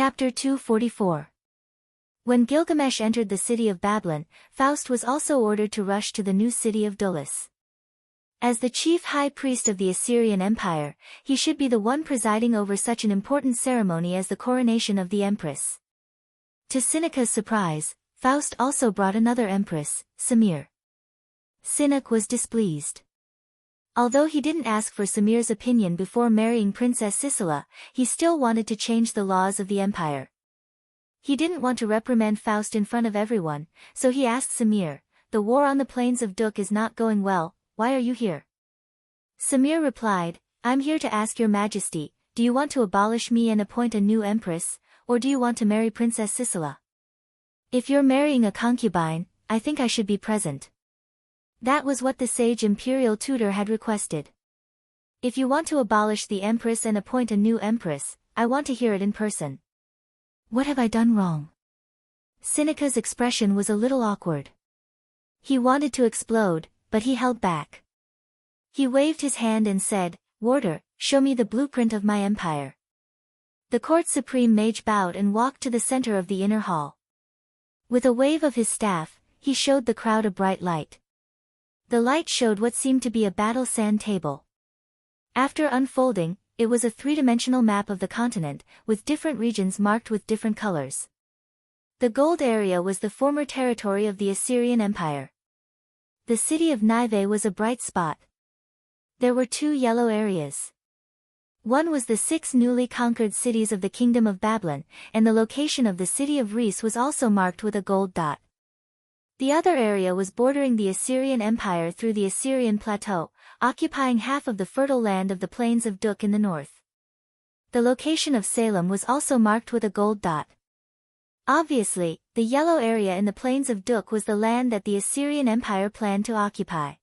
Chapter 244. When Gilgamesh entered the city of Babylon, Faust was also ordered to rush to the new city of Dulis. As the chief high priest of the Assyrian Empire, he should be the one presiding over such an important ceremony as the coronation of the empress. To Seneca's surprise, Faust also brought another empress, Samir. Seneca was displeased. Although he didn't ask for Samir's opinion before marrying Princess Sisela, he still wanted to change the laws of the empire. He didn't want to reprimand Faust in front of everyone, so he asked Samir, "The war on the plains of Duk is not going well, why are you here?" Samir replied, "I'm here to ask your majesty, do you want to abolish me and appoint a new empress, or do you want to marry Princess Sisela? If you're marrying a concubine, I think I should be present." That was what the sage imperial tutor had requested. "If you want to abolish the empress and appoint a new empress, I want to hear it in person." "What have I done wrong?" Seneca's expression was a little awkward. He wanted to explode, but he held back. He waved his hand and said, "Warder, show me the blueprint of my empire." The court supreme mage bowed and walked to the center of the inner hall. With a wave of his staff, he showed the crowd a bright light. The light showed what seemed to be a battle sand table. After unfolding, it was a three-dimensional map of the continent, with different regions marked with different colors. The gold area was the former territory of the Assyrian Empire. The city of Nineveh was a bright spot. There were two yellow areas. One was the 6 newly conquered cities of the Kingdom of Babylon, and the location of the city of Reis was also marked with a gold dot. The other area was bordering the Assyrian Empire through the Assyrian Plateau, occupying half of the fertile land of the plains of Duk in the north. The location of Salem was also marked with a gold dot. Obviously, the yellow area in the plains of Duk was the land that the Assyrian Empire planned to occupy.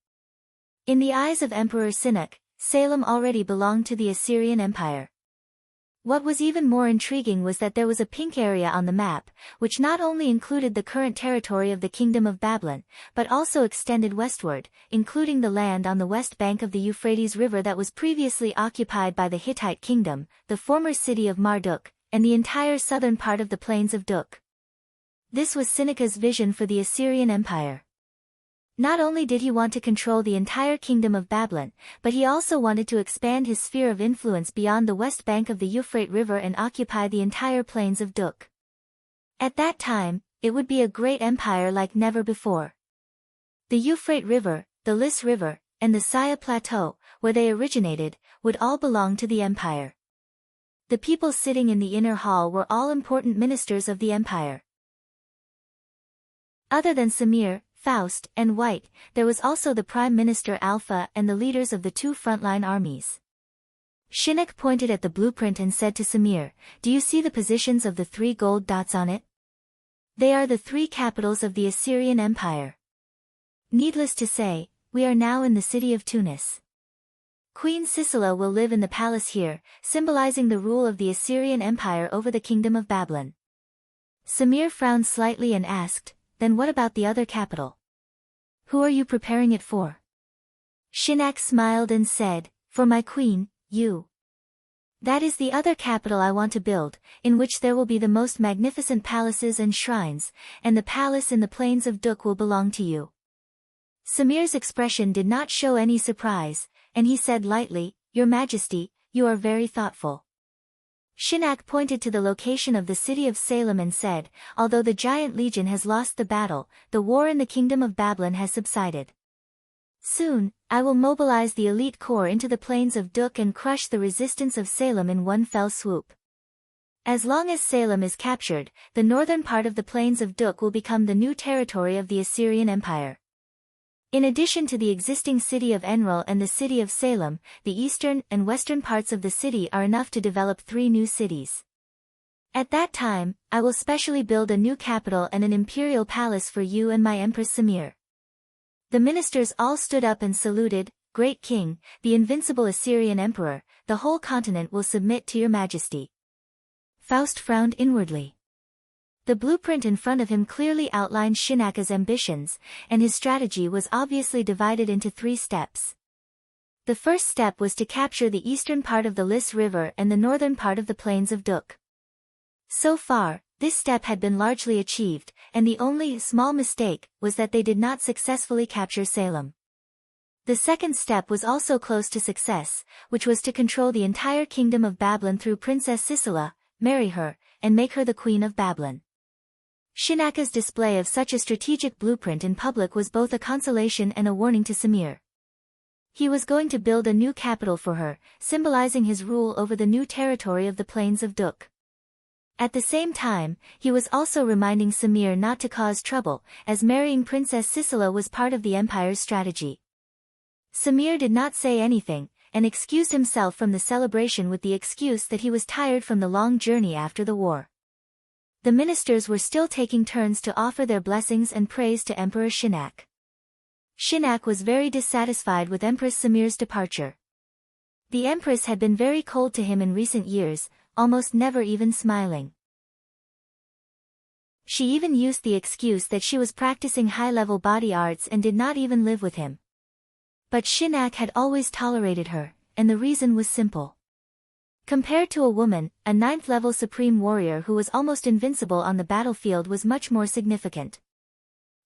In the eyes of Emperor Seneca, Salem already belonged to the Assyrian Empire. What was even more intriguing was that there was a pink area on the map, which not only included the current territory of the Kingdom of Babylon, but also extended westward, including the land on the west bank of the Euphrates River that was previously occupied by the Hittite Kingdom, the former city of Marduk, and the entire southern part of the plains of Duk. This was Seneca's vision for the Assyrian Empire. Not only did he want to control the entire Kingdom of Babylon, but he also wanted to expand his sphere of influence beyond the west bank of the Euphrates River and occupy the entire plains of Duk. At that time, it would be a great empire like never before. The Euphrates River, the Lis River, and the Saya Plateau, where they originated, would all belong to the empire. The people sitting in the inner hall were all important ministers of the empire. Other than Samir, Faust, and White, there was also the Prime Minister Alpha and the leaders of the two frontline armies. Seneca pointed at the blueprint and said to Samir, "Do you see the positions of the 3 gold dots on it? They are the 3 capitals of the Assyrian Empire. Needless to say, we are now in the city of Tunis. Queen Sisela will live in the palace here, symbolizing the rule of the Assyrian Empire over the Kingdom of Babylon." Samir frowned slightly and asked, "Then what about the other capital? Who are you preparing it for?" Seneca smiled and said, "For my queen, you. That is the other capital I want to build, in which there will be the most magnificent palaces and shrines, and the palace in the plains of Duk will belong to you." Samir's expression did not show any surprise, and he said lightly, "Your Majesty, you are very thoughtful." Seneca pointed to the location of the city of Salem and said, "Although the giant legion has lost the battle, the war in the Kingdom of Babylon has subsided. Soon, I will mobilize the elite corps into the plains of Duk and crush the resistance of Salem in one fell swoop. As long as Salem is captured, the northern part of the plains of Duk will become the new territory of the Assyrian Empire. In addition to the existing city of Enlil and the city of Salem, the eastern and western parts of the city are enough to develop 3 new cities. At that time, I will specially build a new capital and an imperial palace for you and my Empress Samir." The ministers all stood up and saluted, "Great King, the invincible Assyrian Emperor, the whole continent will submit to your majesty." Faust frowned inwardly. The blueprint in front of him clearly outlined Seneca's ambitions, and his strategy was obviously divided into 3 steps. The first step was to capture the eastern part of the Lis River and the northern part of the plains of Duk. So far, this step had been largely achieved, and the only small mistake was that they did not successfully capture Salem. The second step was also close to success, which was to control the entire kingdom of Babylon through Princess Sisera, marry her, and make her the queen of Babylon. Shinaka's display of such a strategic blueprint in public was both a consolation and a warning to Samir. He was going to build a new capital for her, symbolizing his rule over the new territory of the plains of Duk. At the same time, he was also reminding Samir not to cause trouble, as marrying Princess Sisera was part of the empire's strategy. Samir did not say anything, and excused himself from the celebration with the excuse that he was tired from the long journey after the war. The ministers were still taking turns to offer their blessings and praise to Emperor Shinak. Shinak was very dissatisfied with Empress Samir's departure. The Empress had been very cold to him in recent years, almost never even smiling. She even used the excuse that she was practicing high-level body arts and did not even live with him. But Shinak had always tolerated her, and the reason was simple. Compared to a woman, a 9th-level supreme warrior who was almost invincible on the battlefield was much more significant.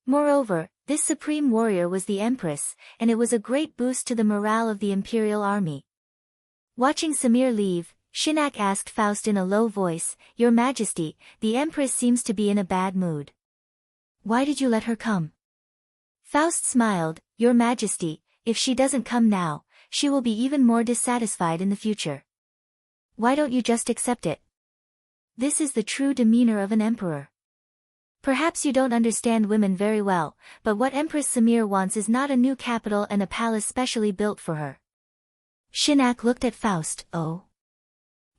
Moreover, this supreme warrior was the Empress, and it was a great boost to the morale of the imperial army. Watching Samir leave, Shinak asked Faust in a low voice, "Your Majesty, the Empress seems to be in a bad mood. Why did you let her come?" Faust smiled, "Your Majesty, if she doesn't come now, she will be even more dissatisfied in the future. Why don't you just accept it? This is the true demeanor of an emperor. Perhaps you don't understand women very well, but what Empress Samir wants is not a new capital and a palace specially built for her." Shinak looked at Faust. "Oh.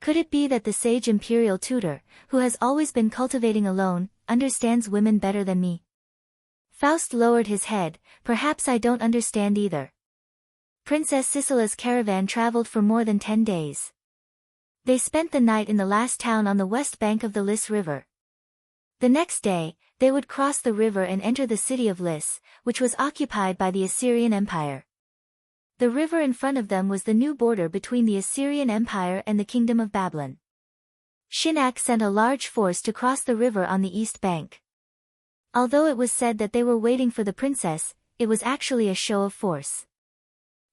Could it be that the sage imperial tutor, who has always been cultivating alone, understands women better than me?" Faust lowered his head, "Perhaps I don't understand either." Princess Sisera's caravan traveled for more than 10 days. They spent the night in the last town on the west bank of the Lys River. The next day, they would cross the river and enter the city of Lys, which was occupied by the Assyrian Empire. The river in front of them was the new border between the Assyrian Empire and the Kingdom of Babylon. Shinak sent a large force to cross the river on the east bank. Although it was said that they were waiting for the princess, it was actually a show of force.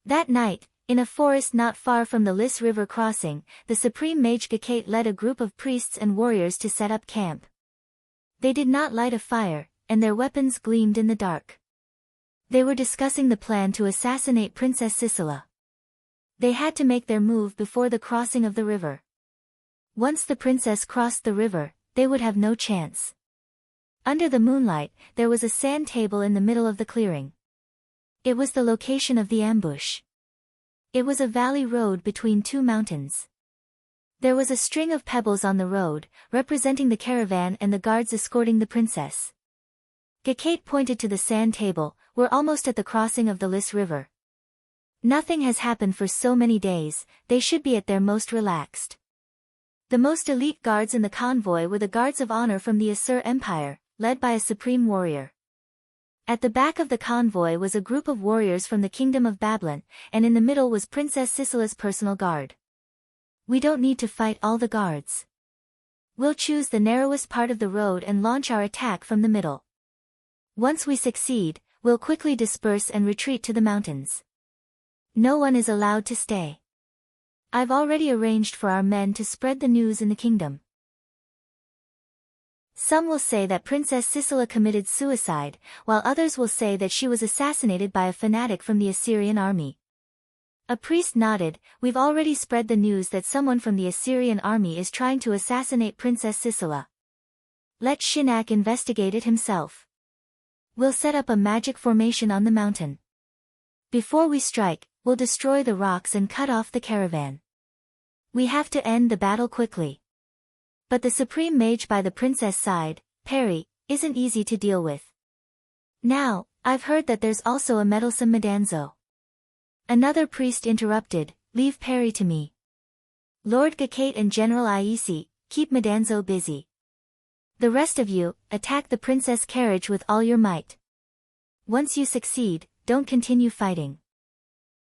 That night, in a forest not far from the Lys River crossing, the supreme mage Gakate led a group of priests and warriors to set up camp. They did not light a fire, and their weapons gleamed in the dark. They were discussing the plan to assassinate Princess Sisera. They had to make their move before the crossing of the river. Once the princess crossed the river, they would have no chance. Under the moonlight, there was a sand table in the middle of the clearing. It was the location of the ambush. It was a valley road between two mountains. There was a string of pebbles on the road, representing the caravan and the guards escorting the princess. Gakate pointed to the sand table. "We're almost at the crossing of the Lys River. Nothing has happened for so many days, they should be at their most relaxed." The most elite guards in the convoy were the guards of honor from the Assur Empire, led by a supreme warrior. At the back of the convoy was a group of warriors from the Kingdom of Babylon, and in the middle was Princess Sisera's personal guard. "We don't need to fight all the guards. We'll choose the narrowest part of the road and launch our attack from the middle. Once we succeed, we'll quickly disperse and retreat to the mountains. No one is allowed to stay. I've already arranged for our men to spread the news in the kingdom. Some will say that Princess Sisera committed suicide, while others will say that she was assassinated by a fanatic from the Assyrian army." A priest nodded. "We've already spread the news that someone from the Assyrian army is trying to assassinate Princess Sisera. Let Shinak investigate it himself. We'll set up a magic formation on the mountain. Before we strike, we'll destroy the rocks and cut off the caravan. We have to end the battle quickly." But the supreme mage by the princess' side, Peri, isn't easy to deal with. "Now, I've heard that there's also a meddlesome Madanzo." Another priest interrupted, "Leave Peri to me. Lord Gakate and General Aisi, keep Madanzo busy. The rest of you, attack the princess carriage with all your might. Once you succeed, don't continue fighting.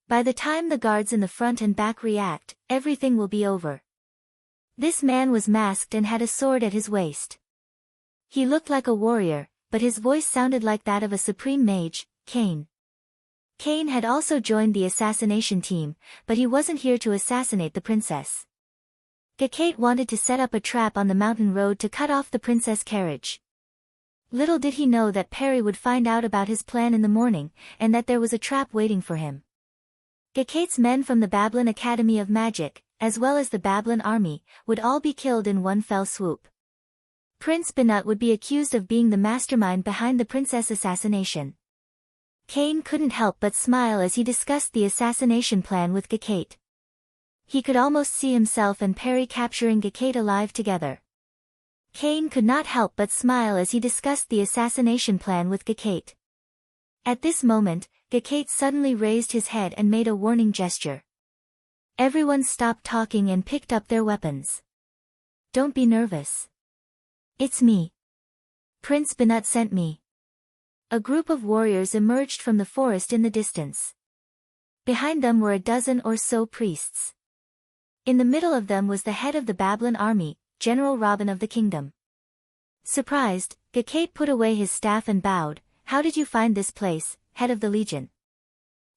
By the time the guards in the front and back react, everything will be over." This man was masked and had a sword at his waist. He looked like a warrior, but his voice sounded like that of a supreme mage, Cain. Cain had also joined the assassination team, but he wasn't here to assassinate the princess. Gacate wanted to set up a trap on the mountain road to cut off the princess carriage. Little did he know that Perry would find out about his plan in the morning, and that there was a trap waiting for him. Gacate's men from the Babylon Academy of Magic, as well as the Babylon army, would all be killed in one fell swoop. Prince Banut would be accused of being the mastermind behind the princess assassination. Cain couldn't help but smile as he discussed the assassination plan with Gacate. He could almost see himself and Perry capturing Gacate alive together. Cain could not help but smile as he discussed the assassination plan with Gacate. At this moment, Gacate suddenly raised his head and made a warning gesture. Everyone stopped talking and picked up their weapons. "Don't be nervous. It's me. Prince Banut sent me." A group of warriors emerged from the forest in the distance. Behind them were a dozen or so priests. In the middle of them was the head of the Babylon army, General Robin of the kingdom. Surprised, Gacate put away his staff and bowed. "How did you find this place, head of the legion?"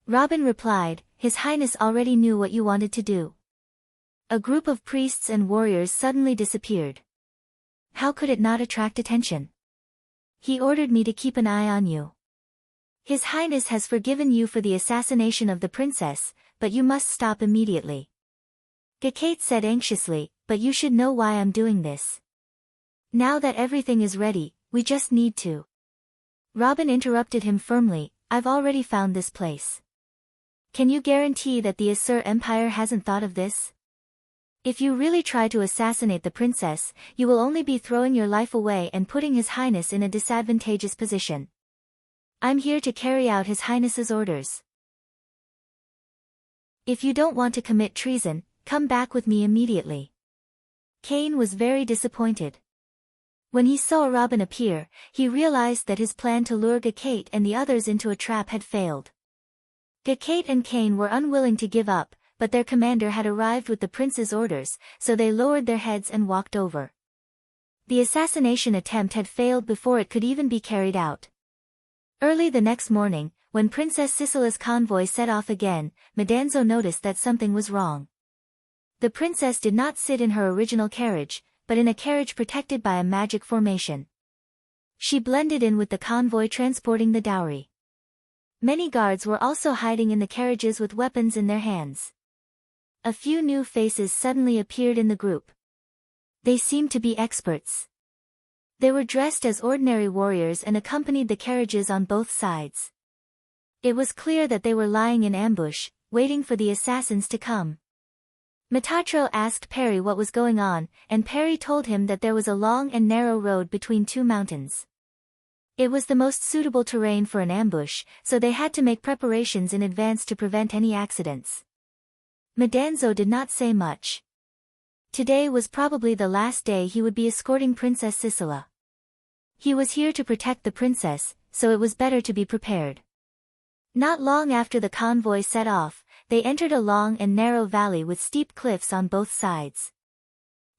Robin replied, "His Highness already knew what you wanted to do." A group of priests and warriors suddenly disappeared. How could it not attract attention? "He ordered me to keep an eye on you. His Highness has forgiven you for the assassination of the princess, but you must stop immediately." Gacate said anxiously, "But you should know why I'm doing this. Now that everything is ready, we just need to." Robin interrupted him firmly, "I've already found this place. Can you guarantee that the Asur Empire hasn't thought of this? If you really try to assassinate the princess, you will only be throwing your life away and putting His Highness in a disadvantageous position. I'm here to carry out His Highness's orders. If you don't want to commit treason, come back with me immediately." Cain was very disappointed. When he saw Robin appear, he realized that his plan to lure Gacate and the others into a trap had failed. Gacate and Cain were unwilling to give up, but their commander had arrived with the prince's orders, so they lowered their heads and walked over. The assassination attempt had failed before it could even be carried out. Early the next morning, when Princess Sisela's convoy set off again, Madanzo noticed that something was wrong. The princess did not sit in her original carriage, but in a carriage protected by a magic formation. She blended in with the convoy transporting the dowry. Many guards were also hiding in the carriages with weapons in their hands. A few new faces suddenly appeared in the group. They seemed to be experts. They were dressed as ordinary warriors and accompanied the carriages on both sides. It was clear that they were lying in ambush, waiting for the assassins to come. Metatro asked Perry what was going on, and Perry told him that there was a long and narrow road between two mountains. It was the most suitable terrain for an ambush, so they had to make preparations in advance to prevent any accidents. Madanzo did not say much. Today was probably the last day he would be escorting Princess Sisela. He was here to protect the princess, so it was better to be prepared. Not long after the convoy set off, they entered a long and narrow valley with steep cliffs on both sides.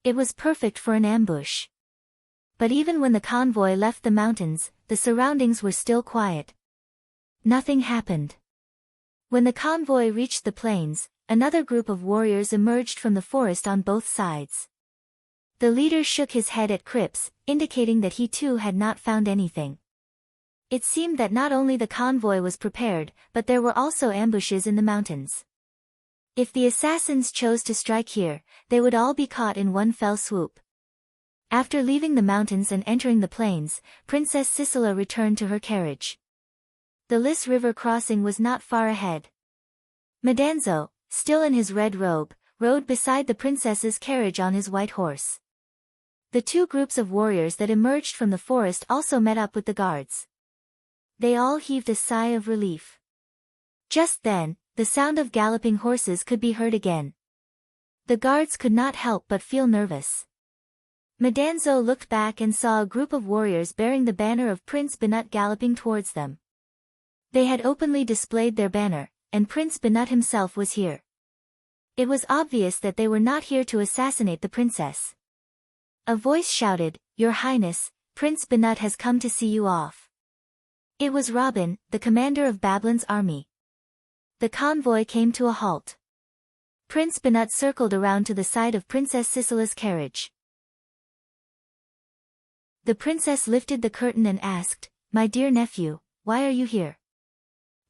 It was perfect for an ambush. But even when the convoy left the mountains, the surroundings were still quiet. Nothing happened. When the convoy reached the plains, another group of warriors emerged from the forest on both sides. The leader shook his head at Crips, indicating that he too had not found anything. It seemed that not only the convoy was prepared, but there were also ambushes in the mountains. If the assassins chose to strike here, they would all be caught in one fell swoop. After leaving the mountains and entering the plains, Princess Sisela returned to her carriage. The Lys River crossing was not far ahead. Madanzo, still in his red robe, rode beside the princess's carriage on his white horse. The two groups of warriors that emerged from the forest also met up with the guards. They all heaved a sigh of relief. Just then, the sound of galloping horses could be heard again. The guards could not help but feel nervous. Madanzo looked back and saw a group of warriors bearing the banner of Prince Banut galloping towards them. They had openly displayed their banner, and Prince Banut himself was here. It was obvious that they were not here to assassinate the princess. A voice shouted, "Your Highness, Prince Banut has come to see you off." It was Robin, the commander of Babylon's army. The convoy came to a halt. Prince Banut circled around to the side of Princess Sisela's carriage. The princess lifted the curtain and asked, "My dear nephew, why are you here?"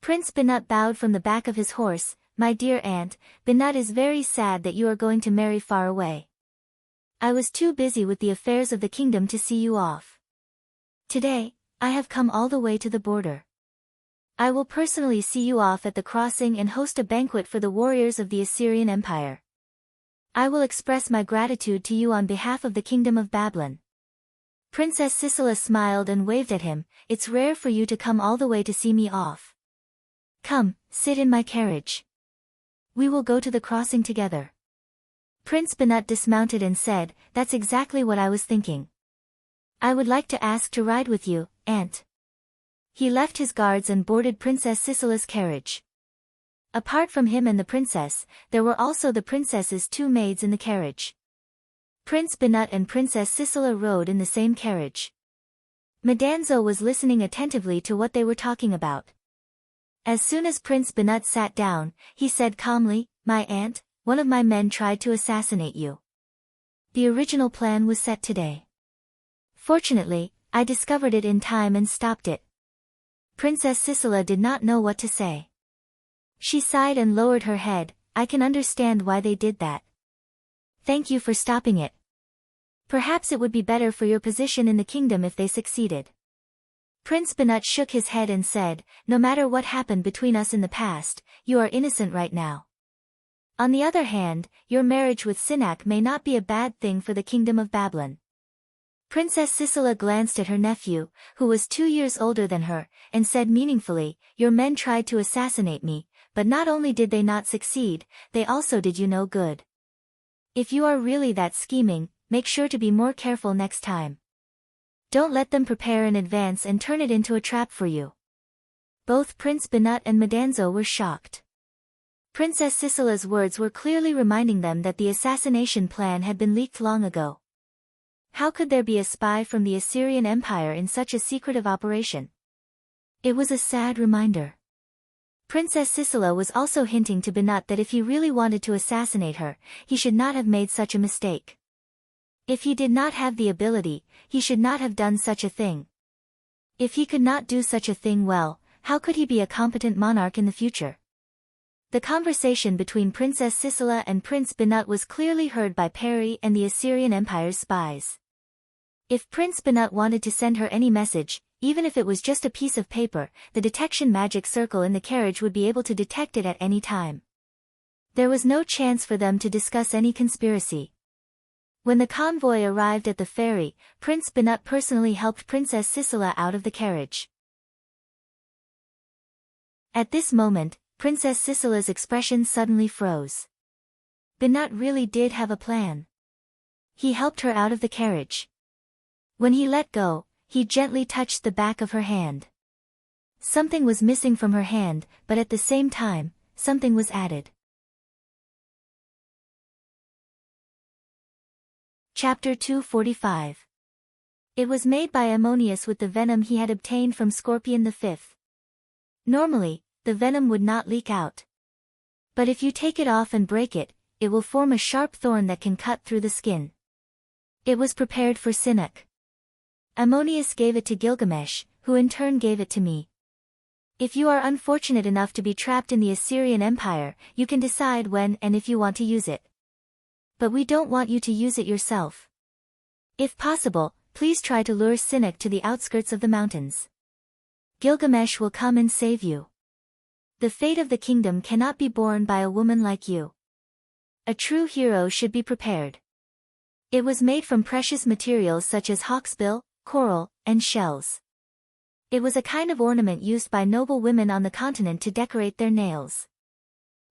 Prince Banut bowed from the back of his horse. "My dear aunt, Banut is very sad that you are going to marry far away. I was too busy with the affairs of the kingdom to see you off. Today, I have come all the way to the border. I will personally see you off at the crossing and host a banquet for the warriors of the Assyrian Empire. I will express my gratitude to you on behalf of the kingdom of Babylon." Princess Sisela smiled and waved at him. "It's rare for you to come all the way to see me off. Come, sit in my carriage. We will go to the crossing together." Prince Banut dismounted and said, "That's exactly what I was thinking. I would like to ask to ride with you, aunt." He left his guards and boarded Princess Sisela's carriage. Apart from him and the princess, there were also the princess's two maids in the carriage. Prince Banut and Princess Sisela rode in the same carriage. Madanzo was listening attentively to what they were talking about. As soon as Prince Banut sat down, he said calmly, "My aunt, one of my men tried to assassinate you. The original plan was set today. Fortunately, I discovered it in time and stopped it." Princess Sisela did not know what to say. She sighed and lowered her head. "I can understand why they did that. Thank you for stopping it. Perhaps it would be better for your position in the kingdom if they succeeded." Prince Banut shook his head and said, "No matter what happened between us in the past, you are innocent right now. On the other hand, your marriage with Sinak may not be a bad thing for the kingdom of Babylon." Princess Sisela glanced at her nephew, who was 2 years older than her, and said meaningfully, "Your men tried to assassinate me, but not only did they not succeed, they also did you no good. If you are really that scheming, make sure to be more careful next time. Don't let them prepare in advance and turn it into a trap for you." Both Prince Banut and Madanzo were shocked. Princess Sisela's words were clearly reminding them that the assassination plan had been leaked long ago. How could there be a spy from the Assyrian Empire in such a secretive operation? It was a sad reminder. Princess Sisela was also hinting to Banut that if he really wanted to assassinate her, he should not have made such a mistake. If he did not have the ability, he should not have done such a thing. If he could not do such a thing well, how could he be a competent monarch in the future? The conversation between Princess Sisela and Prince Banut was clearly heard by Peri and the Assyrian Empire's spies. If Prince Banut wanted to send her any message, even if it was just a piece of paper, the detection magic circle in the carriage would be able to detect it at any time. There was no chance for them to discuss any conspiracy. When the convoy arrived at the ferry, Prince Banut personally helped Princess Sisela out of the carriage. At this moment, Princess Sisela's expression suddenly froze. Banut really did have a plan. He helped her out of the carriage. When he let go, he gently touched the back of her hand. Something was missing from her hand, but at the same time, something was added. Chapter 245. It was made by Ammonius with the venom he had obtained from Scorpion V. Normally, the venom would not leak out. But if you take it off and break it, it will form a sharp thorn that can cut through the skin. It was prepared for Sinak. Ammonius gave it to Gilgamesh, who in turn gave it to me. If you are unfortunate enough to be trapped in the Assyrian Empire, you can decide when and if you want to use it. But we don't want you to use it yourself. If possible, please try to lure Sinak to the outskirts of the mountains. Gilgamesh will come and save you. The fate of the kingdom cannot be borne by a woman like you. A true hero should be prepared. It was made from precious materials such as hawksbill, coral, and shells. It was a kind of ornament used by noble women on the continent to decorate their nails.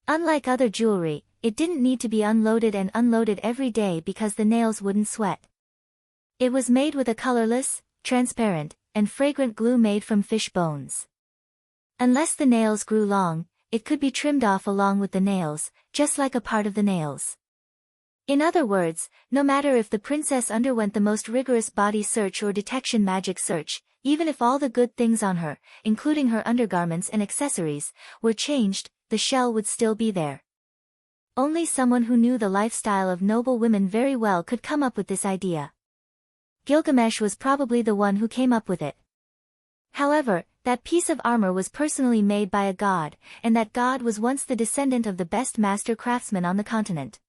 Unlike other jewelry, it didn't need to be unloaded and unloaded every day because the nails wouldn't sweat. It was made with a colorless, transparent, and fragrant glue made from fish bones. Unless the nails grew long, it could be trimmed off along with the nails, just like a part of the nails. In other words, no matter if the princess underwent the most rigorous body search or detection magic search, even if all the good things on her, including her undergarments and accessories, were changed, the shell would still be there. Only someone who knew the lifestyle of noble women very well could come up with this idea. Gilgamesh was probably the one who came up with it. However, that piece of armor was personally made by a god, and that god was once the descendant of the best master craftsman on the continent.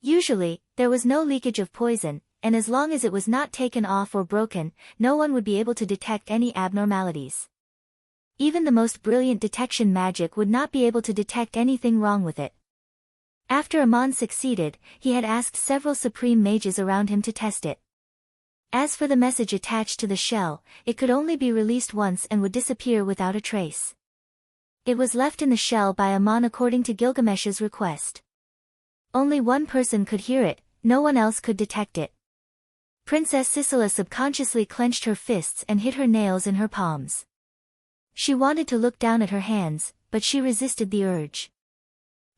Usually, there was no leakage of poison, and as long as it was not taken off or broken, no one would be able to detect any abnormalities. Even the most brilliant detection magic would not be able to detect anything wrong with it. After Amon succeeded, he had asked several supreme mages around him to test it. As for the message attached to the shell, it could only be released once and would disappear without a trace. It was left in the shell by Amon according to Gilgamesh's request. Only one person could hear it, no one else could detect it. Princess Sisela subconsciously clenched her fists and hid her nails in her palms. She wanted to look down at her hands, but she resisted the urge.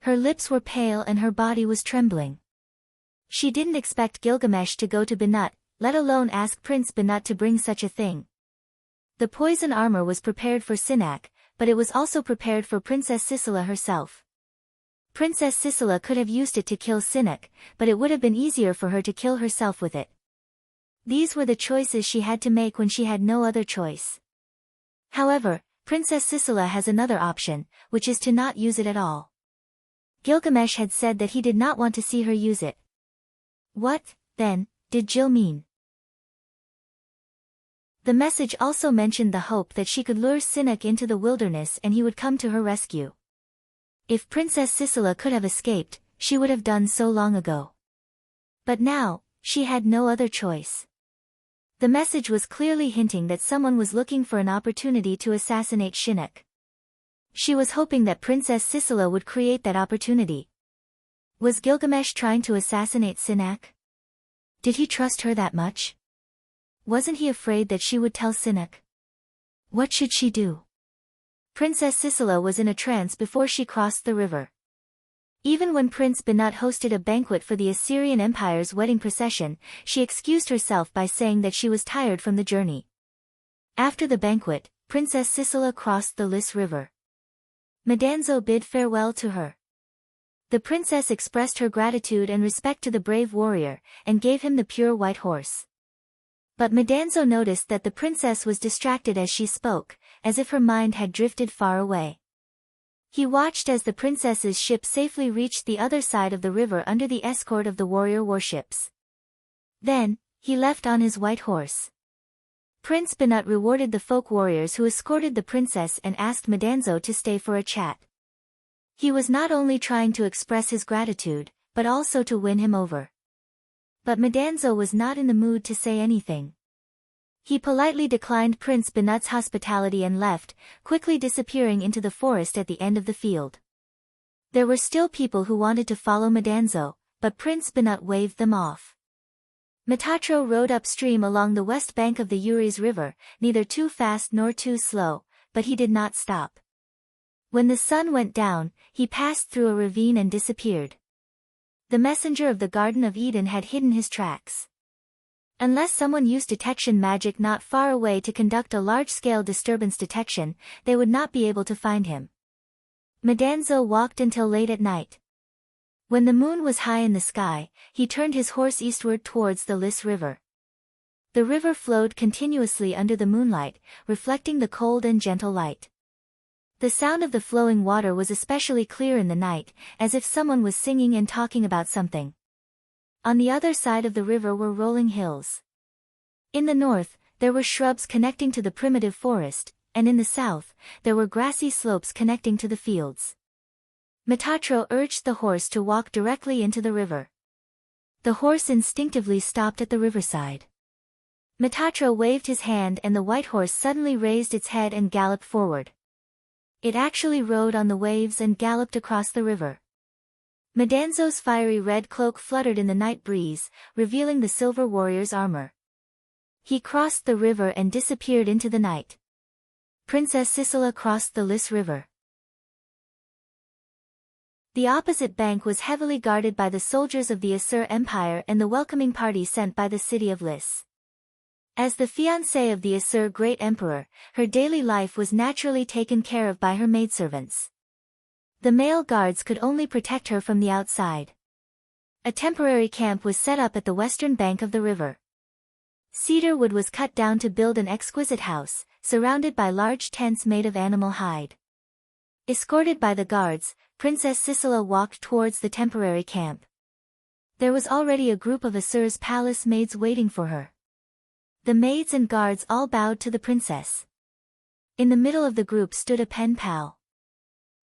Her lips were pale and her body was trembling. She didn't expect Gilgamesh to go to Banat, let alone ask Prince Banat to bring such a thing. The poison armor was prepared for Sinak, but it was also prepared for Princess Sisela herself. Princess Sisela could have used it to kill Sinak, but it would have been easier for her to kill herself with it. These were the choices she had to make when she had no other choice. However, Princess Sisela has another option, which is to not use it at all. Gilgamesh had said that he did not want to see her use it. What, then, did Jill mean? The message also mentioned the hope that she could lure Sinak into the wilderness and he would come to her rescue. If Princess Sisela could have escaped, she would have done so long ago. But now, she had no other choice. The message was clearly hinting that someone was looking for an opportunity to assassinate Sinak. She was hoping that Princess Sisela would create that opportunity. Was Gilgamesh trying to assassinate Sinak? Did he trust her that much? Wasn't he afraid that she would tell Sinak? What should she do? Princess Sisela was in a trance before she crossed the river. Even when Prince Banat hosted a banquet for the Assyrian Empire's wedding procession, she excused herself by saying that she was tired from the journey. After the banquet, Princess Sisela crossed the Lys River. Madanzo bid farewell to her. The princess expressed her gratitude and respect to the brave warrior, and gave him the pure white horse. But Madanzo noticed that the princess was distracted as she spoke, as if her mind had drifted far away. He watched as the princess's ship safely reached the other side of the river under the escort of the warrior warships. Then, he left on his white horse. Prince Banat rewarded the folk warriors who escorted the princess and asked Madanzo to stay for a chat. He was not only trying to express his gratitude, but also to win him over. But Madanzo was not in the mood to say anything. He politely declined Prince Banat's hospitality and left, quickly disappearing into the forest at the end of the field. There were still people who wanted to follow Madanzo, but Prince Banat waved them off. Metatro rode upstream along the west bank of the Uris River, neither too fast nor too slow, but he did not stop. When the sun went down, he passed through a ravine and disappeared. The messenger of the Garden of Eden had hidden his tracks. Unless someone used detection magic not far away to conduct a large-scale disturbance detection, they would not be able to find him. Madanzo walked until late at night. When the moon was high in the sky, he turned his horse eastward towards the Lys River. The river flowed continuously under the moonlight, reflecting the cold and gentle light. The sound of the flowing water was especially clear in the night, as if someone was singing and talking about something. On the other side of the river were rolling hills. In the north, there were shrubs connecting to the primitive forest, and in the south, there were grassy slopes connecting to the fields. Metatro urged the horse to walk directly into the river. The horse instinctively stopped at the riverside. Metatro waved his hand and the white horse suddenly raised its head and galloped forward. It actually rode on the waves and galloped across the river. Madanzo's fiery red cloak fluttered in the night breeze, revealing the silver warrior's armor. He crossed the river and disappeared into the night. Princess Sisela crossed the Lys River. The opposite bank was heavily guarded by the soldiers of the Asur Empire and the welcoming party sent by the city of Lis. As the fiancée of the Asur Great Emperor, her daily life was naturally taken care of by her maidservants. The male guards could only protect her from the outside. A temporary camp was set up at the western bank of the river. Cedar wood was cut down to build an exquisite house, surrounded by large tents made of animal hide. Escorted by the guards, Princess Sisela walked towards the temporary camp. There was already a group of Asur's palace maids waiting for her. The maids and guards all bowed to the princess. In the middle of the group stood a pen pal.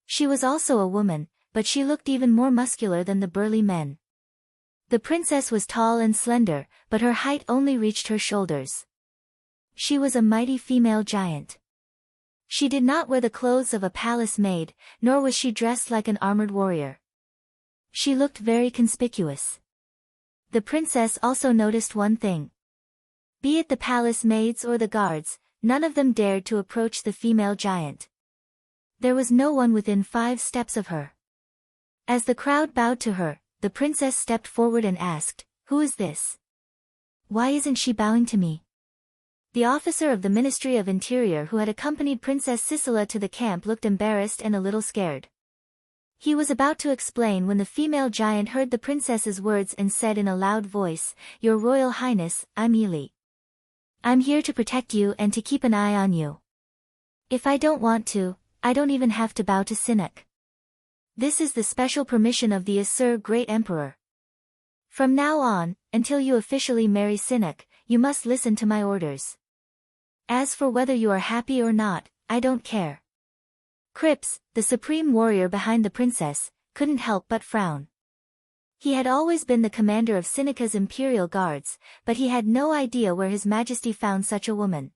She was also a woman, but she looked even more muscular than the burly men. The princess was tall and slender, but her height only reached her shoulders. She was a mighty female giant. She did not wear the clothes of a palace maid, nor was she dressed like an armored warrior. She looked very conspicuous. The princess also noticed one thing. Be it the palace maids or the guards, none of them dared to approach the female giant. There was no one within 5 steps of her. As the crowd bowed to her, the princess stepped forward and asked, "Who is this? Why isn't she bowing to me?" The officer of the Ministry of Interior who had accompanied Princess Sisela to the camp looked embarrassed and a little scared. He was about to explain when the female giant heard the princess's words and said in a loud voice, "Your Royal Highness, I'm Ili. I'm here to protect you and to keep an eye on you. If I don't want to, I don't even have to bow to Sinek. This is the special permission of the Asur Great Emperor. From now on, until you officially marry Sinek, you must listen to my orders. As for whether you are happy or not, I don't care." Krips, the supreme warrior behind the princess, couldn't help but frown. He had always been the commander of Sineka's imperial guards, but he had no idea where His Majesty found such a woman.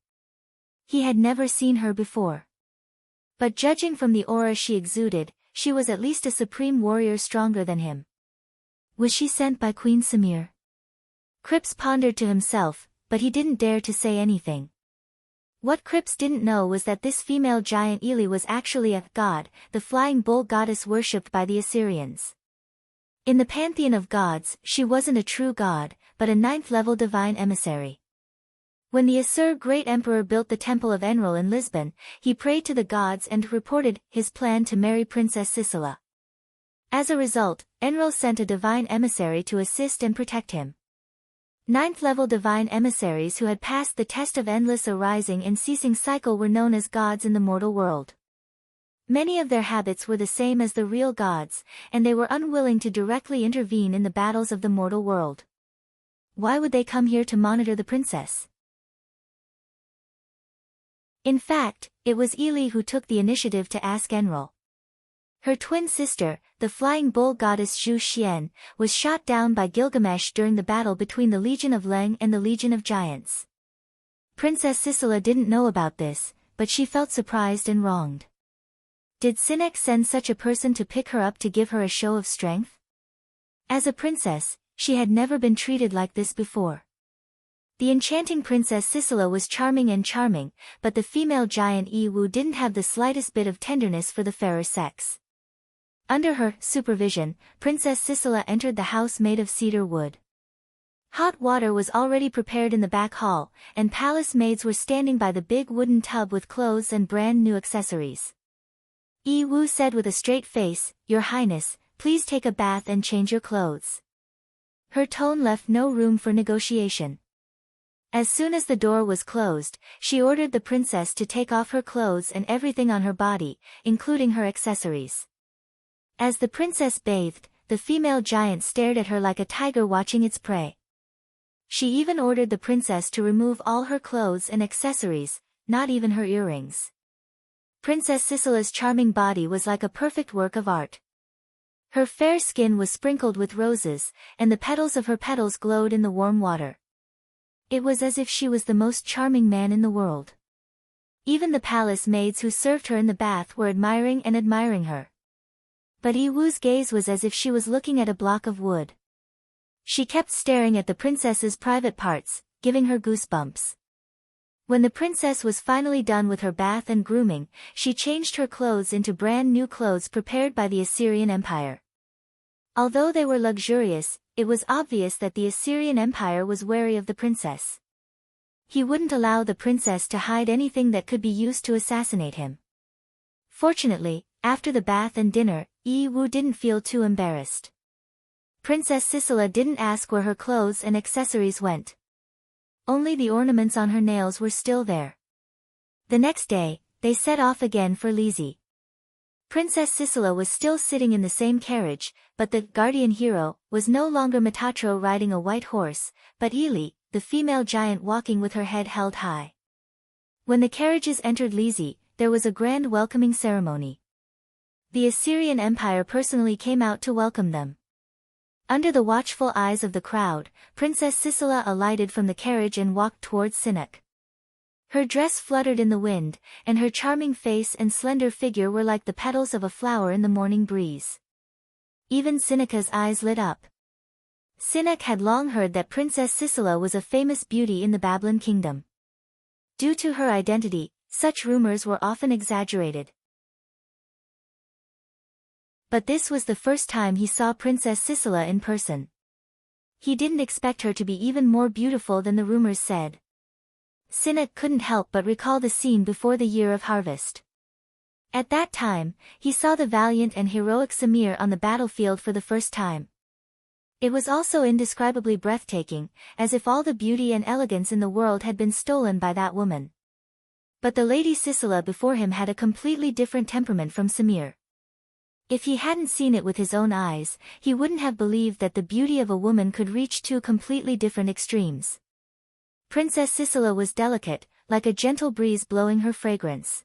He had never seen her before. But judging from the aura she exuded, she was at least a supreme warrior stronger than him. Was she sent by Queen Samir? Krips pondered to himself, but he didn't dare to say anything. What Krips didn't know was that this female giant Ili was actually a god, the flying bull goddess worshipped by the Assyrians. In the pantheon of gods, she wasn't a true god, but a 9th-level divine emissary. When the Asur Great Emperor built the Temple of Enril in Lisbon, he prayed to the gods and reported his plan to marry Princess Sisela. As a result, Enril sent a divine emissary to assist and protect him. 9th-level divine emissaries who had passed the test of endless arising and ceasing cycle were known as gods in the mortal world. Many of their habits were the same as the real gods, and they were unwilling to directly intervene in the battles of the mortal world. Why would they come here to monitor the princess? In fact, it was Ili who took the initiative to ask Enril. Her twin sister, the flying bull goddess Zhu Xian, was shot down by Gilgamesh during the battle between the Legion of Leng and the Legion of Giants. Princess Sisela didn't know about this, but she felt surprised and wronged. Did Sinek send such a person to pick her up to give her a show of strength? As a princess, she had never been treated like this before. The enchanting Princess Sisela was charming, but the female giant Yi Wu didn't have the slightest bit of tenderness for the fairer sex. Under her supervision, Princess Sisela entered the house made of cedar wood. Hot water was already prepared in the back hall, and palace maids were standing by the big wooden tub with clothes and brand new accessories. Yi Wu said with a straight face, "Your Highness, please take a bath and change your clothes." Her tone left no room for negotiation. As soon as the door was closed, she ordered the princess to take off her clothes and everything on her body, including her accessories. As the princess bathed, the female giant stared at her like a tiger watching its prey. She even ordered the princess to remove all her clothes and accessories, not even her earrings. Princess Sisela's charming body was like a perfect work of art. Her fair skin was sprinkled with roses, and the petals of her petals glowed in the warm water. It was as if she was the most charming man in the world. Even the palace maids who served her in the bath were admiring her. But Yi Wu's gaze was as if she was looking at a block of wood. She kept staring at the princess's private parts, giving her goosebumps. When the princess was finally done with her bath and grooming, she changed her clothes into brand new clothes prepared by the Assyrian Empire. Although they were luxurious, it was obvious that the Assyrian Empire was wary of the princess. He wouldn't allow the princess to hide anything that could be used to assassinate him. Fortunately, after the bath and dinner, Yi Wu didn't feel too embarrassed. Princess Sisela didn't ask where her clothes and accessories went. Only the ornaments on her nails were still there. The next day, they set off again for Lizi. Princess Sisela was still sitting in the same carriage, but the guardian hero was no longer Metatro riding a white horse, but Ili, the female giant walking with her head held high. When the carriages entered Lizi, there was a grand welcoming ceremony. The Assyrian Empire personally came out to welcome them. Under the watchful eyes of the crowd, Princess Sisela alighted from the carriage and walked towards Sinek. Her dress fluttered in the wind, and her charming face and slender figure were like the petals of a flower in the morning breeze. Even Sineka's eyes lit up. Sinek had long heard that Princess Sisela was a famous beauty in the Babylon kingdom. Due to her identity, such rumors were often exaggerated. But this was the first time he saw Princess Sisela in person. He didn't expect her to be even more beautiful than the rumors said. Sinek couldn't help but recall the scene before the year of harvest. At that time, he saw the valiant and heroic Samir on the battlefield for the first time. It was also indescribably breathtaking, as if all the beauty and elegance in the world had been stolen by that woman. But the Lady Sisela before him had a completely different temperament from Samir. If he hadn't seen it with his own eyes, he wouldn't have believed that the beauty of a woman could reach two completely different extremes. Princess Sisela was delicate, like a gentle breeze blowing her fragrance.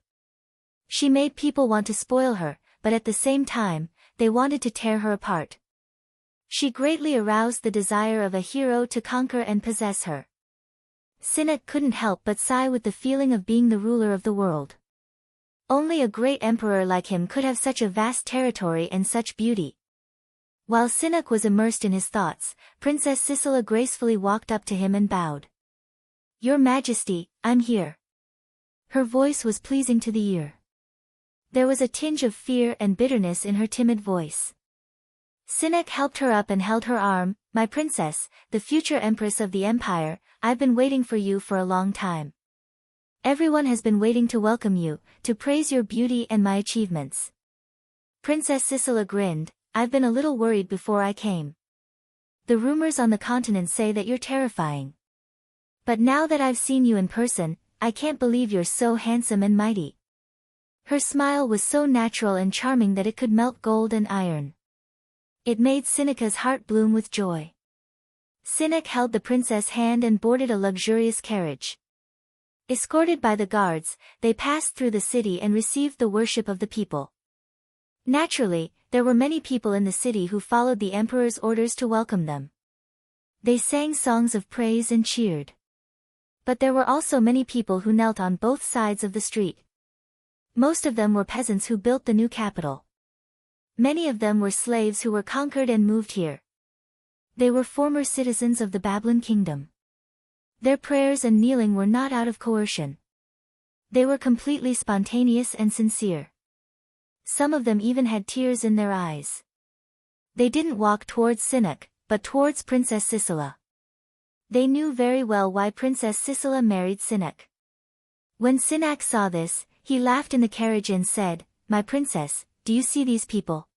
She made people want to spoil her, but at the same time, they wanted to tear her apart. She greatly aroused the desire of a hero to conquer and possess her. Sinek couldn't help but sigh with the feeling of being the ruler of the world. Only a great emperor like him could have such a vast territory and such beauty. While Sinek was immersed in his thoughts, Princess Sisela gracefully walked up to him and bowed. "Your Majesty, I'm here." Her voice was pleasing to the ear. There was a tinge of fear and bitterness in her timid voice. Sinek helped her up and held her arm. "My princess, the future empress of the empire, I've been waiting for you for a long time. Everyone has been waiting to welcome you, to praise your beauty and my achievements." Princess Sisela grinned. "I've been a little worried before I came. The rumors on the continent say that you're terrifying. But now that I've seen you in person, I can't believe you're so handsome and mighty." Her smile was so natural and charming that it could melt gold and iron. It made Sineka's heart bloom with joy. Sinek held the princess' hand and boarded a luxurious carriage. Escorted by the guards, they passed through the city and received the worship of the people. Naturally, there were many people in the city who followed the emperor's orders to welcome them. They sang songs of praise and cheered. But there were also many people who knelt on both sides of the street. Most of them were peasants who built the new capital. Many of them were slaves who were conquered and moved here. They were former citizens of the Babylon kingdom. Their prayers and kneeling were not out of coercion. They were completely spontaneous and sincere. Some of them even had tears in their eyes. They didn't walk towards Sinek, but towards Princess Sisela. They knew very well why Princess Sisela married Sinek. When Sinek saw this, he laughed in the carriage and said, "My princess, do you see these people?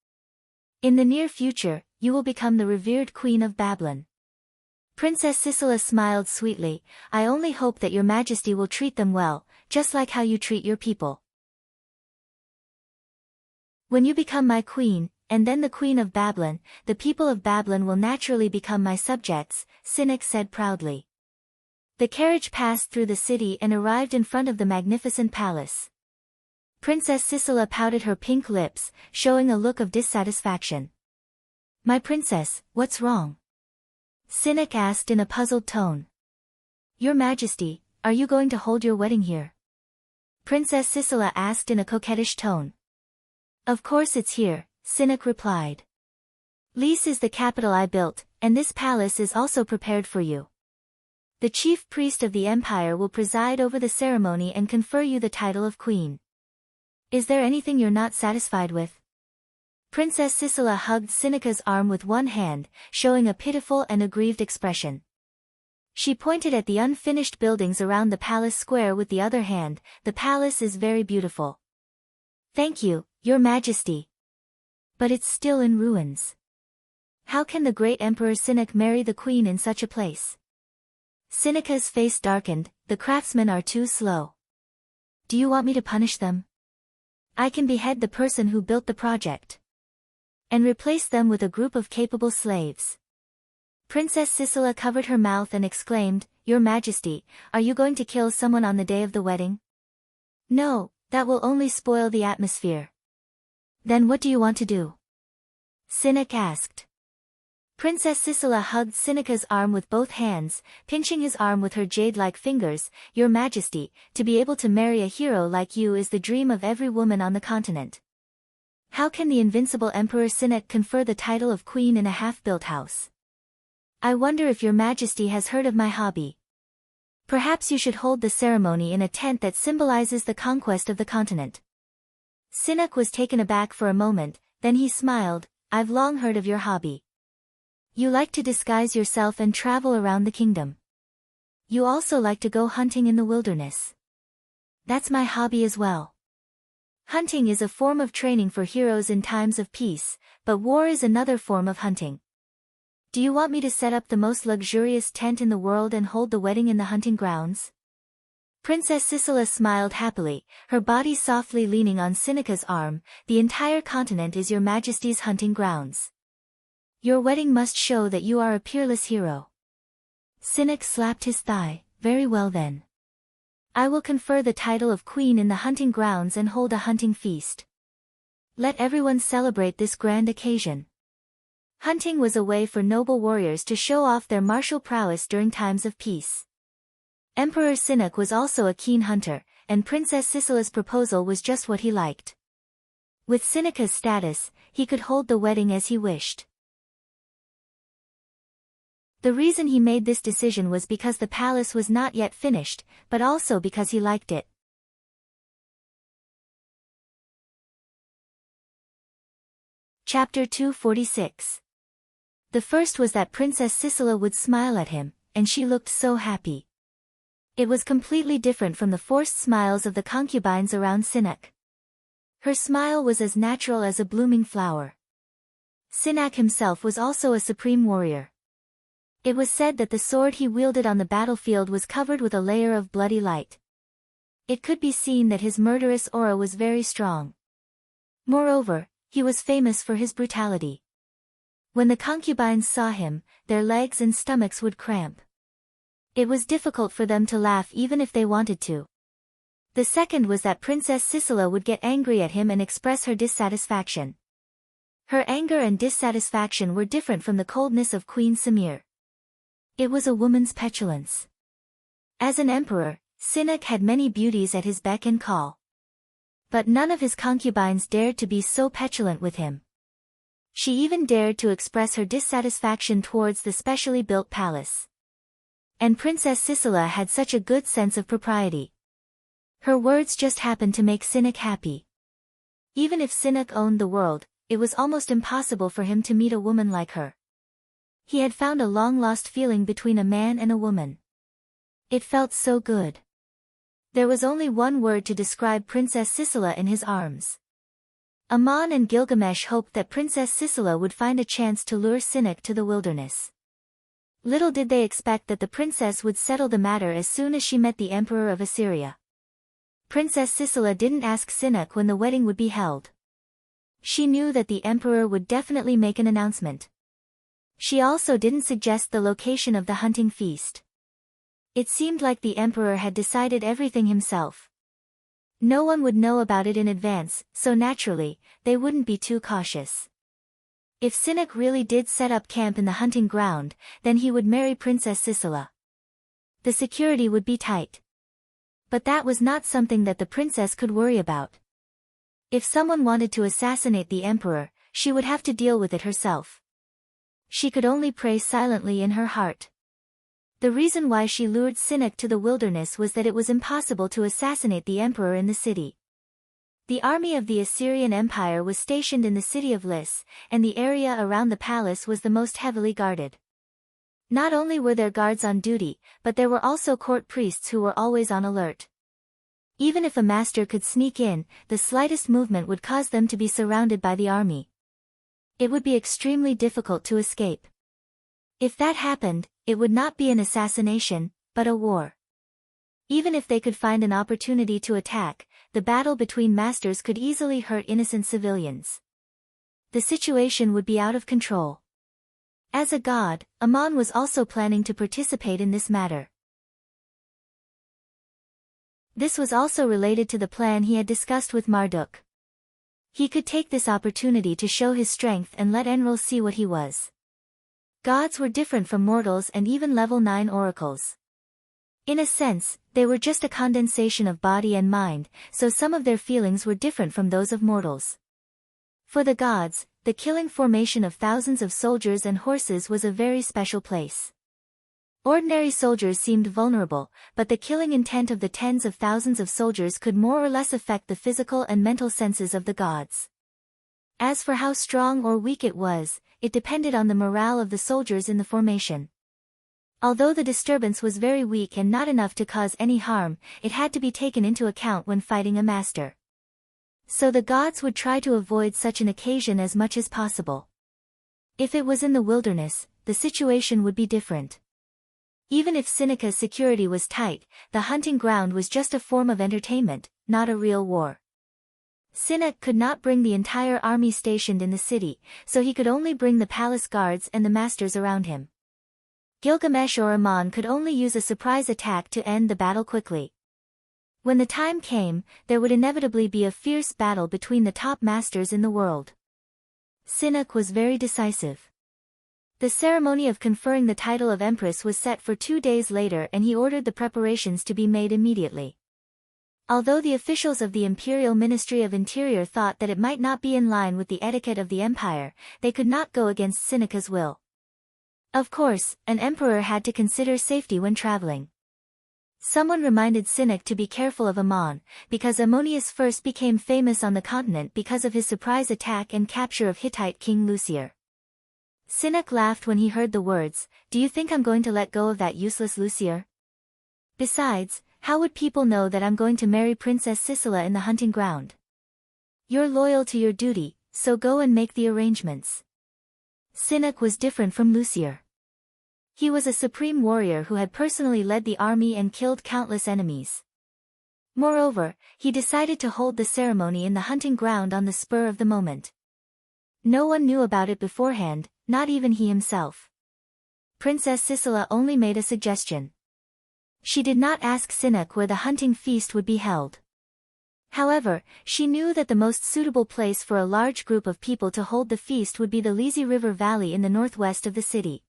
In the near future, you will become the revered queen of Babylon." Princess Sisela smiled sweetly. "I only hope that your majesty will treat them well, just like how you treat your people. When you become my queen, and then the queen of Babylon, the people of Babylon will naturally become my subjects," Sinek said proudly. The carriage passed through the city and arrived in front of the magnificent palace. Princess Sisela pouted her pink lips, showing a look of dissatisfaction. "My princess, what's wrong?" Sinek asked in a puzzled tone. "Your Majesty, are you going to hold your wedding here?" Princess Sisela asked in a coquettish tone. "Of course it's here," Sinek replied. "Lis is the capital I built, and this palace is also prepared for you." The chief priest of the empire will preside over the ceremony and confer you the title of queen. Is there anything you're not satisfied with? Princess Sisela hugged Seneca's arm with one hand, showing a pitiful and aggrieved expression. She pointed at the unfinished buildings around the palace square with the other hand. The palace is very beautiful. Thank you, Your Majesty. But it's still in ruins. How can the great Emperor Cynic marry the queen in such a place? Seneca's face darkened. The craftsmen are too slow. Do you want me to punish them? I can behead the person who built the project. And replace them with a group of capable slaves. Princess Sisela covered her mouth and exclaimed, Your Majesty, are you going to kill someone on the day of the wedding? No, that will only spoil the atmosphere. Then what do you want to do? Cynic asked. Princess Sisela hugged Seneca's arm with both hands, pinching his arm with her jade-like fingers. Your Majesty, to be able to marry a hero like you is the dream of every woman on the continent. How can the invincible Emperor Cynic confer the title of queen in a half-built house? I wonder if Your Majesty has heard of my hobby. Perhaps you should hold the ceremony in a tent that symbolizes the conquest of the continent. Cynic was taken aback for a moment, then he smiled. I've long heard of your hobby. You like to disguise yourself and travel around the kingdom. You also like to go hunting in the wilderness. That's my hobby as well. Hunting is a form of training for heroes in times of peace, but war is another form of hunting. Do you want me to set up the most luxurious tent in the world and hold the wedding in the hunting grounds? Princess Sisela smiled happily, her body softly leaning on Seneca's arm. The entire continent is Your Majesty's hunting grounds. Your wedding must show that you are a peerless hero. Cynic slapped his thigh. Very well then. I will confer the title of queen in the hunting grounds and hold a hunting feast. Let everyone celebrate this grand occasion. Hunting was a way for noble warriors to show off their martial prowess during times of peace. Emperor Cynic was also a keen hunter, and Princess Sisela's proposal was just what he liked. With Seneca's status, he could hold the wedding as he wished. The reason he made this decision was because the palace was not yet finished, but also because he liked it. Chapter 246. The first was that Princess Sisela would smile at him, and she looked so happy. It was completely different from the forced smiles of the concubines around Cynic. Her smile was as natural as a blooming flower. Cynic himself was also a supreme warrior. It was said that the sword he wielded on the battlefield was covered with a layer of bloody light. It could be seen that his murderous aura was very strong. Moreover, he was famous for his brutality. When the concubines saw him, their legs and stomachs would cramp. It was difficult for them to laugh even if they wanted to. The second was that Princess Sisela would get angry at him and express her dissatisfaction. Her anger and dissatisfaction were different from the coldness of Queen Samir. It was a woman's petulance. As an emperor, Cynic had many beauties at his beck and call. But none of his concubines dared to be so petulant with him. She even dared to express her dissatisfaction towards the specially built palace. And Princess Sisela had such a good sense of propriety. Her words just happened to make Cynic happy. Even if Cynic owned the world, it was almost impossible for him to meet a woman like her. He had found a long-lost feeling between a man and a woman. It felt so good. There was only one word to describe Princess Sisela in his arms. Aman and Gilgamesh hoped that Princess Sisela would find a chance to lure Cynic to the wilderness. Little did they expect that the princess would settle the matter as soon as she met the Emperor of Assyria. Princess Sisela didn't ask Cynic when the wedding would be held. She knew that the Emperor would definitely make an announcement. She also didn't suggest the location of the hunting feast. It seemed like the Emperor had decided everything himself. No one would know about it in advance, so naturally, they wouldn't be too cautious. If Cynic really did set up camp in the hunting ground, then he would marry Princess Sisela. The security would be tight. But that was not something that the princess could worry about. If someone wanted to assassinate the Emperor, she would have to deal with it herself. She could only pray silently in her heart. The reason why she lured Sinek to the wilderness was that it was impossible to assassinate the emperor in the city. The army of the Assyrian Empire was stationed in the city of Lys, and the area around the palace was the most heavily guarded. Not only were there guards on duty, but there were also court priests who were always on alert. Even if a master could sneak in, the slightest movement would cause them to be surrounded by the army. It would be extremely difficult to escape. If that happened, it would not be an assassination, but a war. Even if they could find an opportunity to attack, the battle between masters could easily hurt innocent civilians. The situation would be out of control. As a god, Amon was also planning to participate in this matter. This was also related to the plan he had discussed with Marduk. He could take this opportunity to show his strength and let Enlil see what he was. Gods were different from mortals and even level 9 oracles. In a sense, they were just a condensation of body and mind, so some of their feelings were different from those of mortals. For the gods, the killing formation of thousands of soldiers and horses was a very special place. Ordinary soldiers seemed vulnerable, but the killing intent of the tens of thousands of soldiers could more or less affect the physical and mental senses of the gods. As for how strong or weak it was, it depended on the morale of the soldiers in the formation. Although the disturbance was very weak and not enough to cause any harm, it had to be taken into account when fighting a master. So the gods would try to avoid such an occasion as much as possible. If it was in the wilderness, the situation would be different. Even if Seneca's security was tight, the hunting ground was just a form of entertainment, not a real war. Seneca could not bring the entire army stationed in the city, so he could only bring the palace guards and the masters around him. Gilgamesh or Amon could only use a surprise attack to end the battle quickly. When the time came, there would inevitably be a fierce battle between the top masters in the world. Seneca was very decisive. The ceremony of conferring the title of empress was set for 2 days later, and he ordered the preparations to be made immediately. Although the officials of the Imperial Ministry of Interior thought that it might not be in line with the etiquette of the empire, they could not go against Seneca's will. Of course, an emperor had to consider safety when traveling. Someone reminded Seneca to be careful of Amon, because Ammonius first became famous on the continent because of his surprise attack and capture of Hittite king Lucier. Seneca laughed when he heard the words, "Do you think I'm going to let go of that useless Lucier? Besides, how would people know that I'm going to marry Princess Sisela in the hunting ground? You're loyal to your duty, so go and make the arrangements." Seneca was different from Lucier. He was a supreme warrior who had personally led the army and killed countless enemies. Moreover, he decided to hold the ceremony in the hunting ground on the spur of the moment. No one knew about it beforehand, not even he himself. Princess Sisela only made a suggestion. She did not ask Seneca where the hunting feast would be held. However, she knew that the most suitable place for a large group of people to hold the feast would be the Lisi River Valley in the northwest of the city.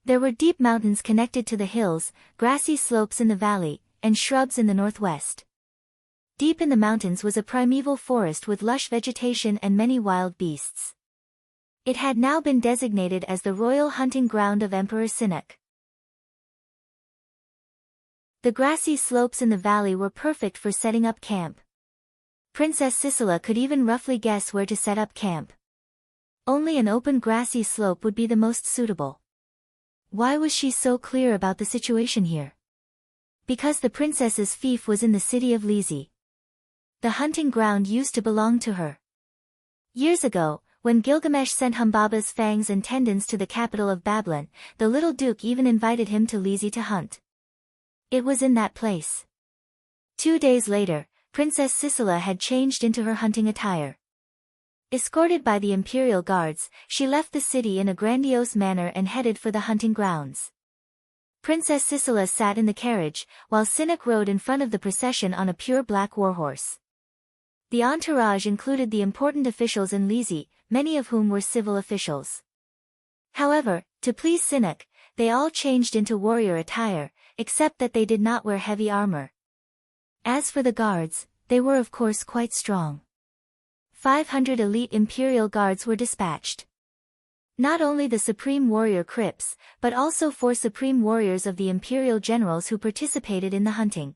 There were deep mountains connected to the hills, grassy slopes in the valley, and shrubs in the northwest. Deep in the mountains was a primeval forest with lush vegetation and many wild beasts. It had now been designated as the royal hunting ground of Emperor Seneca. The grassy slopes in the valley were perfect for setting up camp. Princess Sisela could even roughly guess where to set up camp. Only an open grassy slope would be the most suitable. Why was she so clear about the situation here? Because the princess's fief was in the city of Lisi. The hunting ground used to belong to her. Years ago, when Gilgamesh sent Humbaba's fangs and tendons to the capital of Babylon, the little duke even invited him to Lisi to hunt. It was in that place. 2 days later, Princess Sisela had changed into her hunting attire. Escorted by the imperial guards, she left the city in a grandiose manner and headed for the hunting grounds. Princess Sisela sat in the carriage, while Seneca rode in front of the procession on a pure black warhorse. The entourage included the important officials in Lisi, many of whom were civil officials. However, to please Seneca, they all changed into warrior attire, except that they did not wear heavy armor. As for the guards, they were of course quite strong. 500 elite imperial guards were dispatched. Not only the supreme warrior Crips, but also 4 supreme warriors of the imperial generals who participated in the hunting.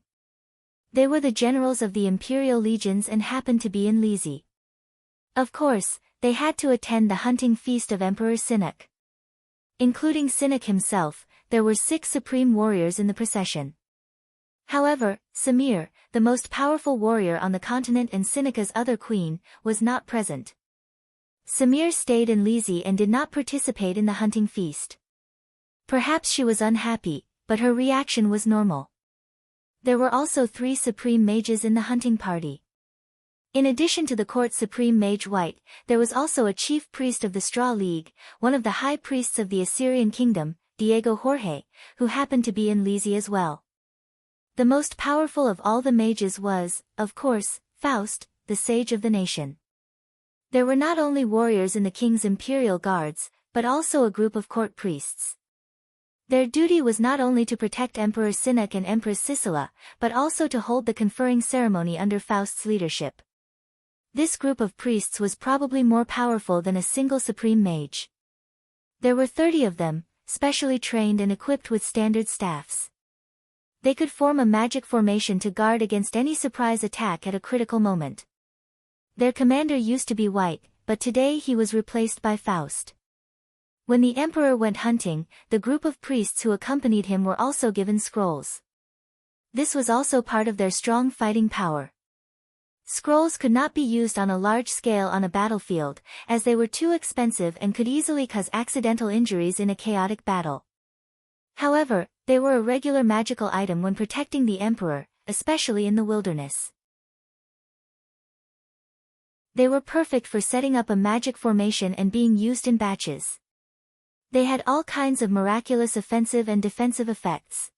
They were the generals of the imperial legions and happened to be in Lisi. Of course, they had to attend the hunting feast of Emperor Sinek. Including Sinek himself, there were 6 supreme warriors in the procession. However, Samir, the most powerful warrior on the continent and Sineka's other queen, was not present. Samir stayed in Lisi and did not participate in the hunting feast. Perhaps she was unhappy, but her reaction was normal. There were also 3 supreme mages in the hunting party. In addition to the court supreme mage White, there was also a chief priest of the Straw League, one of the high priests of the Assyrian kingdom, Diego Jorge, who happened to be in Lisi as well. The most powerful of all the mages was, of course, Faust, the sage of the nation. There were not only warriors in the king's imperial guards, but also a group of court priests. Their duty was not only to protect Emperor Sinek and Empress Sisela, but also to hold the conferring ceremony under Faust's leadership. This group of priests was probably more powerful than a single supreme mage. There were 30 of them, specially trained and equipped with standard staffs. They could form a magic formation to guard against any surprise attack at a critical moment. Their commander used to be White, but today he was replaced by Faust. When the emperor went hunting, the group of priests who accompanied him were also given scrolls. This was also part of their strong fighting power. Scrolls could not be used on a large scale on a battlefield, as they were too expensive and could easily cause accidental injuries in a chaotic battle. However, they were a regular magical item when protecting the emperor, especially in the wilderness. They were perfect for setting up a magic formation and being used in batches. They had all kinds of miraculous offensive and defensive effects.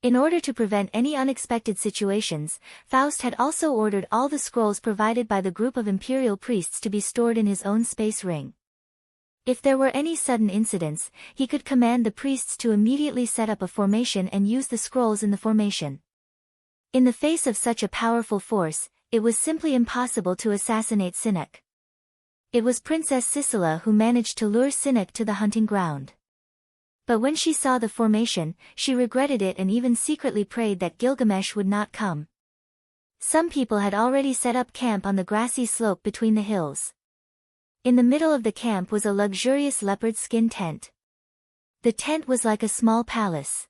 In order to prevent any unexpected situations, Faust had also ordered all the scrolls provided by the group of imperial priests to be stored in his own space ring. If there were any sudden incidents, he could command the priests to immediately set up a formation and use the scrolls in the formation. In the face of such a powerful force, it was simply impossible to assassinate Sinek. It was Princess Sisela who managed to lure Sinek to the hunting ground. But when she saw the formation, she regretted it and even secretly prayed that Gilgamesh would not come. Some people had already set up camp on the grassy slope between the hills. In the middle of the camp was a luxurious leopard skin tent. The tent was like a small palace.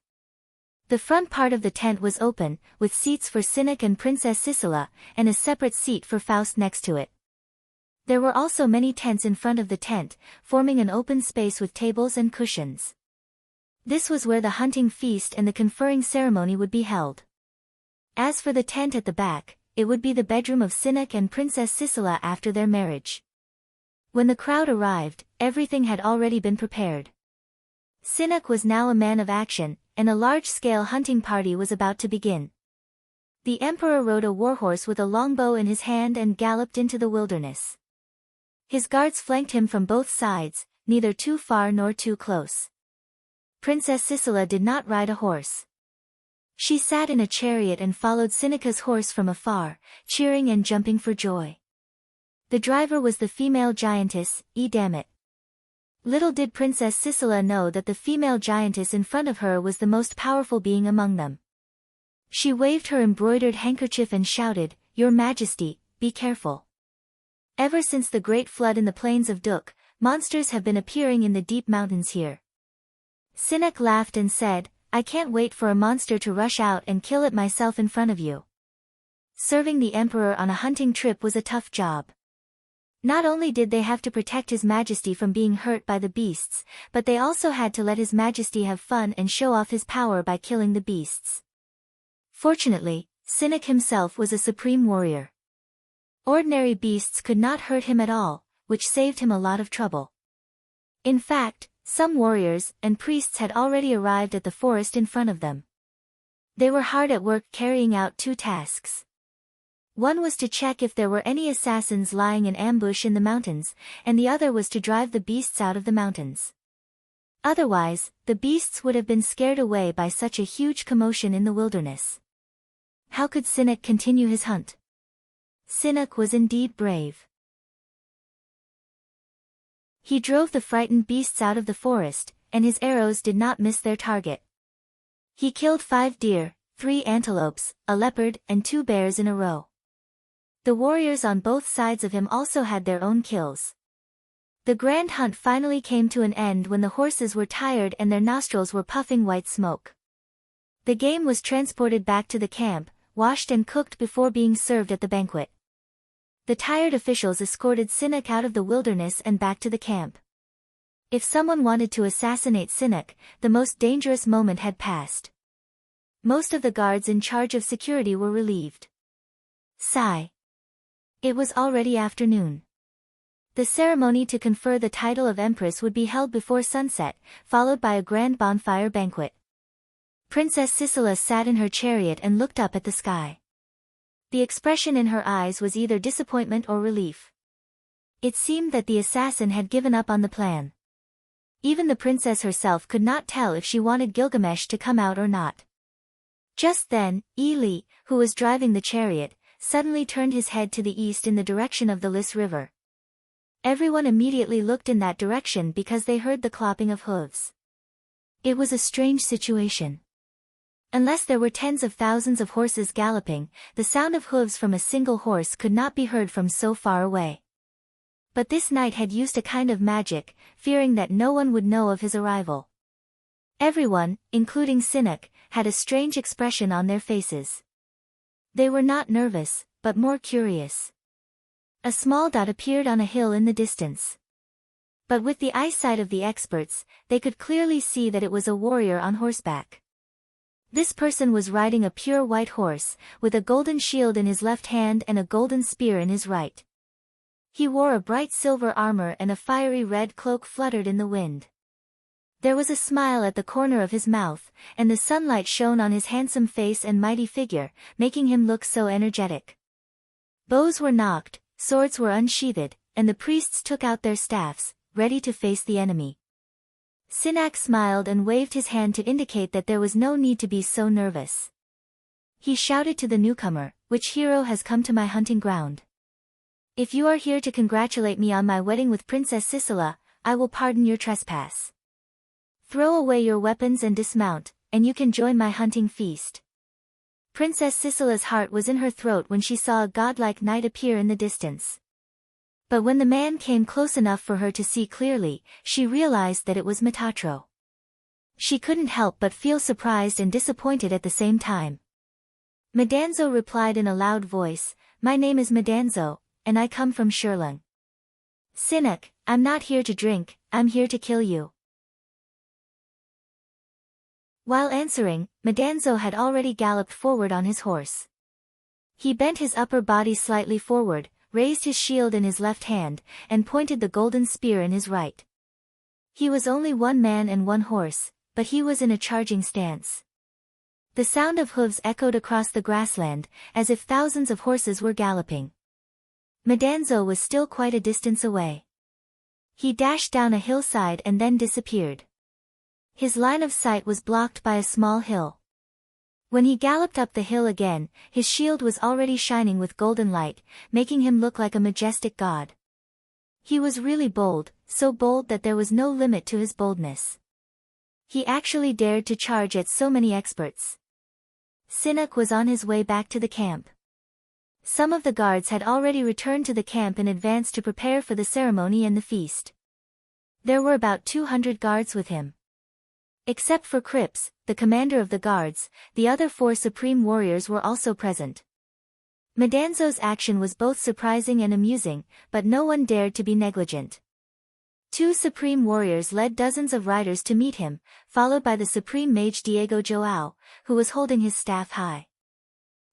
The front part of the tent was open, with seats for Sinek and Princess Sisela, and a separate seat for Faust next to it. There were also many tents in front of the tent, forming an open space with tables and cushions. This was where the hunting feast and the conferring ceremony would be held. As for the tent at the back, it would be the bedroom of Sinek and Princess Sisela after their marriage. When the crowd arrived, everything had already been prepared. Sinek was now a man of action, and a large-scale hunting party was about to begin. The emperor rode a warhorse with a longbow in his hand and galloped into the wilderness. His guards flanked him from both sides, neither too far nor too close. Princess Sisela did not ride a horse. She sat in a chariot and followed Sineka's horse from afar, cheering and jumping for joy. The driver was the female giantess, Edamit. Little did Princess Sisela know that the female giantess in front of her was the most powerful being among them. She waved her embroidered handkerchief and shouted, "Your Majesty, be careful. Ever since the great flood in the plains of Duk, monsters have been appearing in the deep mountains here." Sinek laughed and said, "I can't wait for a monster to rush out and kill it myself in front of you." Serving the emperor on a hunting trip was a tough job. Not only did they have to protect His Majesty from being hurt by the beasts, but they also had to let His Majesty have fun and show off his power by killing the beasts. Fortunately, Sinek himself was a supreme warrior. Ordinary beasts could not hurt him at all, which saved him a lot of trouble. In fact, some warriors and priests had already arrived at the forest in front of them. They were hard at work carrying out 2 tasks. One was to check if there were any assassins lying in ambush in the mountains, and the other was to drive the beasts out of the mountains. Otherwise, the beasts would have been scared away by such a huge commotion in the wilderness. How could Sinek continue his hunt? Sinek was indeed brave. He drove the frightened beasts out of the forest, and his arrows did not miss their target. He killed 5 deer, 3 antelopes, a leopard, and 2 bears in a row. The warriors on both sides of him also had their own kills. The grand hunt finally came to an end when the horses were tired and their nostrils were puffing white smoke. The game was transported back to the camp, washed and cooked before being served at the banquet. The tired officials escorted Sinek out of the wilderness and back to the camp. If someone wanted to assassinate Sinek, the most dangerous moment had passed. Most of the guards in charge of security were relieved. Sigh. It was already afternoon. The ceremony to confer the title of Empress would be held before sunset, followed by a grand bonfire banquet. Princess Sisela sat in her chariot and looked up at the sky. The expression in her eyes was either disappointment or relief. It seemed that the assassin had given up on the plan. Even the princess herself could not tell if she wanted Gilgamesh to come out or not. Just then, Eli, who was driving the chariot, suddenly turned his head to the east in the direction of the Lys River. Everyone immediately looked in that direction because they heard the clopping of hooves. It was a strange situation. Unless there were tens of thousands of horses galloping, the sound of hooves from a single horse could not be heard from so far away. But this knight had used a kind of magic, fearing that no one would know of his arrival. Everyone, including Sinek, had a strange expression on their faces. They were not nervous, but more curious. A small dot appeared on a hill in the distance. But with the eyesight of the experts, they could clearly see that it was a warrior on horseback. This person was riding a pure white horse, with a golden shield in his left hand and a golden spear in his right. He wore a bright silver armor and a fiery red cloak fluttered in the wind. There was a smile at the corner of his mouth, and the sunlight shone on his handsome face and mighty figure, making him look so energetic. Bows were nocked, swords were unsheathed, and the priests took out their staffs, ready to face the enemy. Sinek smiled and waved his hand to indicate that there was no need to be so nervous. He shouted to the newcomer, "Which hero has come to my hunting ground? If you are here to congratulate me on my wedding with Princess Sisela, I will pardon your trespass. Throw away your weapons and dismount, and you can join my hunting feast." Princess Sisela's heart was in her throat when she saw a godlike knight appear in the distance. But when the man came close enough for her to see clearly, she realized that it was Metatro. She couldn't help but feel surprised and disappointed at the same time. Medanzo replied in a loud voice, "My name is Medanzo, and I come from Shurlung." "Sinek, I'm not here to drink, I'm here to kill you." While answering, Medanzo had already galloped forward on his horse. He bent his upper body slightly forward, raised his shield in his left hand, and pointed the golden spear in his right. He was only one man and one horse, but he was in a charging stance. The sound of hooves echoed across the grassland, as if thousands of horses were galloping. Medanzo was still quite a distance away. He dashed down a hillside and then disappeared. His line of sight was blocked by a small hill. When he galloped up the hill again, his shield was already shining with golden light, making him look like a majestic god. He was really bold, so bold that there was no limit to his boldness. He actually dared to charge at so many experts. Sinek was on his way back to the camp. Some of the guards had already returned to the camp in advance to prepare for the ceremony and the feast. There were about 200 guards with him. Except for Cripps, the commander of the guards, the other 4 supreme warriors were also present. Medanzo's action was both surprising and amusing, but no one dared to be negligent. 2 supreme warriors led dozens of riders to meet him, followed by the supreme mage Diego Joao, who was holding his staff high.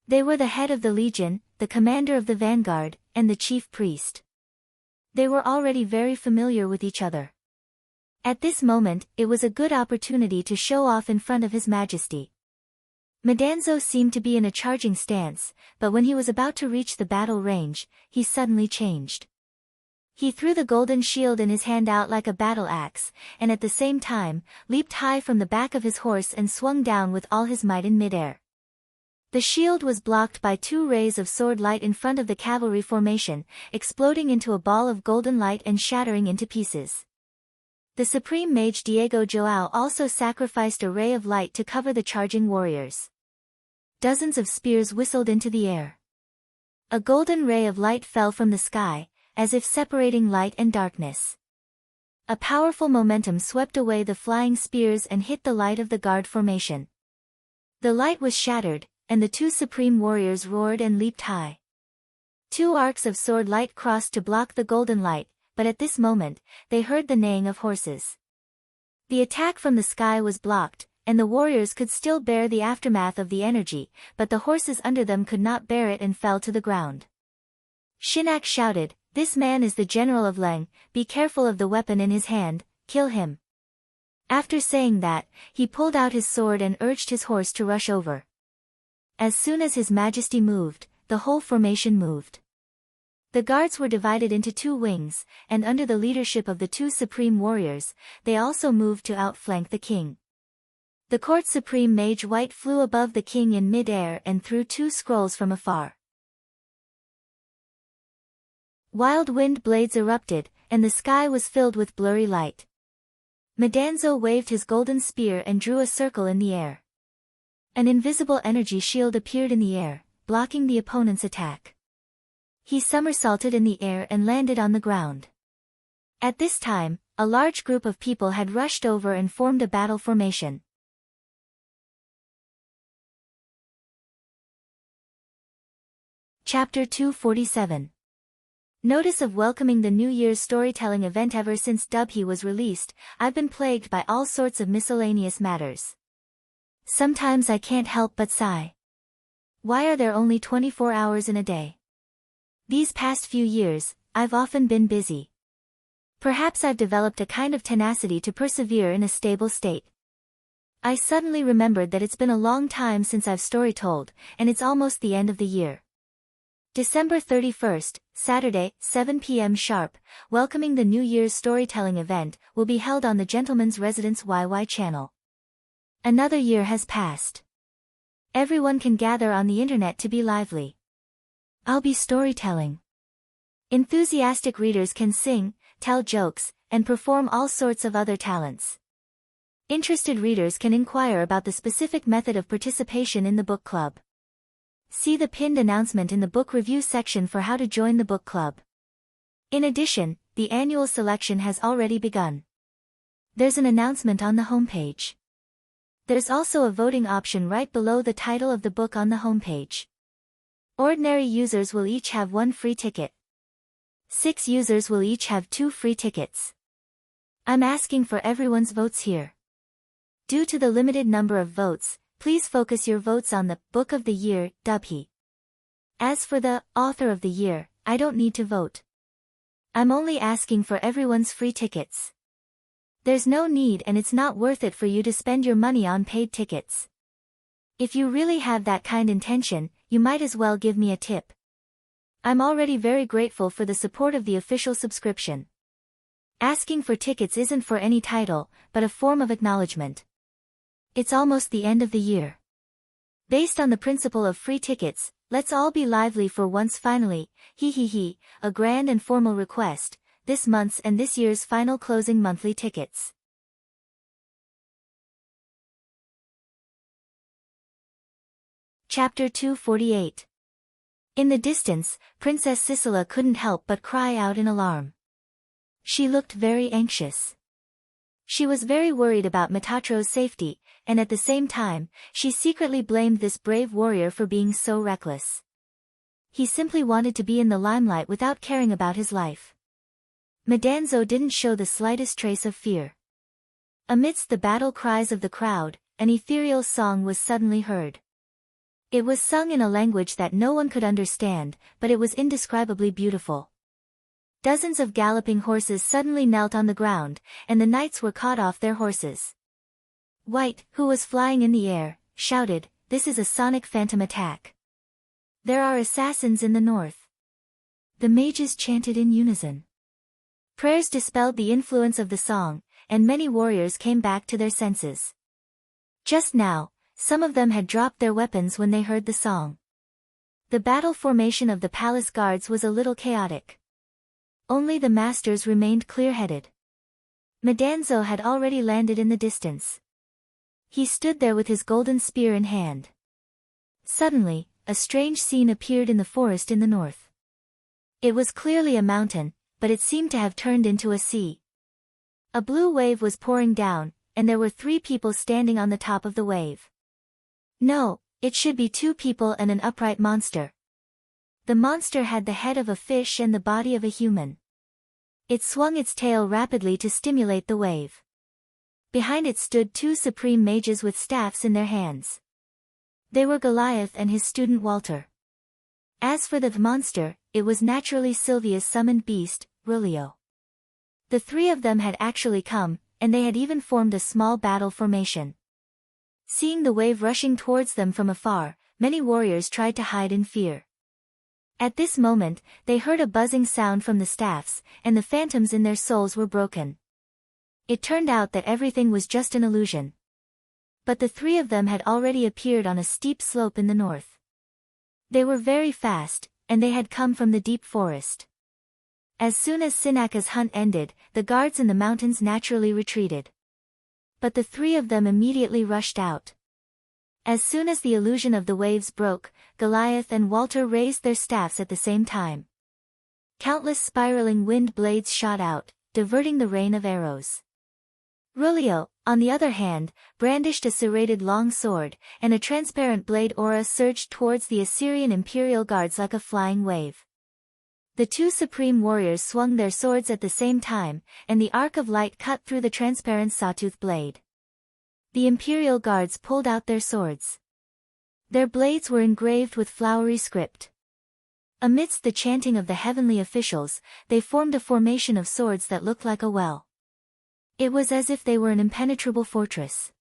They were the head of the legion, the commander of the vanguard, and the chief priest. They were already very familiar with each other. At this moment, it was a good opportunity to show off in front of His Majesty. Medanzo seemed to be in a charging stance, but when he was about to reach the battle range, he suddenly changed. He threw the golden shield in his hand out like a battle axe, and at the same time, leaped high from the back of his horse and swung down with all his might in midair. The shield was blocked by 2 rays of sword light in front of the cavalry formation, exploding into a ball of golden light and shattering into pieces. The supreme mage Diego Joao also sacrificed a ray of light to cover the charging warriors. Dozens of spears whistled into the air. A golden ray of light fell from the sky, as if separating light and darkness. A powerful momentum swept away the flying spears and hit the light of the guard formation. The light was shattered, and the 2 supreme warriors roared and leaped high. 2 arcs of sword light crossed to block the golden light, but at this moment, they heard the neighing of horses. The attack from the sky was blocked, and the warriors could still bear the aftermath of the energy, but the horses under them could not bear it and fell to the ground. Shinnok shouted, "This man is the general of Leng, be careful of the weapon in his hand, kill him." After saying that, he pulled out his sword and urged his horse to rush over. As soon as His Majesty moved, the whole formation moved. The guards were divided into 2 wings, and under the leadership of the 2 supreme warriors, they also moved to outflank the king. The court supreme mage White flew above the king in mid-air and threw 2 scrolls from afar. Wild wind blades erupted, and the sky was filled with blurry light. Madanzo waved his golden spear and drew a circle in the air. An invisible energy shield appeared in the air, blocking the opponent's attack. He somersaulted in the air and landed on the ground. At this time, a large group of people had rushed over and formed a battle formation. Chapter 247. Notice of welcoming the New Year's storytelling event. Ever since Dubhe was released, I've been plagued by all sorts of miscellaneous matters. Sometimes I can't help but sigh. Why are there only 24 hours in a day? These past few years, I've often been busy. Perhaps I've developed a kind of tenacity to persevere in a stable state. I suddenly remembered that it's been a long time since I've story told, and it's almost the end of the year. December 31st, Saturday, 7 p.m. sharp, welcoming the New Year's storytelling event, will be held on the Gentleman's Residence YY channel. Another year has passed. Everyone can gather on the internet to be lively. I'll be storytelling. Enthusiastic readers can sing, tell jokes, and perform all sorts of other talents. Interested readers can inquire about the specific method of participation in the book club. See the pinned announcement in the book review section for how to join the book club. In addition, the annual selection has already begun. There's an announcement on the homepage. There's also a voting option right below the title of the book on the homepage. Ordinary users will each have 1 free ticket. 6 users will each have 2 free tickets. I'm asking for everyone's votes here. Due to the limited number of votes, please focus your votes on the Book of the Year, Dubhe. As for the Author of the Year, I don't need to vote. I'm only asking for everyone's free tickets. There's no need, and it's not worth it for you to spend your money on paid tickets. If you really have that kind intention, you might as well give me a tip. I'm already very grateful for the support of the official subscription. Asking for tickets isn't for any title, but a form of acknowledgement. It's almost the end of the year. Based on the principle of free tickets, let's all be lively for once finally, a grand and formal request, this month's and this year's final closing monthly tickets. Chapter 248. In the distance, Princess Sisela couldn't help but cry out in alarm. She looked very anxious. She was very worried about Metatro's safety, and at the same time, she secretly blamed this brave warrior for being so reckless. He simply wanted to be in the limelight without caring about his life. Madanzo didn't show the slightest trace of fear. Amidst the battle cries of the crowd, an ethereal song was suddenly heard. It was sung in a language that no one could understand, but it was indescribably beautiful. Dozens of galloping horses suddenly knelt on the ground, and the knights were caught off their horses. White, who was flying in the air, shouted, "This is a sonic phantom attack. There are assassins in the north." The mages chanted in unison. Prayers dispelled the influence of the song, and many warriors came back to their senses. Just now, Some of them had dropped their weapons when they heard the song. The battle formation of the palace guards was a little chaotic. Only the masters remained clear-headed. Madanzo had already landed in the distance. He stood there with his golden spear in hand. Suddenly, a strange scene appeared in the forest in the north. It was clearly a mountain, but it seemed to have turned into a sea. A blue wave was pouring down, and there were 3 people standing on the top of the wave. No, it should be 2 people and an upright monster. The monster had the head of a fish and the body of a human. It swung its tail rapidly to stimulate the wave. Behind it stood 2 supreme mages with staffs in their hands. They were Goliath and his student Walter. As for the monster, it was naturally Sylvia's summoned beast, Rulio. The 3 of them had actually come, and they had even formed a small battle formation. Seeing the wave rushing towards them from afar, many warriors tried to hide in fear. At this moment, they heard a buzzing sound from the staffs, and the phantoms in their souls were broken. It turned out that everything was just an illusion. But the 3 of them had already appeared on a steep slope in the north. They were very fast, and they had come from the deep forest. As soon as Sinaka's hunt ended, the guards in the mountains naturally retreated. But the 3 of them immediately rushed out. As soon as the illusion of the waves broke, Goliath and Walter raised their staffs at the same time. Countless spiraling wind blades shot out, diverting the rain of arrows. Rulio, on the other hand, brandished a serrated long sword, and a transparent blade aura surged towards the Assyrian imperial guards like a flying wave. The 2 supreme warriors swung their swords at the same time, and the arc of light cut through the transparent sawtooth blade. The imperial guards pulled out their swords. Their blades were engraved with flowery script. Amidst the chanting of the heavenly officials, they formed a formation of swords that looked like a well. It was as if they were an impenetrable fortress.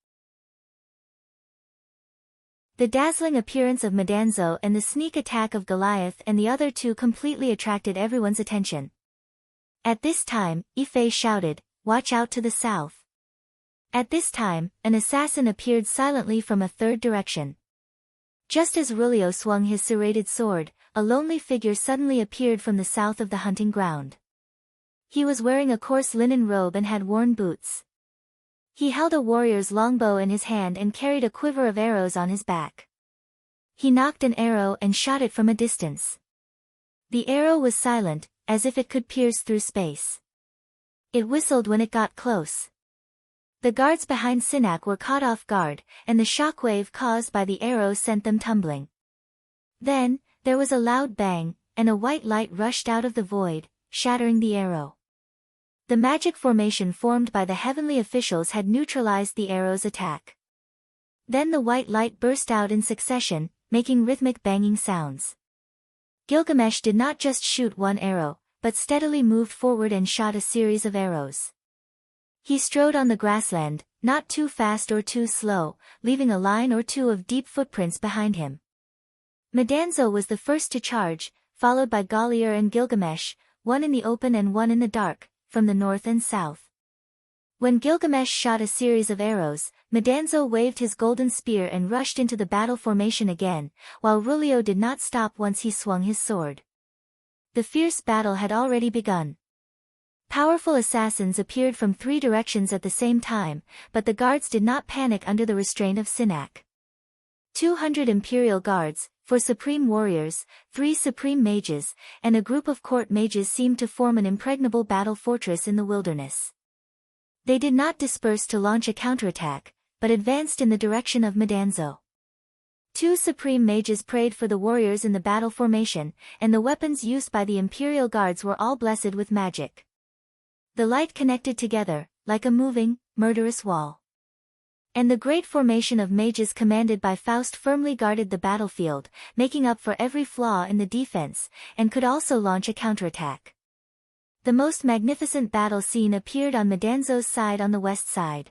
The dazzling appearance of Madanzo and the sneak attack of Goliath and the other 2 completely attracted everyone's attention. At this time, Ife shouted, "Watch out to the south." At this time, an assassin appeared silently from a 3rd direction. Just as Rulio swung his serrated sword, a lonely figure suddenly appeared from the south of the hunting ground. He was wearing a coarse linen robe and had worn boots. He held a warrior's longbow in his hand and carried a quiver of arrows on his back. He nocked an arrow and shot it from a distance. The arrow was silent, as if it could pierce through space. It whistled when it got close. The guards behind Sinak were caught off guard, and the shock wave caused by the arrow sent them tumbling. Then, there was a loud bang, and a white light rushed out of the void, shattering the arrow. The magic formation formed by the heavenly officials had neutralized the arrow's attack. Then the white light burst out in succession, making rhythmic banging sounds. Gilgamesh did not just shoot one arrow, but steadily moved forward and shot a series of arrows. He strode on the grassland, not too fast or too slow, leaving a line or 2 of deep footprints behind him. Madanzo was the first to charge, followed by Galier and Gilgamesh, one in the open and one in the dark, from the north and south. When Gilgamesh shot a series of arrows, Madanzo waved his golden spear and rushed into the battle formation again, while Rulio did not stop once he swung his sword. The fierce battle had already begun. Powerful assassins appeared from 3 directions at the same time, but the guards did not panic under the restraint of Sinak. 200 imperial guards, 4 supreme warriors, 3 supreme mages, and a group of court mages seemed to form an impregnable battle fortress in the wilderness. They did not disperse to launch a counterattack, but advanced in the direction of Madanzo. 2 supreme mages prayed for the warriors in the battle formation, and the weapons used by the imperial guards were all blessed with magic. The light connected together, like a moving, murderous wall. And the great formation of mages commanded by Faust firmly guarded the battlefield, making up for every flaw in the defense, and could also launch a counterattack. The most magnificent battle scene appeared on Madanzo's side on the west side.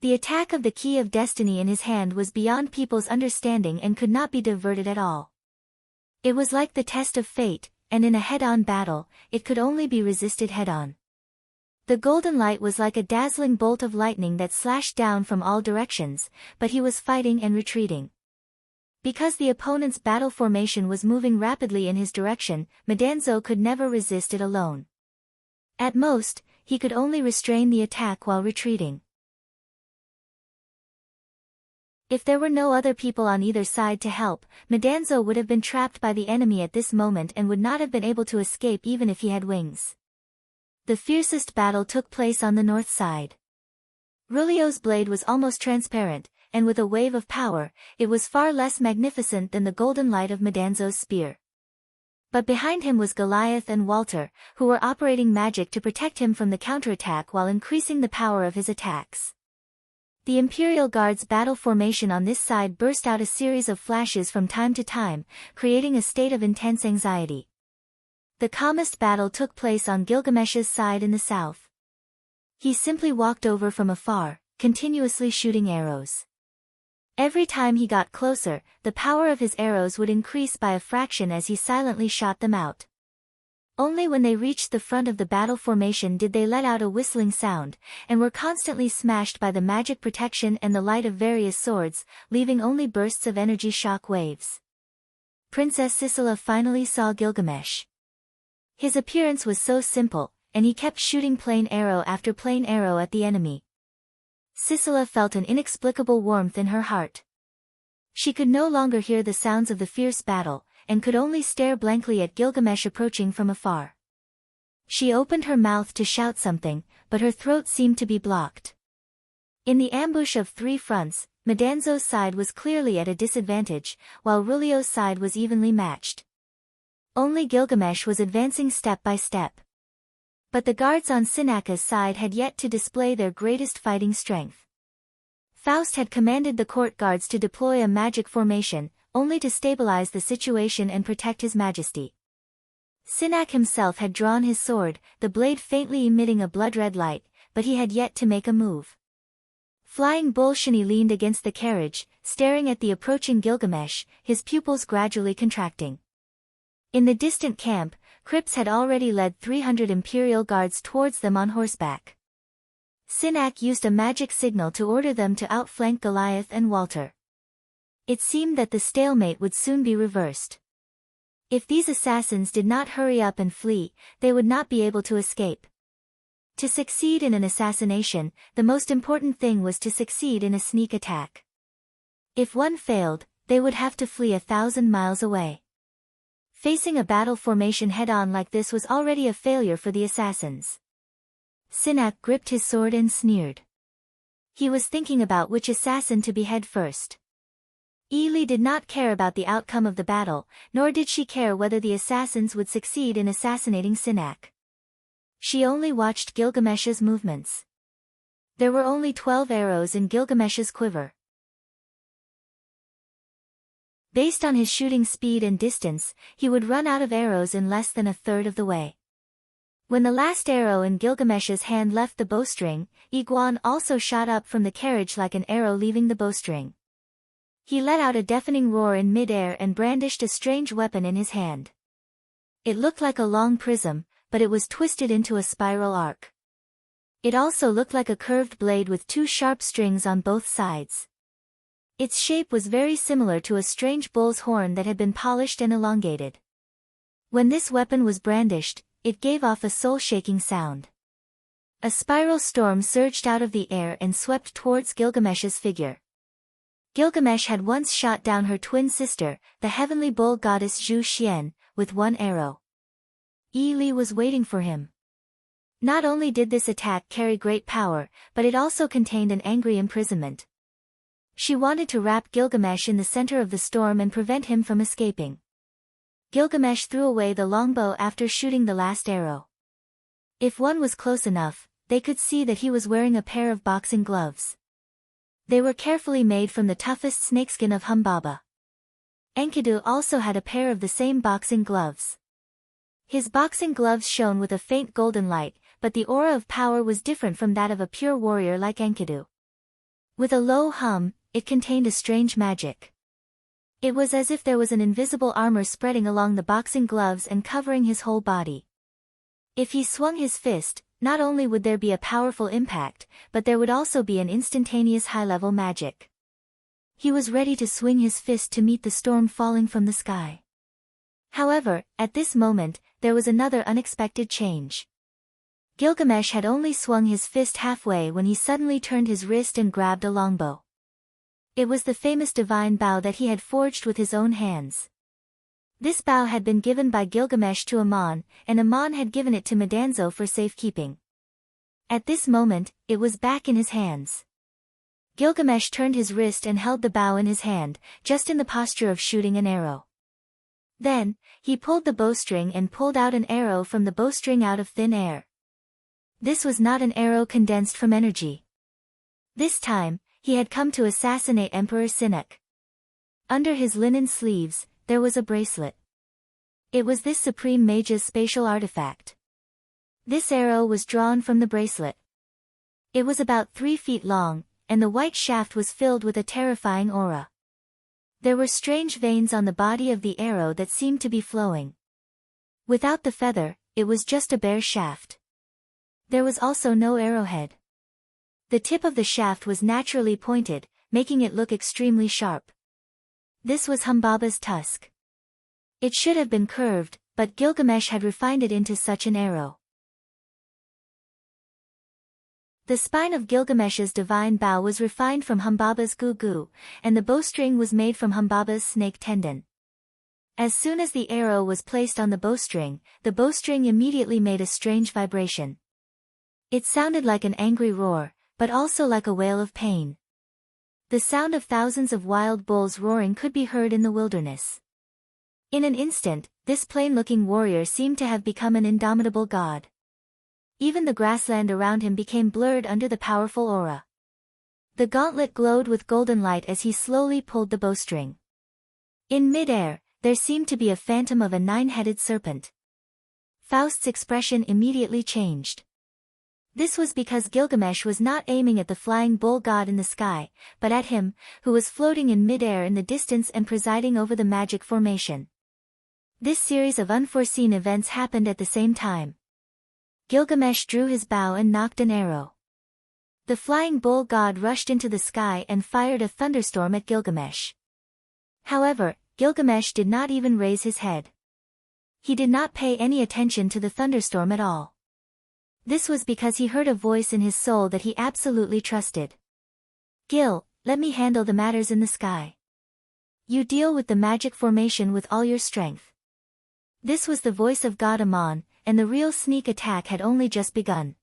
The attack of the Key of Destiny in his hand was beyond people's understanding and could not be diverted at all. It was like the test of fate, and in a head-on battle, it could only be resisted head-on. The golden light was like a dazzling bolt of lightning that slashed down from all directions, but he was fighting and retreating. Because the opponent's battle formation was moving rapidly in his direction, Madanzo could never resist it alone. At most, he could only restrain the attack while retreating. If there were no other people on either side to help, Madanzo would have been trapped by the enemy at this moment and would not have been able to escape even if he had wings. The fiercest battle took place on the north side. Rulio's blade was almost transparent, and with a wave of power, it was far less magnificent than the golden light of Madanzo's spear. But behind him was Goliath and Walter, who were operating magic to protect him from the counterattack while increasing the power of his attacks. The Imperial Guard's battle formation on this side burst out a series of flashes from time to time, creating a state of intense anxiety. The calmest battle took place on Gilgamesh's side in the south. He simply walked over from afar, continuously shooting arrows. Every time he got closer, the power of his arrows would increase by a fraction as he silently shot them out. Only when they reached the front of the battle formation did they let out a whistling sound, and were constantly smashed by the magic protection and the light of various swords, leaving only bursts of energy shock waves. Princess Sisela finally saw Gilgamesh. His appearance was so simple, and he kept shooting plain arrow after plain arrow at the enemy. Sisela felt an inexplicable warmth in her heart. She could no longer hear the sounds of the fierce battle, and could only stare blankly at Gilgamesh approaching from afar. She opened her mouth to shout something, but her throat seemed to be blocked. In the ambush of three fronts, Madanzo's side was clearly at a disadvantage, while Rulio's side was evenly matched. Only Gilgamesh was advancing step by step. But the guards on Sinaka's side had yet to display their greatest fighting strength. Faust had commanded the court guards to deploy a magic formation, only to stabilize the situation and protect his majesty. Sinak himself had drawn his sword, the blade faintly emitting a blood-red light, but he had yet to make a move. Flying Bull Shani leaned against the carriage, staring at the approaching Gilgamesh, his pupils gradually contracting. In the distant camp, Krips had already led 300 Imperial guards towards them on horseback. Sinak used a magic signal to order them to outflank Goliath and Walter. It seemed that the stalemate would soon be reversed. If these assassins did not hurry up and flee, they would not be able to escape. To succeed in an assassination, the most important thing was to succeed in a sneak attack. If one failed, they would have to flee 1,000 miles away. Facing a battle formation head-on like this was already a failure for the assassins. Sinak gripped his sword and sneered. He was thinking about which assassin to behead first. Ili did not care about the outcome of the battle, nor did she care whether the assassins would succeed in assassinating Sinak. She only watched Gilgamesh's movements. There were only 12 arrows in Gilgamesh's quiver. Based on his shooting speed and distance, he would run out of arrows in less than a third of the way. When the last arrow in Gilgamesh's hand left the bowstring, Iguan also shot up from the carriage like an arrow leaving the bowstring. He let out a deafening roar in mid-air and brandished a strange weapon in his hand. It looked like a long prism, but it was twisted into a spiral arc. It also looked like a curved blade with two sharp strings on both sides. Its shape was very similar to a strange bull's horn that had been polished and elongated. When this weapon was brandished, it gave off a soul-shaking sound. A spiral storm surged out of the air and swept towards Gilgamesh's figure. Gilgamesh had once shot down her twin sister, the heavenly bull goddess Zhu Xian, with one arrow. Ili was waiting for him. Not only did this attack carry great power, but it also contained an angry imprisonment. She wanted to wrap Gilgamesh in the center of the storm and prevent him from escaping. Gilgamesh threw away the longbow after shooting the last arrow. If one was close enough, they could see that he was wearing a pair of boxing gloves. They were carefully made from the toughest snakeskin of Humbaba. Enkidu also had a pair of the same boxing gloves. His boxing gloves shone with a faint golden light, but the aura of power was different from that of a pure warrior like Enkidu. With a low hum, it contained a strange magic. It was as if there was an invisible armor spreading along the boxing gloves and covering his whole body. If he swung his fist, not only would there be a powerful impact, but there would also be an instantaneous high-level magic. He was ready to swing his fist to meet the storm falling from the sky. However, at this moment, there was another unexpected change. Gilgamesh had only swung his fist halfway when he suddenly turned his wrist and grabbed a longbow. It was the famous divine bow that he had forged with his own hands. This bow had been given by Gilgamesh to Ammon, and Ammon had given it to Madanzo for safekeeping. At this moment, it was back in his hands. Gilgamesh turned his wrist and held the bow in his hand, just in the posture of shooting an arrow. Then, he pulled the bowstring and pulled out an arrow from the bowstring out of thin air. This was not an arrow condensed from energy. This time, he had come to assassinate Emperor Sinek. Under his linen sleeves, there was a bracelet. It was this supreme mage's spatial artifact. This arrow was drawn from the bracelet. It was about 3 feet long, and the white shaft was filled with a terrifying aura. There were strange veins on the body of the arrow that seemed to be flowing. Without the feather, it was just a bare shaft. There was also no arrowhead. The tip of the shaft was naturally pointed, making it look extremely sharp. This was Humbaba's tusk. It should have been curved, but Gilgamesh had refined it into such an arrow. The spine of Gilgamesh's divine bow was refined from Humbaba's gugu, and the bowstring was made from Humbaba's snake tendon. As soon as the arrow was placed on the bowstring immediately made a strange vibration. It sounded like an angry roar, but also like a wail of pain. The sound of thousands of wild bulls roaring could be heard in the wilderness. In an instant, this plain-looking warrior seemed to have become an indomitable god. Even the grassland around him became blurred under the powerful aura. The gauntlet glowed with golden light as he slowly pulled the bowstring. In mid-air, there seemed to be a phantom of a 9-headed serpent. Faust's expression immediately changed. This was because Gilgamesh was not aiming at the flying bull god in the sky, but at him, who was floating in mid-air in the distance and presiding over the magic formation. This series of unforeseen events happened at the same time. Gilgamesh drew his bow and nocked an arrow. The flying bull god rushed into the sky and fired a thunderstorm at Gilgamesh. However, Gilgamesh did not even raise his head. He did not pay any attention to the thunderstorm at all. This was because he heard a voice in his soul that he absolutely trusted. Gil, let me handle the matters in the sky. You deal with the magic formation with all your strength. This was the voice of God Ammon, and the real sneak attack had only just begun.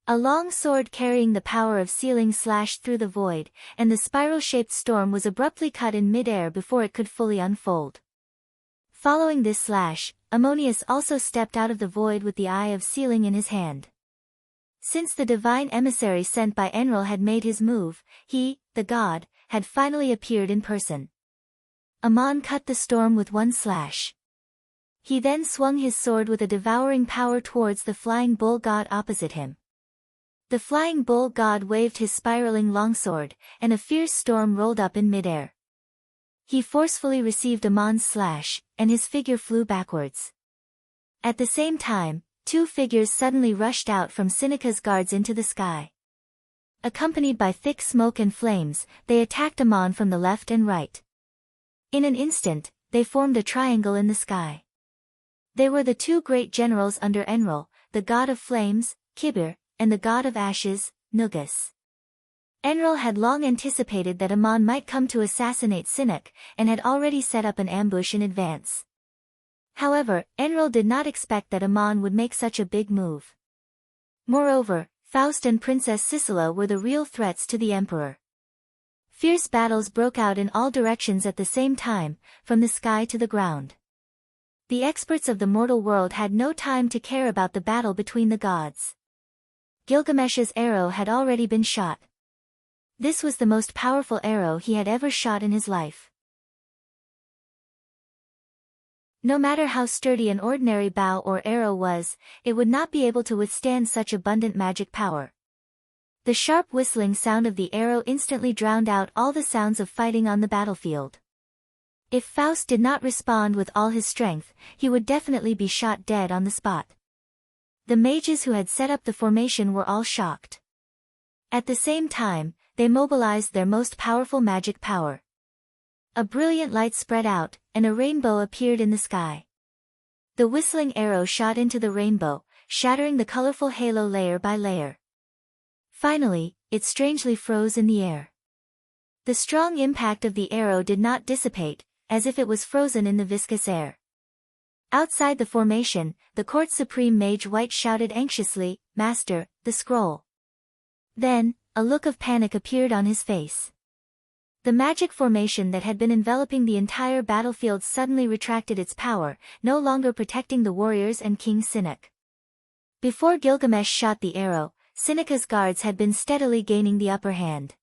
A long sword carrying the power of sealing slashed through the void, and the spiral-shaped storm was abruptly cut in mid-air before it could fully unfold. Following this slash, Ammonius also stepped out of the void with the eye of sealing in his hand. Since the divine emissary sent by Enlil had made his move, he, the god, had finally appeared in person. Ammon cut the storm with one slash. He then swung his sword with a devouring power towards the flying bull god opposite him. The flying bull god waved his spiraling longsword, and a fierce storm rolled up in mid-air. He forcefully received Ammon's slash, and his figure flew backwards. At the same time, 2 figures suddenly rushed out from Seneca's guards into the sky. Accompanied by thick smoke and flames, they attacked Ammon from the left and right. In an instant, they formed a triangle in the sky. They were the 2 great generals under Enlil, the god of flames, Kibir, and the god of ashes, Nugus. Enlil had long anticipated that Ammon might come to assassinate Sinek, and had already set up an ambush in advance. However, Enlil did not expect that Ammon would make such a big move. Moreover, Faust and Princess Sicila were the real threats to the emperor. Fierce battles broke out in all directions at the same time, from the sky to the ground. The experts of the mortal world had no time to care about the battle between the gods. Gilgamesh's arrow had already been shot. This was the most powerful arrow he had ever shot in his life. No matter how sturdy an ordinary bow or arrow was, it would not be able to withstand such abundant magic power. The sharp whistling sound of the arrow instantly drowned out all the sounds of fighting on the battlefield. If Faust did not respond with all his strength, he would definitely be shot dead on the spot. The mages who had set up the formation were all shocked. At the same time, they mobilized their most powerful magic power. A brilliant light spread out, and a rainbow appeared in the sky. The whistling arrow shot into the rainbow, shattering the colorful halo layer by layer. Finally, it strangely froze in the air. The strong impact of the arrow did not dissipate, as if it was frozen in the viscous air. Outside the formation, the court supreme mage White shouted anxiously, "Master, the scroll." Then, a look of panic appeared on his face. The magic formation that had been enveloping the entire battlefield suddenly retracted its power, no longer protecting the warriors and King Sinek. Before Gilgamesh shot the arrow, Sineka's guards had been steadily gaining the upper hand.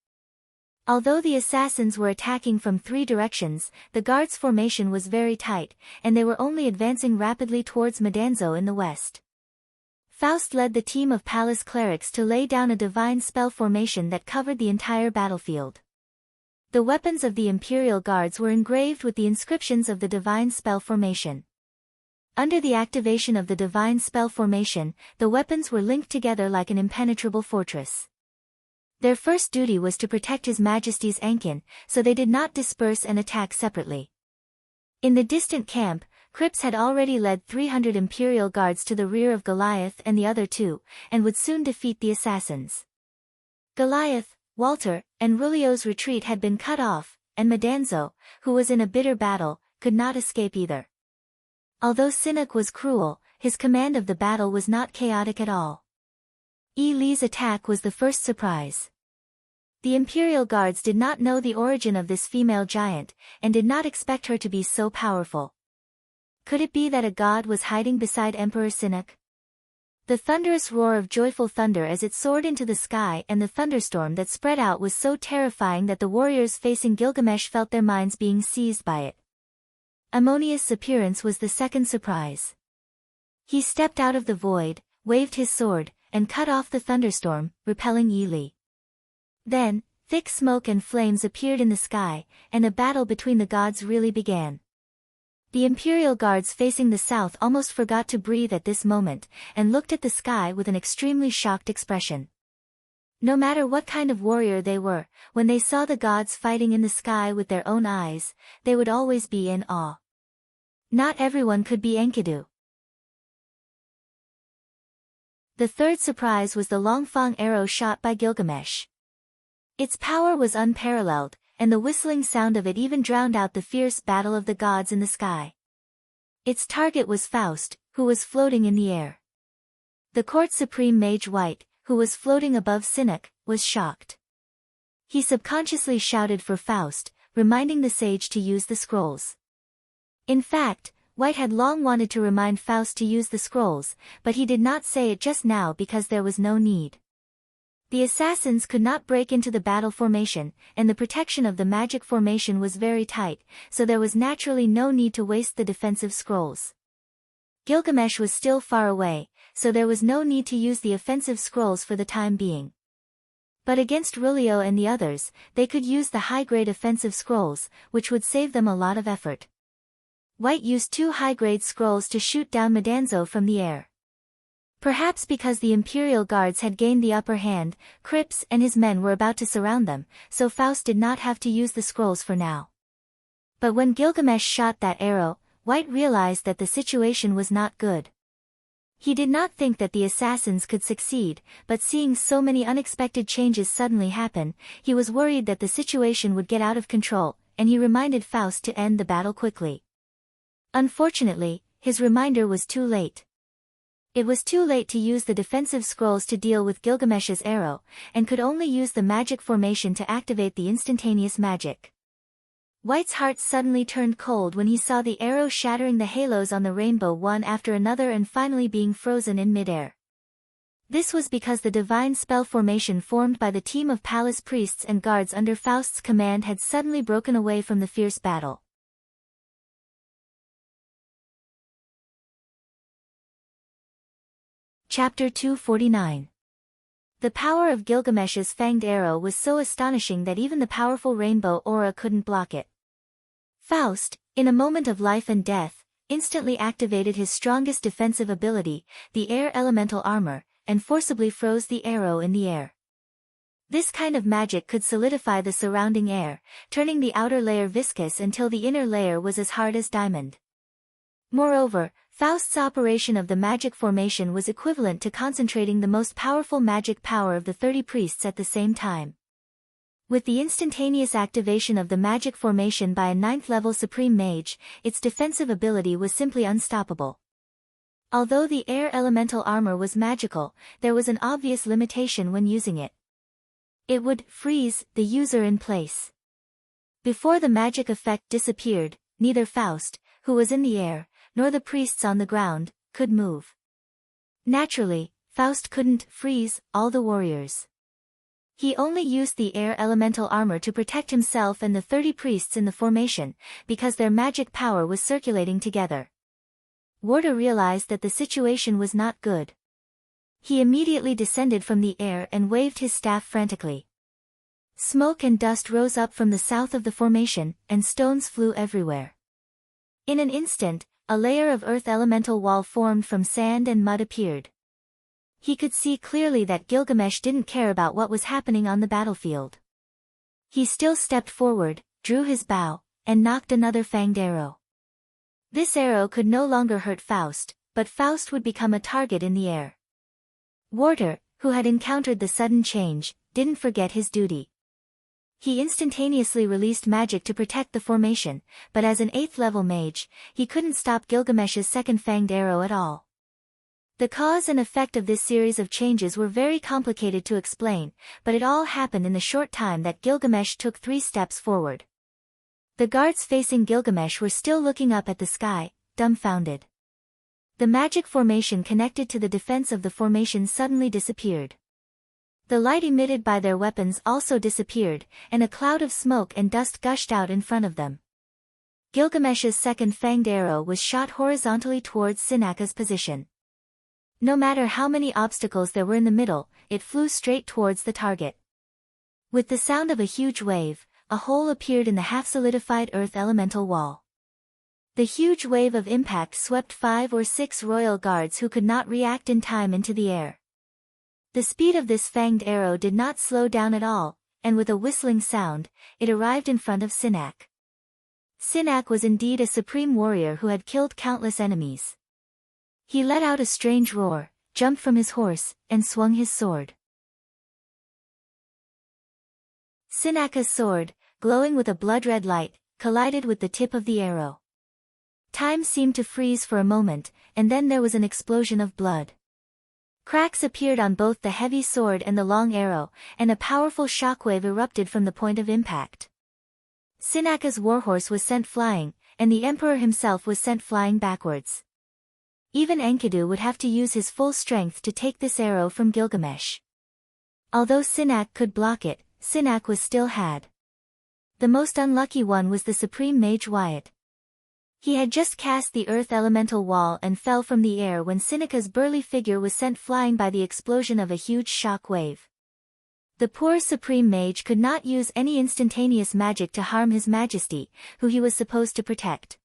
Although the assassins were attacking from 3 directions, the guards' formation was very tight, and they were only advancing rapidly towards Medanzo in the west. Faust led the team of palace clerics to lay down a divine spell formation that covered the entire battlefield. The weapons of the Imperial Guards were engraved with the inscriptions of the divine spell formation. Under the activation of the divine spell formation, the weapons were linked together like an impenetrable fortress. Their first duty was to protect His Majesty's Ankin, so they did not disperse and attack separately. In the distant camp, Cripps had already led 300 Imperial Guards to the rear of Goliath and the other 2, and would soon defeat the assassins. Goliath, Walter, and Rulio's retreat had been cut off, and Medanzo, who was in a bitter battle, could not escape either. Although Sinek was cruel, his command of the battle was not chaotic at all. Li's attack was the first surprise. The Imperial Guards did not know the origin of this female giant, and did not expect her to be so powerful. Could it be that a god was hiding beside Emperor Sinek? The thunderous roar of joyful thunder as it soared into the sky and the thunderstorm that spread out was so terrifying that the warriors facing Gilgamesh felt their minds being seized by it. Ammonius' appearance was the second surprise. He stepped out of the void, waved his sword, and cut off the thunderstorm, repelling Li. Then, thick smoke and flames appeared in the sky, and a battle between the gods really began. The Imperial Guards facing the south almost forgot to breathe at this moment, and looked at the sky with an extremely shocked expression. No matter what kind of warrior they were, when they saw the gods fighting in the sky with their own eyes, they would always be in awe. Not everyone could be Enkidu. The third surprise was the Longfang arrow shot by Gilgamesh. Its power was unparalleled, and the whistling sound of it even drowned out the fierce battle of the gods in the sky. Its target was Faust, who was floating in the air. The court supreme mage White, who was floating above Sinek, was shocked. He subconsciously shouted for Faust, reminding the sage to use the scrolls. In fact, White had long wanted to remind Faust to use the scrolls, but he did not say it just now because there was no need. The assassins could not break into the battle formation, and the protection of the magic formation was very tight, so there was naturally no need to waste the defensive scrolls. Gilgamesh was still far away, so there was no need to use the offensive scrolls for the time being. But against Rulio and the others, they could use the high-grade offensive scrolls, which would save them a lot of effort. White used 2 high-grade scrolls to shoot down Medanzo from the air. Perhaps because the Imperial Guards had gained the upper hand, Cripps and his men were about to surround them, so Faust did not have to use the scrolls for now. But when Gilgamesh shot that arrow, White realized that the situation was not good. He did not think that the assassins could succeed, but seeing so many unexpected changes suddenly happen, he was worried that the situation would get out of control, and he reminded Faust to end the battle quickly. Unfortunately, his reminder was too late. It was too late to use the defensive scrolls to deal with Gilgamesh's arrow, and could only use the magic formation to activate the instantaneous magic. White's heart suddenly turned cold when he saw the arrow shattering the halos on the rainbow one after another and finally being frozen in midair. This was because the divine spell formation formed by the team of palace priests and guards under Faust's command had suddenly broken away from the fierce battle. Chapter 249. The power of Gilgamesh's fanged arrow was so astonishing that even the powerful rainbow aura couldn't block it. Faust, in a moment of life and death, instantly activated his strongest defensive ability, the air elemental armor, and forcibly froze the arrow in the air. This kind of magic could solidify the surrounding air, turning the outer layer viscous until the inner layer was as hard as diamond. Moreover, Faust's operation of the magic formation was equivalent to concentrating the most powerful magic power of the 30 priests at the same time. With the instantaneous activation of the magic formation by a 9th-level supreme mage, its defensive ability was simply unstoppable. Although the air elemental armor was magical, there was an obvious limitation when using it. It would freeze the user in place. Before the magic effect disappeared, neither Faust, who was in the air, nor the priests on the ground, could move. Naturally, Faust couldn't freeze all the warriors. He only used the air elemental armor to protect himself and the 30 priests in the formation, because their magic power was circulating together. Warda realized that the situation was not good. He immediately descended from the air and waved his staff frantically. Smoke and dust rose up from the south of the formation, and stones flew everywhere. In an instant, a layer of earth elemental wall formed from sand and mud appeared. He could see clearly that Gilgamesh didn't care about what was happening on the battlefield. He still stepped forward, drew his bow, and knocked another fanged arrow. This arrow could no longer hurt Faust, but Faust would become a target in the air. Warda, who had encountered the sudden change, didn't forget his duty. He instantaneously released magic to protect the formation, but as an 8th-level mage, he couldn't stop Gilgamesh's second fanged arrow at all. The cause and effect of this series of changes were very complicated to explain, but it all happened in the short time that Gilgamesh took 3 steps forward. The guards facing Gilgamesh were still looking up at the sky, dumbfounded. The magic formation connected to the defense of the formation suddenly disappeared. The light emitted by their weapons also disappeared, and a cloud of smoke and dust gushed out in front of them. Gilgamesh's second fanged arrow was shot horizontally towards Sinaka's position. No matter how many obstacles there were in the middle, it flew straight towards the target. With the sound of a huge wave, a hole appeared in the half-solidified earth elemental wall. The huge wave of impact swept 5 or 6 royal guards who could not react in time into the air. The speed of this fanged arrow did not slow down at all, and with a whistling sound, it arrived in front of Sinak. Sinak was indeed a supreme warrior who had killed countless enemies. He let out a strange roar, jumped from his horse, and swung his sword. Sinaka's sword, glowing with a blood-red light, collided with the tip of the arrow. Time seemed to freeze for a moment, and then there was an explosion of blood. Cracks appeared on both the heavy sword and the long arrow, and a powerful shockwave erupted from the point of impact. Sinaka's warhorse was sent flying, and the emperor himself was sent flying backwards. Even Enkidu would have to use his full strength to take this arrow from Gilgamesh. Although Sinak could block it, Sinak was still had. The most unlucky one was the supreme mage Wyatt. He had just cast the earth elemental wall and fell from the air when Sinaka's burly figure was sent flying by the explosion of a huge shock wave. The poor supreme mage could not use any instantaneous magic to harm his majesty, who he was supposed to protect.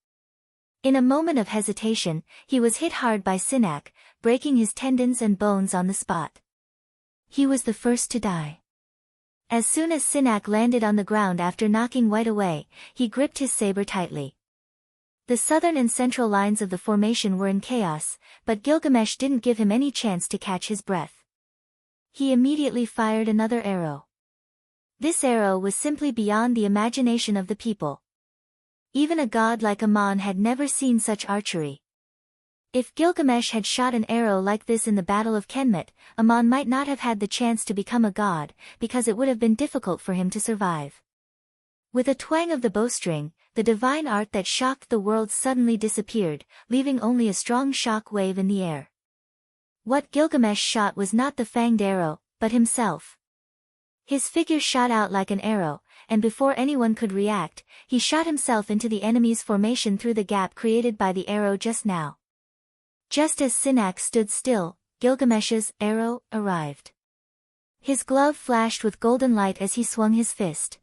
In a moment of hesitation, he was hit hard by Sinak, breaking his tendons and bones on the spot. He was the first to die. As soon as Sinak landed on the ground after knocking White away, he gripped his saber tightly. The southern and central lines of the formation were in chaos, but Gilgamesh didn't give him any chance to catch his breath. He immediately fired another arrow. This arrow was simply beyond the imagination of the people. Even a god like Ammon had never seen such archery. If Gilgamesh had shot an arrow like this in the Battle of Kenmet, Ammon might not have had the chance to become a god, because it would have been difficult for him to survive. With a twang of the bowstring, the divine art that shocked the world suddenly disappeared, leaving only a strong shock wave in the air. What Gilgamesh shot was not the fanged arrow, but himself. His figure shot out like an arrow, and before anyone could react, he shot himself into the enemy's formation through the gap created by the arrow just now. Just as Sinak stood still, Gilgamesh's arrow arrived. His glove flashed with golden light as he swung his fist.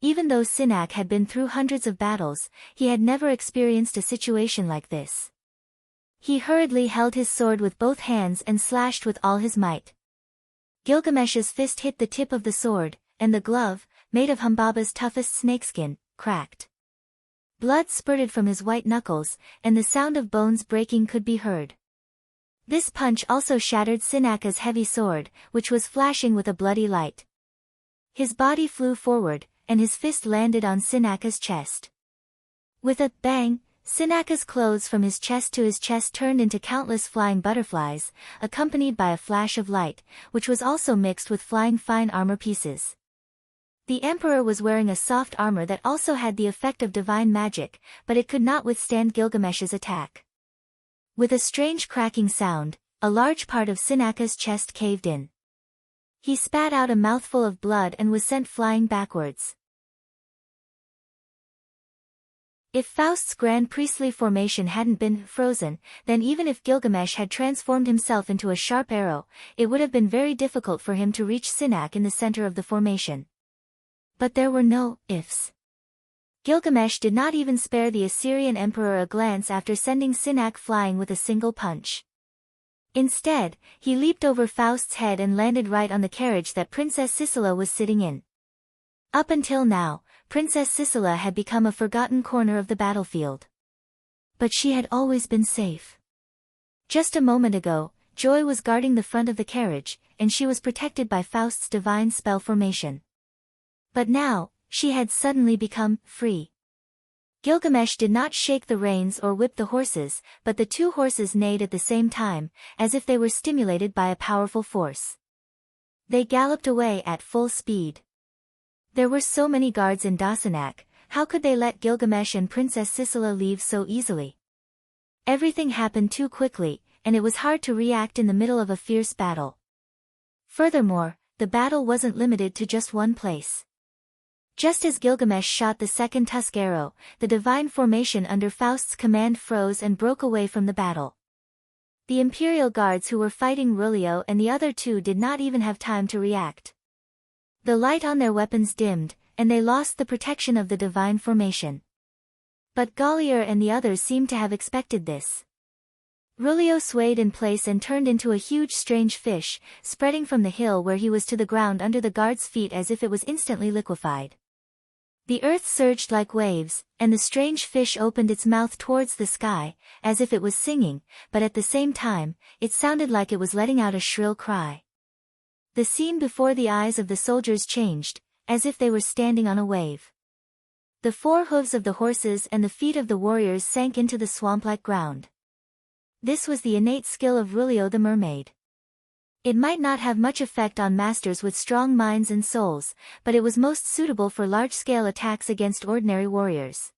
Even though Sinak had been through hundreds of battles, he had never experienced a situation like this. He hurriedly held his sword with both hands and slashed with all his might. Gilgamesh's fist hit the tip of the sword, and the glove, made of Humbaba's toughest snakeskin, cracked. Blood spurted from his white knuckles, and the sound of bones breaking could be heard. This punch also shattered Sinaka's heavy sword, which was flashing with a bloody light. His body flew forward, and his fist landed on Sinaka's chest. With a bang, Sinaka's clothes from his chest to his chest turned into countless flying butterflies, accompanied by a flash of light, which was also mixed with flying fine armor pieces. The emperor was wearing a soft armor that also had the effect of divine magic, but it could not withstand Gilgamesh's attack. With a strange cracking sound, a large part of Sinaka's chest caved in. He spat out a mouthful of blood and was sent flying backwards. If Faust's grand priestly formation hadn't been frozen, then even if Gilgamesh had transformed himself into a sharp arrow, it would have been very difficult for him to reach Sinak in the center of the formation. But there were no ifs. Gilgamesh did not even spare the Assyrian emperor a glance after sending Sinak flying with a single punch. Instead, he leaped over Faust's head and landed right on the carriage that Princess Sisela was sitting in. Up until now, Princess Sisela had become a forgotten corner of the battlefield. But she had always been safe. Just a moment ago, Joy was guarding the front of the carriage, and she was protected by Faust's divine spell formation. But now, she had suddenly become free. Gilgamesh did not shake the reins or whip the horses, but the two horses neighed at the same time, as if they were stimulated by a powerful force. They galloped away at full speed. There were so many guards in Dasinak, how could they let Gilgamesh and Princess Sisela leave so easily? Everything happened too quickly, and it was hard to react in the middle of a fierce battle. Furthermore, the battle wasn't limited to just one place. Just as Gilgamesh shot the second tusk arrow, the divine formation under Faust's command froze and broke away from the battle. The imperial guards who were fighting Rulio and the other two did not even have time to react. The light on their weapons dimmed, and they lost the protection of the divine formation. But Gallier and the others seemed to have expected this. Rulio swayed in place and turned into a huge strange fish, spreading from the hill where he was to the ground under the guards' feet as if it was instantly liquefied. The earth surged like waves, and the strange fish opened its mouth towards the sky, as if it was singing, but at the same time, it sounded like it was letting out a shrill cry. The scene before the eyes of the soldiers changed, as if they were standing on a wave. The four hooves of the horses and the feet of the warriors sank into the swamp-like ground. This was the innate skill of Rulio the mermaid. It might not have much effect on masters with strong minds and souls, but it was most suitable for large-scale attacks against ordinary warriors.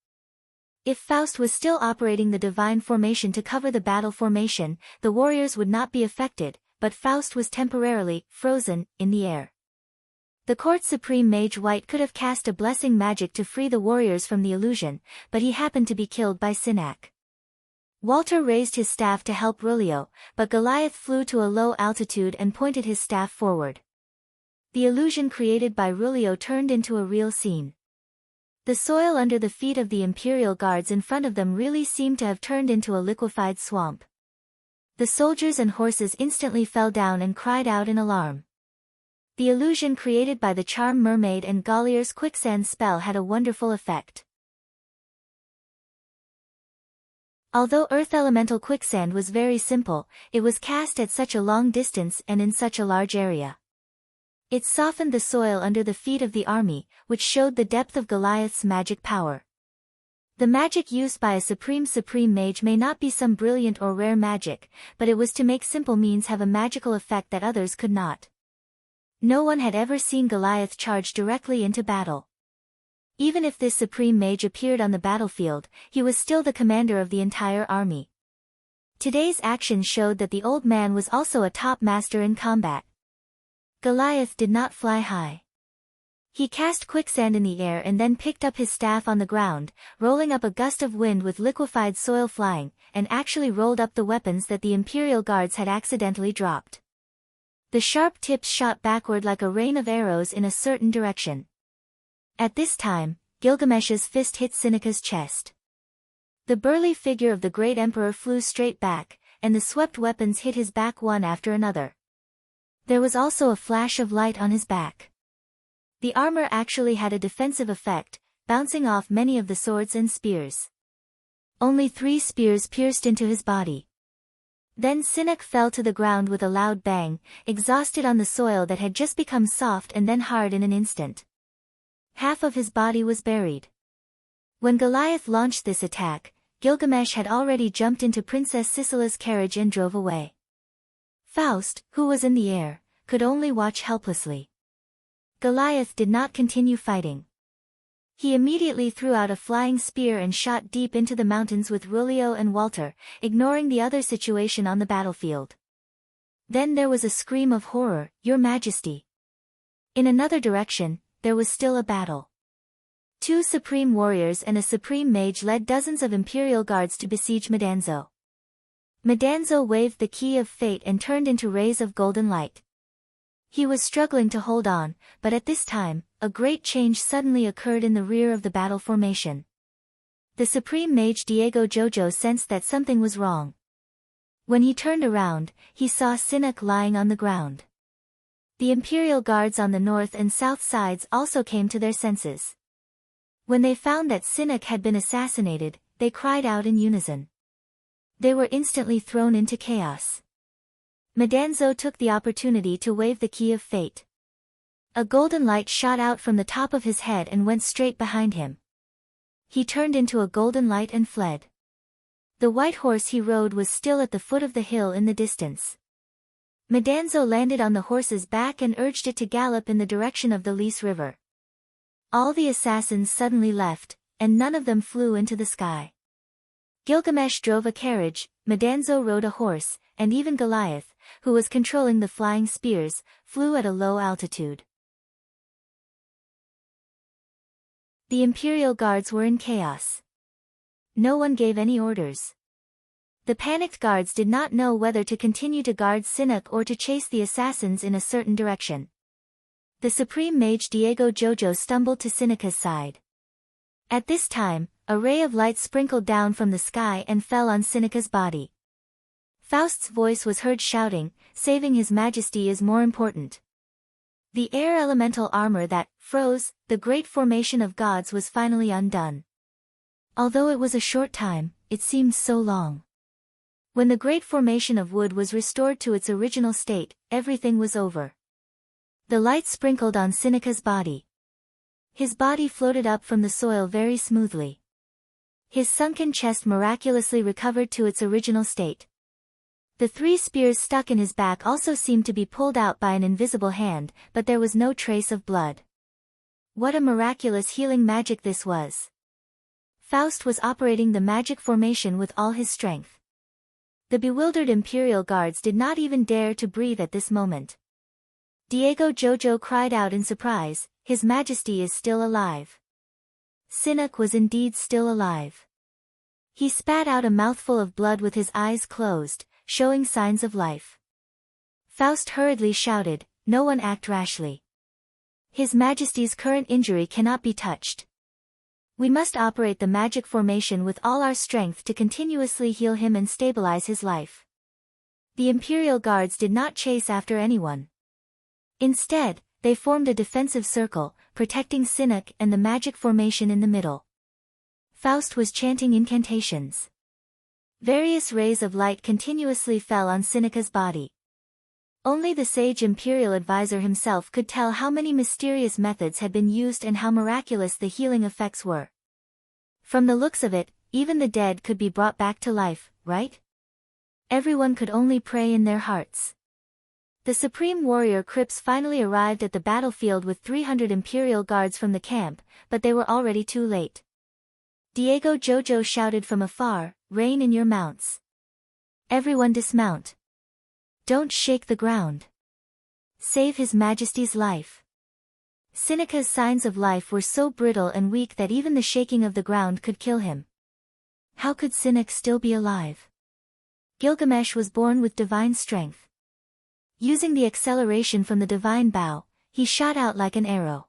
If Faust was still operating the divine formation to cover the battle formation, the warriors would not be affected, but Faust was temporarily frozen in the air. The court's supreme mage White could have cast a blessing magic to free the warriors from the illusion, but he happened to be killed by Sinak. Walter raised his staff to help Rulio, but Goliath flew to a low altitude and pointed his staff forward. The illusion created by Rulio turned into a real scene. The soil under the feet of the imperial guards in front of them really seemed to have turned into a liquefied swamp. The soldiers and horses instantly fell down and cried out in alarm. The illusion created by the charm mermaid and Gallier's quicksand spell had a wonderful effect. Although earth elemental quicksand was very simple, it was cast at such a long distance and in such a large area. It softened the soil under the feet of the army, which showed the depth of Goliath's magic power. The magic used by a supreme mage may not be some brilliant or rare magic, but it was to make simple means have a magical effect that others could not. No one had ever seen Goliath charge directly into battle. Even if this supreme mage appeared on the battlefield, he was still the commander of the entire army. Today's action showed that the old man was also a top master in combat. Goliath did not fly high. He cast quicksand in the air and then picked up his staff on the ground, rolling up a gust of wind with liquefied soil flying, and actually rolled up the weapons that the imperial guards had accidentally dropped. The sharp tips shot backward like a rain of arrows in a certain direction. At this time, Gilgamesh's fist hit Seneca's chest. The burly figure of the great emperor flew straight back, and the swept weapons hit his back one after another. There was also a flash of light on his back. The armor actually had a defensive effect, bouncing off many of the swords and spears. Only 3 spears pierced into his body. Then Seneca fell to the ground with a loud bang, exhausted on the soil that had just become soft and then hard in an instant. Half of his body was buried. When Goliath launched this attack, Gilgamesh had already jumped into Princess Sisela's carriage and drove away. Faust, who was in the air, could only watch helplessly. Goliath did not continue fighting. He immediately threw out a flying spear and shot deep into the mountains with Rulio and Walter, ignoring the other situation on the battlefield. Then there was a scream of horror, "Your Majesty!" In another direction, there was still a battle. 2 supreme warriors and a supreme mage led dozens of imperial guards to besiege Madanzo. Madanzo waved the key of fate and turned into rays of golden light. He was struggling to hold on, but at this time, a great change suddenly occurred in the rear of the battle formation. The supreme mage Diego Jojo sensed that something was wrong. When he turned around, he saw Seneca lying on the ground. The imperial guards on the north and south sides also came to their senses. When they found that Seneca had been assassinated, they cried out in unison. They were instantly thrown into chaos. Madanzo took the opportunity to wave the key of fate. A golden light shot out from the top of his head and went straight behind him. He turned into a golden light and fled. The white horse he rode was still at the foot of the hill in the distance. Madanzo landed on the horse's back and urged it to gallop in the direction of the Lys River. All the assassins suddenly left, and none of them flew into the sky. Gilgamesh drove a carriage, Madanzo rode a horse, and even Goliath, who was controlling the flying spears, flew at a low altitude. The imperial guards were in chaos. No one gave any orders. The panicked guards did not know whether to continue to guard Seneca or to chase the assassins in a certain direction. The supreme mage Diego Jojo stumbled to Seneca's side. At this time, a ray of light sprinkled down from the sky and fell on Seneca's body. Faust's voice was heard shouting, "Saving His Majesty is more important." The air elemental armor that froze the great formation of gods was finally undone. Although it was a short time, it seemed so long. When the great formation of wood was restored to its original state, everything was over. The light sprinkled on Seneca's body. His body floated up from the soil very smoothly. His sunken chest miraculously recovered to its original state. The 3 spears stuck in his back also seemed to be pulled out by an invisible hand, but there was no trace of blood. What a miraculous healing magic this was! Faust was operating the magic formation with all his strength. The bewildered imperial guards did not even dare to breathe at this moment. Diego Jojo cried out in surprise, "His Majesty is still alive." Seneca was indeed still alive. He spat out a mouthful of blood with his eyes closed, showing signs of life. Faust hurriedly shouted, "No one act rashly. His Majesty's current injury cannot be touched. We must operate the magic formation with all our strength to continuously heal him and stabilize his life." The imperial guards did not chase after anyone. Instead, they formed a defensive circle, protecting Seneca and the magic formation in the middle. Faust was chanting incantations. Various rays of light continuously fell on Seneca's body. Only the sage imperial advisor himself could tell how many mysterious methods had been used and how miraculous the healing effects were. From the looks of it, even the dead could be brought back to life, right? Everyone could only pray in their hearts. The supreme warrior Crips finally arrived at the battlefield with 300 imperial guards from the camp, but they were already too late. Diego Jojo shouted from afar, "Rein in your mounts. Everyone dismount. Don't shake the ground. Save His Majesty's life." Seneca's signs of life were so brittle and weak that even the shaking of the ground could kill him. How could Seneca still be alive? Gilgamesh was born with divine strength. Using the acceleration from the divine bow, he shot out like an arrow.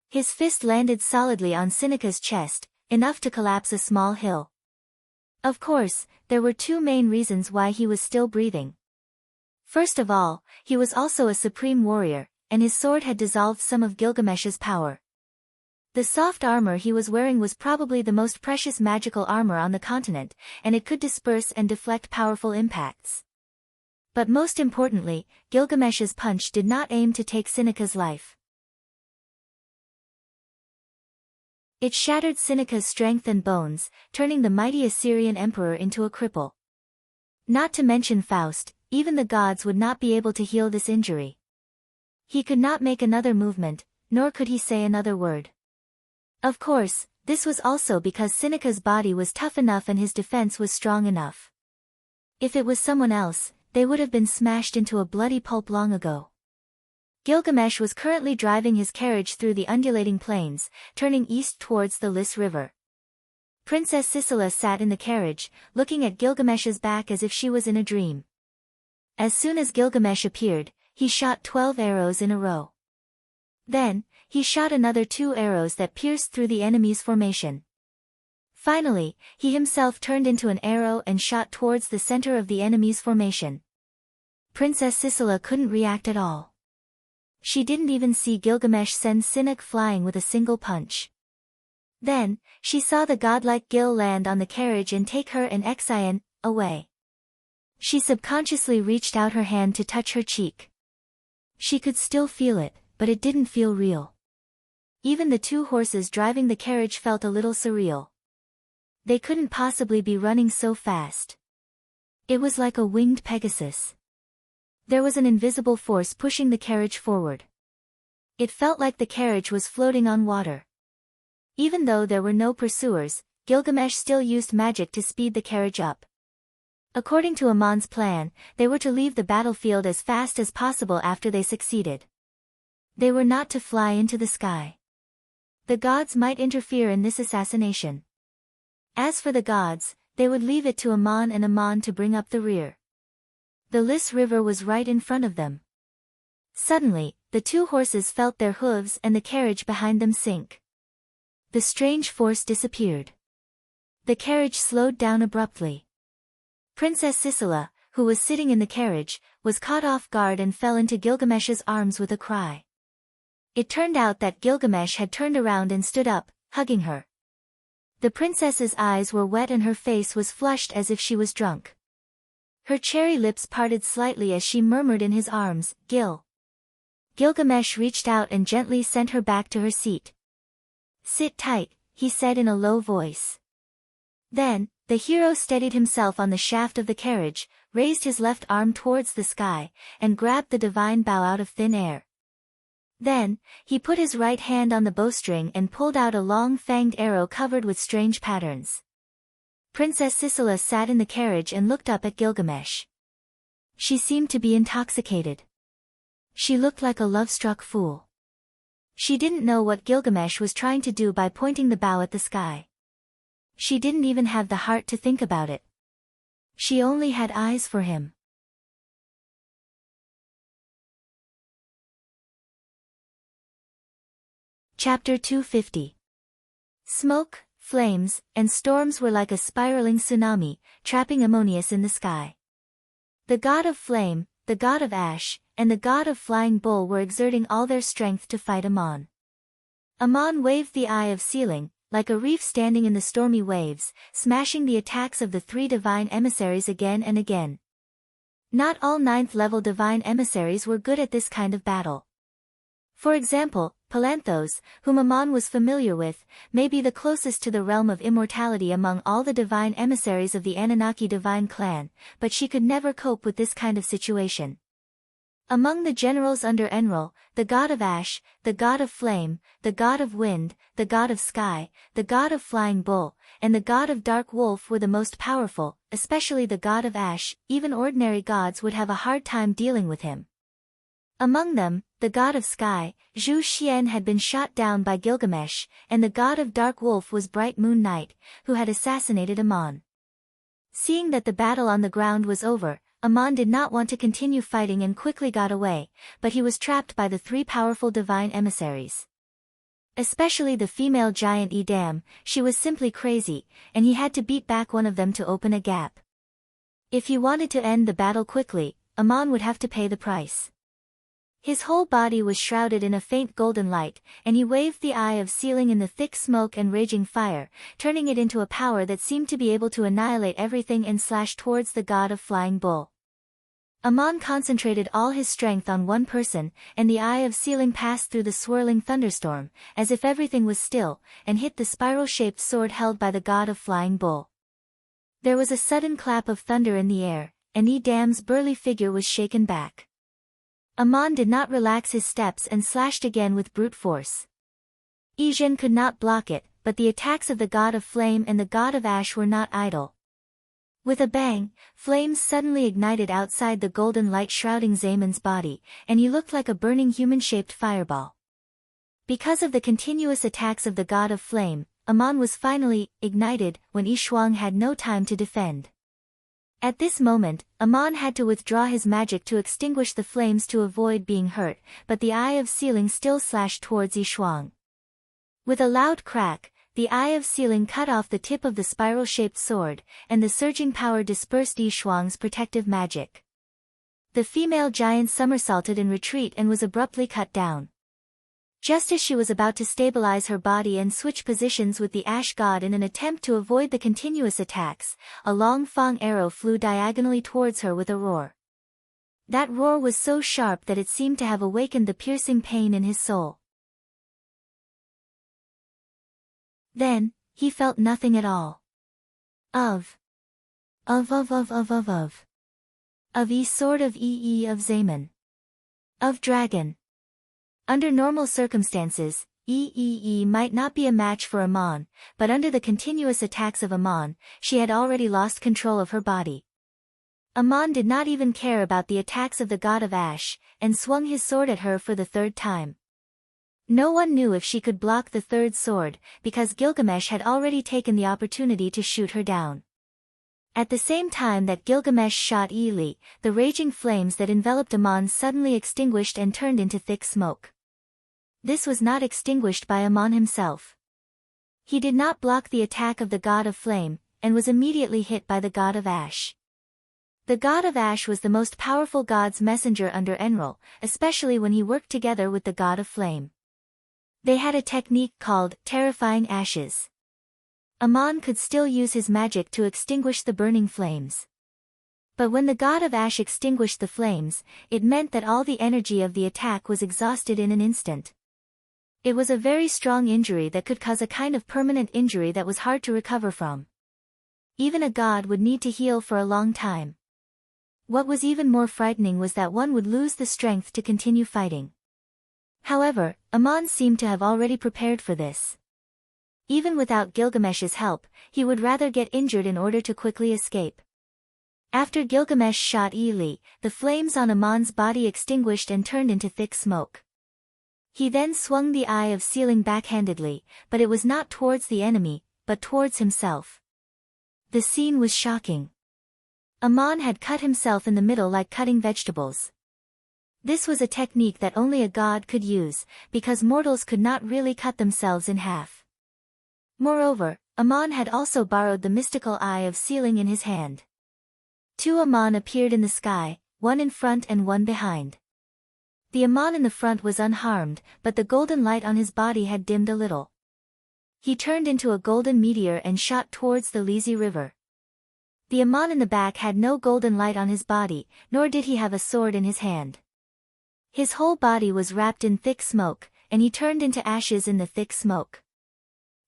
His fist landed solidly on Seneca's chest, enough to collapse a small hill. Of course, there were two main reasons why he was still breathing. First of all, he was also a supreme warrior, and his sword had dissolved some of Gilgamesh's power. The soft armor he was wearing was probably the most precious magical armor on the continent, and it could disperse and deflect powerful impacts. But most importantly, Gilgamesh's punch did not aim to take Seneca's life. It shattered Seneca's strength and bones, turning the mighty Assyrian emperor into a cripple. Not to mention Faust, even the gods would not be able to heal this injury. He could not make another movement, nor could he say another word. Of course, this was also because Seneca's body was tough enough and his defense was strong enough. If it was someone else, they would have been smashed into a bloody pulp long ago. Gilgamesh was currently driving his carriage through the undulating plains, turning east towards the Lys River. Princess Sisela sat in the carriage, looking at Gilgamesh's back as if she was in a dream. As soon as Gilgamesh appeared, he shot 12 arrows in a row. Then, he shot another 2 arrows that pierced through the enemy's formation. Finally, he himself turned into an arrow and shot towards the center of the enemy's formation. Princess Sisela couldn't react at all. She didn't even see Gilgamesh send Sinek flying with a single punch. Then, she saw the godlike Gil land on the carriage and take her and Exion away. She subconsciously reached out her hand to touch her cheek. She could still feel it, but it didn't feel real. Even the 2 horses driving the carriage felt a little surreal. They couldn't possibly be running so fast. It was like a winged Pegasus. There was an invisible force pushing the carriage forward. It felt like the carriage was floating on water. Even though there were no pursuers, Gilgamesh still used magic to speed the carriage up. According to Amon's plan, they were to leave the battlefield as fast as possible after they succeeded. They were not to fly into the sky. The gods might interfere in this assassination. As for the gods, they would leave it to Amon and Amon to bring up the rear. The Lys River was right in front of them. Suddenly, the 2 horses felt their hooves and the carriage behind them sink. The strange force disappeared. The carriage slowed down abruptly. Princess Sisela, who was sitting in the carriage, was caught off guard and fell into Gilgamesh's arms with a cry. It turned out that Gilgamesh had turned around and stood up, hugging her. The princess's eyes were wet and her face was flushed as if she was drunk. Her cherry lips parted slightly as she murmured in his arms, "Gil." Gilgamesh reached out and gently sent her back to her seat. "Sit tight," he said in a low voice. Then, the hero steadied himself on the shaft of the carriage, raised his left arm towards the sky, and grabbed the divine bow out of thin air. Then, he put his right hand on the bowstring and pulled out a long fanged arrow covered with strange patterns. Princess Sisela sat in the carriage and looked up at Gilgamesh. She seemed to be intoxicated. She looked like a love-struck fool. She didn't know what Gilgamesh was trying to do by pointing the bow at the sky. She didn't even have the heart to think about it. She only had eyes for him. Chapter 250. Smoke, flames, and storms were like a spiraling tsunami, trapping Ammonius in the sky. The god of flame, the god of ash, and the god of flying bull were exerting all their strength to fight Ammon. Ammon waved the Eye of Sealing, like a reef standing in the stormy waves, smashing the attacks of the 3 divine emissaries again and again. Not all 9th-level divine emissaries were good at this kind of battle. For example, Palanthos, whom Ammon was familiar with, may be the closest to the realm of immortality among all the divine emissaries of the Anunnaki divine clan, but she could never cope with this kind of situation. Among the generals under Enlil, the god of ash, the god of flame, the god of wind, the god of sky, the god of flying bull, and the god of dark wolf were the most powerful, especially the god of ash. Even ordinary gods would have a hard time dealing with him. Among them, the god of sky, Zhu Xian had been shot down by Gilgamesh, and the god of dark wolf was Bright Moon Knight, who had assassinated Ammon. Seeing that the battle on the ground was over, Ammon did not want to continue fighting and quickly got away, but he was trapped by the 3 powerful divine emissaries. Especially the female giant Edam, she was simply crazy, and he had to beat back one of them to open a gap. If he wanted to end the battle quickly, Amon would have to pay the price. His whole body was shrouded in a faint golden light, and he waved the eye of sealing in the thick smoke and raging fire, turning it into a power that seemed to be able to annihilate everything and slash towards the god of Flying Bull. Amon concentrated all his strength on one person, and the eye of sealing passed through the swirling thunderstorm, as if everything was still, and hit the spiral-shaped sword held by the god of Flying Bull. There was a sudden clap of thunder in the air, and Edam's burly figure was shaken back. Amon did not relax his steps and slashed again with brute force. Ijin could not block it, but the attacks of the god of flame and the god of ash were not idle. With a bang, flames suddenly ignited outside the golden light shrouding Zamon's body, and he looked like a burning human-shaped fireball. Because of the continuous attacks of the god of flame, Amon was finally ignited when Yishuang had no time to defend. At this moment, Amon had to withdraw his magic to extinguish the flames to avoid being hurt, but the eye of sealing still slashed towards Yishuang. With a loud crack, the eye of sealing cut off the tip of the spiral-shaped sword, and the surging power dispersed Yishuang's protective magic. The female giant somersaulted in retreat and was abruptly cut down. Just as she was about to stabilize her body and switch positions with the ash god in an attempt to avoid the continuous attacks, a long fang arrow flew diagonally towards her with a roar. That roar was so sharp that it seemed to have awakened the piercing pain in his soul. Then, he felt nothing at all. Of sword of of Zaman. Of dragon. Under normal circumstances, might not be a match for Amon, but under the continuous attacks of Amon, she had already lost control of her body. Amon did not even care about the attacks of the god of ash, and swung his sword at her for the third time. No one knew if she could block the third sword, because Gilgamesh had already taken the opportunity to shoot her down. At the same time that Gilgamesh shot Ili, the raging flames that enveloped Amon suddenly extinguished and turned into thick smoke. This was not extinguished by Amon himself. He did not block the attack of the god of flame, and was immediately hit by the god of ash. The god of ash was the most powerful god's messenger under Enlil, especially when he worked together with the god of flame. They had a technique called terrifying ashes. Amon could still use his magic to extinguish the burning flames. But when the god of ash extinguished the flames, it meant that all the energy of the attack was exhausted in an instant. It was a very strong injury that could cause a kind of permanent injury that was hard to recover from. Even a god would need to heal for a long time. What was even more frightening was that one would lose the strength to continue fighting. However, Amon seemed to have already prepared for this. Even without Gilgamesh's help, he would rather get injured in order to quickly escape. After Gilgamesh shot Ili, the flames on Amon's body extinguished and turned into thick smoke. He then swung the eye of sealing backhandedly, but it was not towards the enemy, but towards himself. The scene was shocking. Amon had cut himself in the middle like cutting vegetables. This was a technique that only a god could use, because mortals could not really cut themselves in half. Moreover, Amon had also borrowed the mystical eye of sealing in his hand. Two Amon appeared in the sky, one in front and one behind. The Amon in the front was unharmed, but the golden light on his body had dimmed a little. He turned into a golden meteor and shot towards the Lizi River. The Amon in the back had no golden light on his body, nor did he have a sword in his hand. His whole body was wrapped in thick smoke, and he turned into ashes in the thick smoke.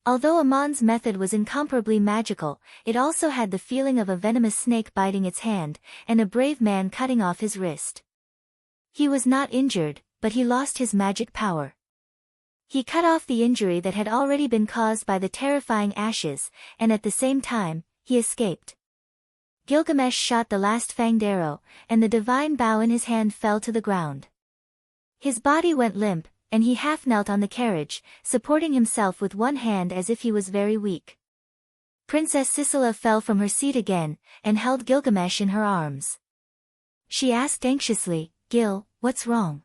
Although Amon's method was incomparably magical, it also had the feeling of a venomous snake biting its hand, and a brave man cutting off his wrist. He was not injured, but he lost his magic power. He cut off the injury that had already been caused by the terrifying ashes, and at the same time, he escaped. Gilgamesh shot the last fanged arrow, and the divine bow in his hand fell to the ground. His body went limp, and he half knelt on the carriage, supporting himself with one hand as if he was very weak. Princess Sisela fell from her seat again, and held Gilgamesh in her arms. She asked anxiously, "Gil, what's wrong?"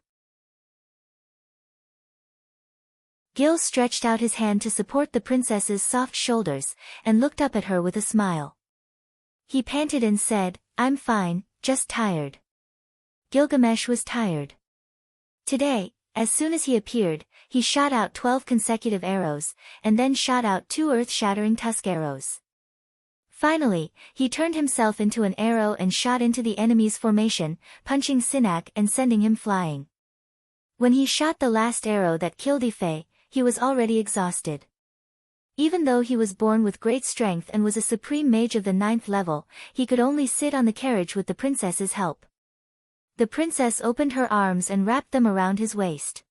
Gil stretched out his hand to support the princess's soft shoulders, and looked up at her with a smile. He panted and said, "I'm fine, just tired." Gilgamesh was tired. Today, as soon as he appeared, he shot out 12 consecutive arrows, and then shot out 2 earth-shattering tusk arrows. Finally, he turned himself into an arrow and shot into the enemy's formation, punching Sinak and sending him flying. When he shot the last arrow that killed Ife, he was already exhausted. Even though he was born with great strength and was a supreme mage of the 9th level, he could only sit on the carriage with the princess's help. The princess opened her arms and wrapped them around his waist.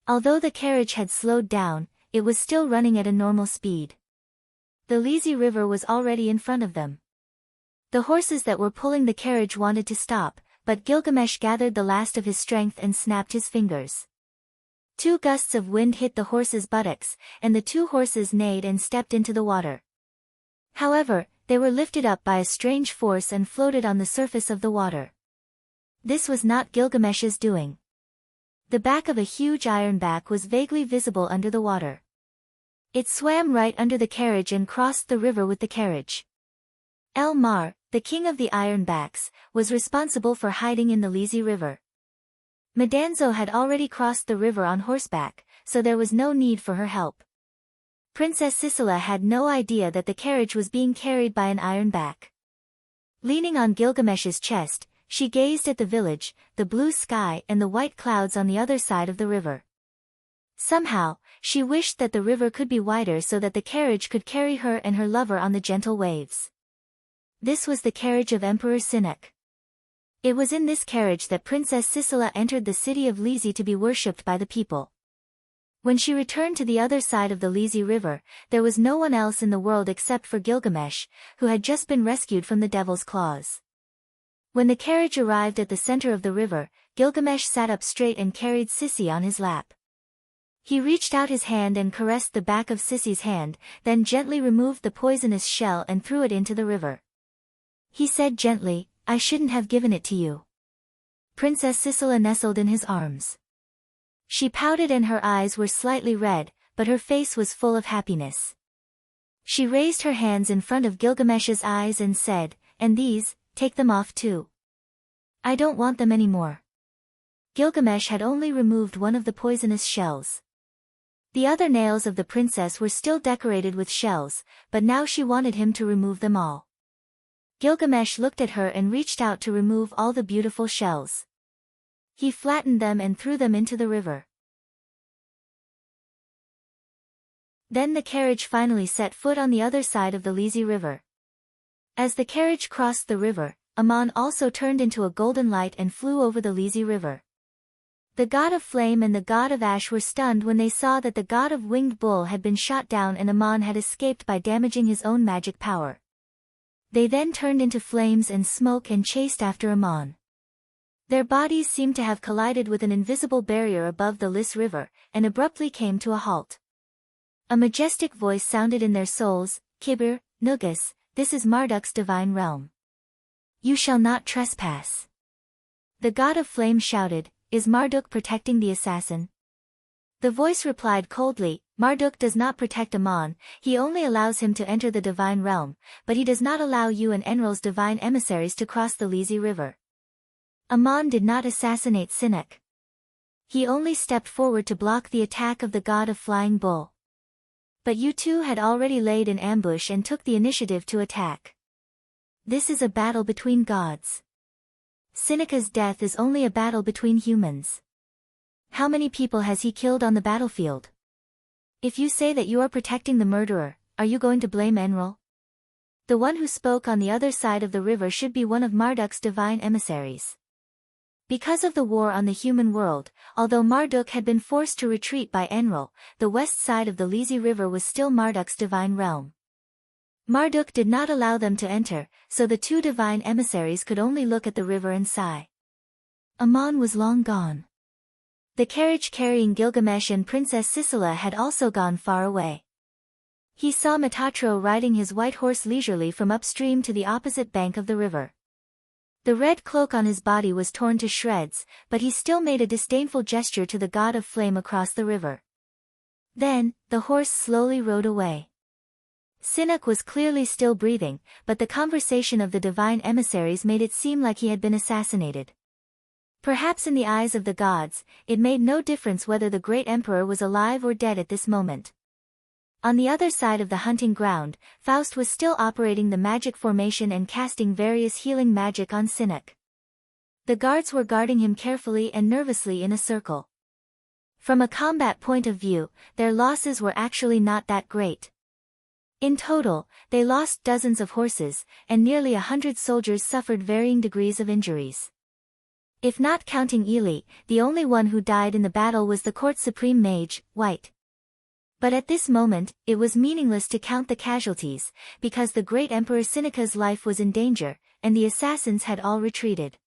Although the carriage had slowed down, it was still running at a normal speed. The lazy river was already in front of them. The horses that were pulling the carriage wanted to stop, but Gilgamesh gathered the last of his strength and snapped his fingers. 2 gusts of wind hit the horses' buttocks, and the 2 horses neighed and stepped into the water. However, they were lifted up by a strange force and floated on the surface of the water. This was not Gilgamesh's doing. The back of a huge ironback was vaguely visible under the water. It swam right under the carriage and crossed the river with the carriage. El-Mar, the king of the ironbacks, was responsible for hiding in the lazy river. Madanzo had already crossed the river on horseback, so there was no need for her help. Princess Sisela had no idea that the carriage was being carried by an ironback. Leaning on Gilgamesh's chest, she gazed at the village, the blue sky and the white clouds on the other side of the river. Somehow, she wished that the river could be wider so that the carriage could carry her and her lover on the gentle waves. This was the carriage of Emperor Sinek. It was in this carriage that Princess Sisela entered the city of Lizi to be worshipped by the people. When she returned to the other side of the Lizi River, there was no one else in the world except for Gilgamesh, who had just been rescued from the devil's claws. When the carriage arrived at the center of the river, Gilgamesh sat up straight and carried Sissi on his lap. He reached out his hand and caressed the back of Sissi's hand, then gently removed the poisonous shell and threw it into the river. He said gently, "I shouldn't have given it to you." Princess Sisela nestled in his arms. She pouted and her eyes were slightly red, but her face was full of happiness. She raised her hands in front of Gilgamesh's eyes and said, "And these, take them off too. I don't want them anymore." Gilgamesh had only removed one of the poisonous shells. The other nails of the princess were still decorated with shells, but now she wanted him to remove them all. Gilgamesh looked at her and reached out to remove all the beautiful shells. He flattened them and threw them into the river. Then the carriage finally set foot on the other side of the Lizi River. As the carriage crossed the river, Amon also turned into a golden light and flew over the Lizi River. The god of flame and the god of ash were stunned when they saw that the god of winged bull had been shot down and Amon had escaped by damaging his own magic power. They then turned into flames and smoke and chased after Amon. Their bodies seemed to have collided with an invisible barrier above the Lis River, and abruptly came to a halt. A majestic voice sounded in their souls, "Kibir, Nugus, this is Marduk's divine realm. You shall not trespass." The god of flame shouted, "Is Marduk protecting the assassin?" The voice replied coldly, "Marduk does not protect Amon, he only allows him to enter the divine realm, but he does not allow you and Enral's divine emissaries to cross the Lizi River." Amon did not assassinate Sinek. He only stepped forward to block the attack of the god of flying bull. But you two had already laid in ambush and took the initiative to attack. This is a battle between gods. Sineka's death is only a battle between humans. How many people has he killed on the battlefield? If you say that you are protecting the murderer, are you going to blame Enral? The one who spoke on the other side of the river should be one of Marduk's divine emissaries. Because of the war on the human world, although Marduk had been forced to retreat by Enral, the west side of the Lizi River was still Marduk's divine realm. Marduk did not allow them to enter, so the two divine emissaries could only look at the river and sigh. Amon was long gone. The carriage carrying Gilgamesh and Princess Sisela had also gone far away. He saw Metatro riding his white horse leisurely from upstream to the opposite bank of the river. The red cloak on his body was torn to shreds, but he still made a disdainful gesture to the god of flame across the river. Then, the horse slowly rode away. Sinek was clearly still breathing, but the conversation of the divine emissaries made it seem like he had been assassinated. Perhaps in the eyes of the gods, it made no difference whether the great emperor was alive or dead at this moment. On the other side of the hunting ground, Faust was still operating the magic formation and casting various healing magic on Sinek. The guards were guarding him carefully and nervously in a circle. From a combat point of view, their losses were actually not that great. In total, they lost dozens of horses, and nearly 100 soldiers suffered varying degrees of injuries. If not counting Ely, the only one who died in the battle was the court supreme mage, White. But at this moment, it was meaningless to count the casualties, because the great Emperor Seneca's life was in danger, and the assassins had all retreated.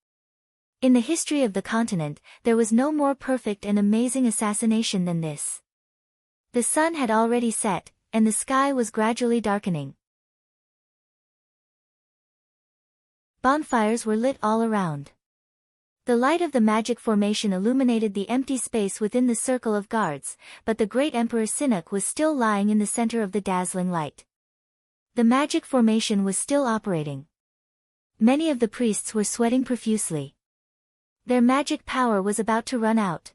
In the history of the continent, there was no more perfect and amazing assassination than this. The sun had already set, and the sky was gradually darkening. Bonfires were lit all around. The light of the magic formation illuminated the empty space within the circle of guards, but the great Emperor Sinek was still lying in the center of the dazzling light. The magic formation was still operating. Many of the priests were sweating profusely. Their magic power was about to run out.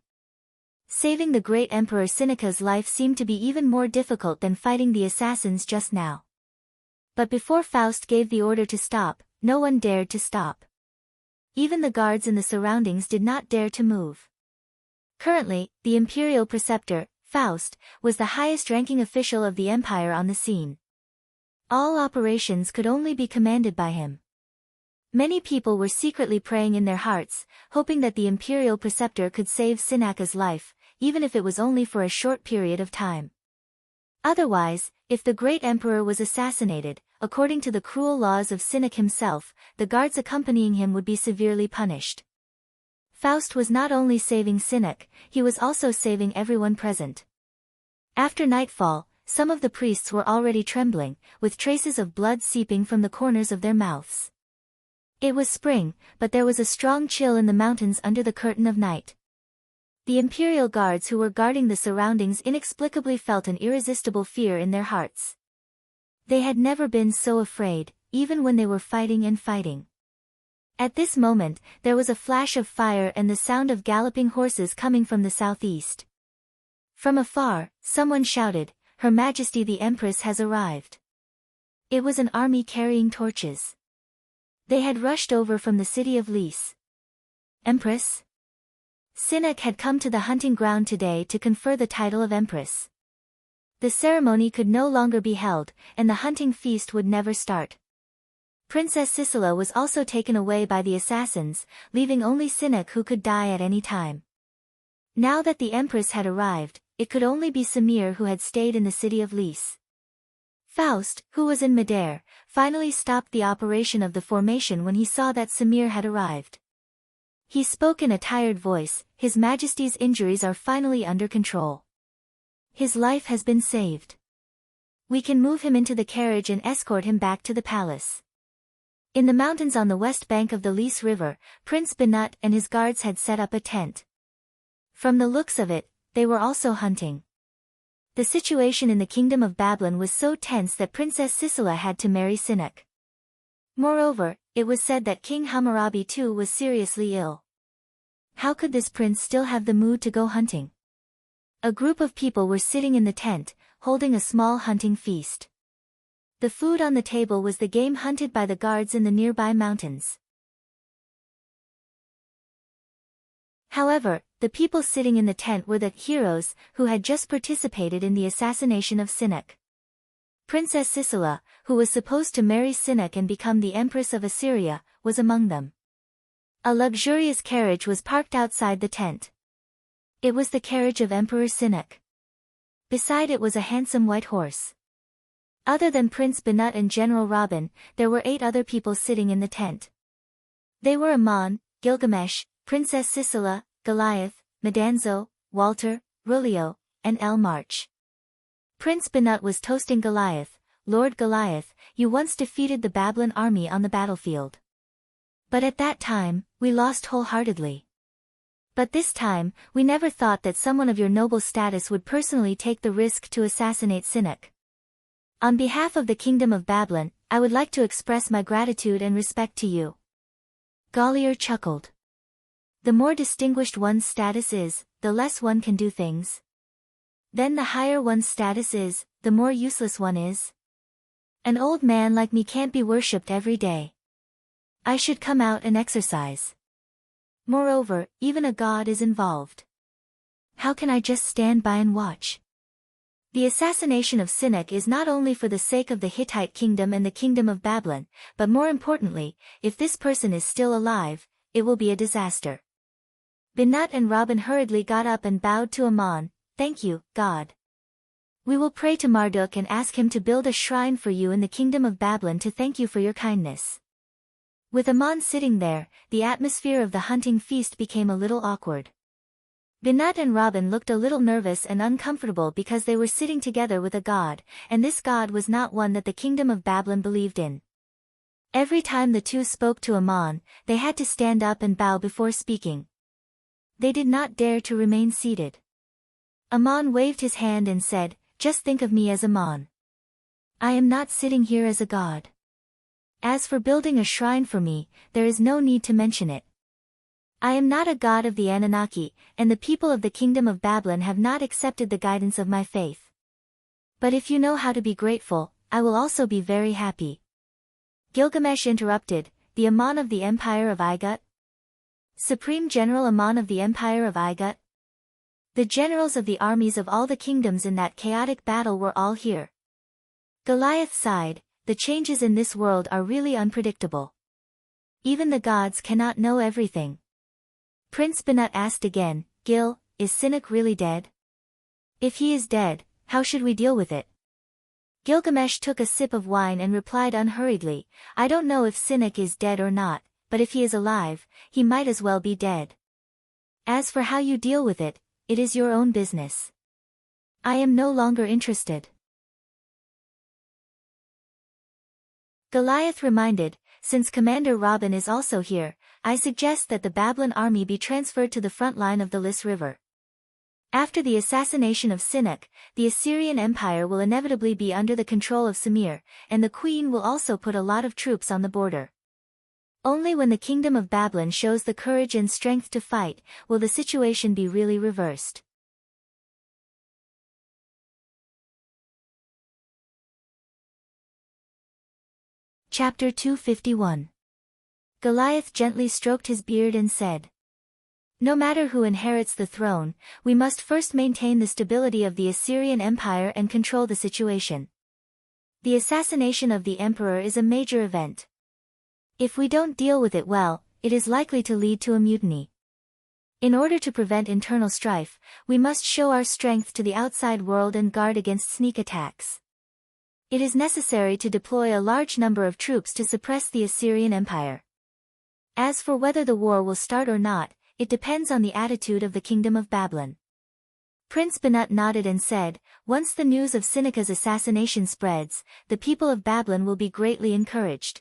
Saving the great Emperor Seneca's life seemed to be even more difficult than fighting the assassins just now. But before Faust gave the order to stop, no one dared to stop. Even the guards in the surroundings did not dare to move. Currently, the imperial preceptor, Faust, was the highest-ranking official of the empire on the scene. All operations could only be commanded by him. Many people were secretly praying in their hearts, hoping that the imperial preceptor could save Seneka's life, even if it was only for a short period of time. Otherwise, if the great emperor was assassinated, according to the cruel laws of Sinek himself, the guards accompanying him would be severely punished. Faust was not only saving Sinek, he was also saving everyone present. After nightfall, some of the priests were already trembling, with traces of blood seeping from the corners of their mouths. It was spring, but there was a strong chill in the mountains under the curtain of night. The imperial guards who were guarding the surroundings inexplicably felt an irresistible fear in their hearts. They had never been so afraid, even when they were fighting and fighting. At this moment, there was a flash of fire and the sound of galloping horses coming from the southeast. From afar, someone shouted, "Her Majesty the Empress has arrived." It was an army carrying torches. They had rushed over from the city of Lys. Empress? Sinek had come to the hunting ground today to confer the title of Empress. The ceremony could no longer be held, and the hunting feast would never start. Princess Sisela was also taken away by the assassins, leaving only Sinek who could die at any time. Now that the Empress had arrived, it could only be Samir who had stayed in the city of Lys. Faust, who was in midair, finally stopped the operation of the formation when he saw that Samir had arrived. He spoke in a tired voice, "His Majesty's injuries are finally under control. His life has been saved. We can move him into the carriage and escort him back to the palace." In the mountains on the west bank of the Lys River, Prince Binut and his guards had set up a tent. From the looks of it, they were also hunting. The situation in the kingdom of Babylon was so tense that Princess Sisela had to marry Sinek. Moreover, it was said that King Hammurabi too was seriously ill. How could this prince still have the mood to go hunting? A group of people were sitting in the tent, holding a small hunting feast. The food on the table was the game hunted by the guards in the nearby mountains. However, the people sitting in the tent were the heroes who had just participated in the assassination of Sinek. Princess Sisela, who was supposed to marry Sinek and become the Empress of Assyria, was among them. A luxurious carriage was parked outside the tent. It was the carriage of Emperor Sinek. Beside it was a handsome white horse. Other than Prince Binut and General Robin, there were 8 other people sitting in the tent. They were Amon, Gilgamesh, Princess Sisela, Goliath, Madanzo, Walter, Rulio, and El March. Prince Binut was toasting Goliath. "Lord Goliath, you once defeated the Babylon army on the battlefield. But at that time, we lost wholeheartedly. But this time, we never thought that someone of your noble status would personally take the risk to assassinate Sinek. On behalf of the Kingdom of Babylon, I would like to express my gratitude and respect to you. Gallier chuckled. The more distinguished one's status is, the less one can do things. Then the higher one's status is, the more useless one is. An old man like me can't be worshipped every day. I should come out and exercise. Moreover, even a god is involved. How can I just stand by and watch? The assassination of Sinek is not only for the sake of the Hittite kingdom and the kingdom of Babylon, but more importantly, if this person is still alive, it will be a disaster. Binat and Robin hurriedly got up and bowed to Ammon. Thank you, God. We will pray to Marduk and ask him to build a shrine for you in the kingdom of Babylon to thank you for your kindness. With Ammon sitting there, the atmosphere of the hunting feast became a little awkward. Binat and Robin looked a little nervous and uncomfortable because they were sitting together with a god, and this god was not one that the kingdom of Babylon believed in. Every time the two spoke to Ammon, they had to stand up and bow before speaking. They did not dare to remain seated. Ammon waved his hand and said, "Just think of me as Ammon. I am not sitting here as a god. As for building a shrine for me, there is no need to mention it. I am not a god of the Anunnaki, and the people of the kingdom of Babylon have not accepted the guidance of my faith. But if you know how to be grateful, I will also be very happy." Gilgamesh interrupted, "The Ammon of the Empire of Igut? Supreme General Ammon of the Empire of Igut? The generals of the armies of all the kingdoms in that chaotic battle were all here." Goliath sighed, "The changes in this world are really unpredictable. Even the gods cannot know everything." Prince Binut asked again, "Gil, is Sinek really dead? If he is dead, how should we deal with it?" Gilgamesh took a sip of wine and replied unhurriedly, "I don't know if Sinek is dead or not, but if he is alive, he might as well be dead. As for how you deal with it, it is your own business. I am no longer interested." Goliath reminded, "Since Commander Robin is also here, I suggest that the Babylon army be transferred to the front line of the Lys River. After the assassination of Sinek, the Assyrian Empire will inevitably be under the control of Samir, and the Queen will also put a lot of troops on the border. Only when the kingdom of Babylon shows the courage and strength to fight, will the situation be really reversed." Chapter 251. Goliath gently stroked his beard and said, "No matter who inherits the throne, we must first maintain the stability of the Assyrian Empire and control the situation. The assassination of the emperor is a major event. If we don't deal with it well, it is likely to lead to a mutiny. In order to prevent internal strife, we must show our strength to the outside world and guard against sneak attacks. It is necessary to deploy a large number of troops to suppress the Assyrian Empire. As for whether the war will start or not, it depends on the attitude of the kingdom of Babylon." Prince Binut nodded and said, "Once the news of Sineka's assassination spreads, the people of Babylon will be greatly encouraged.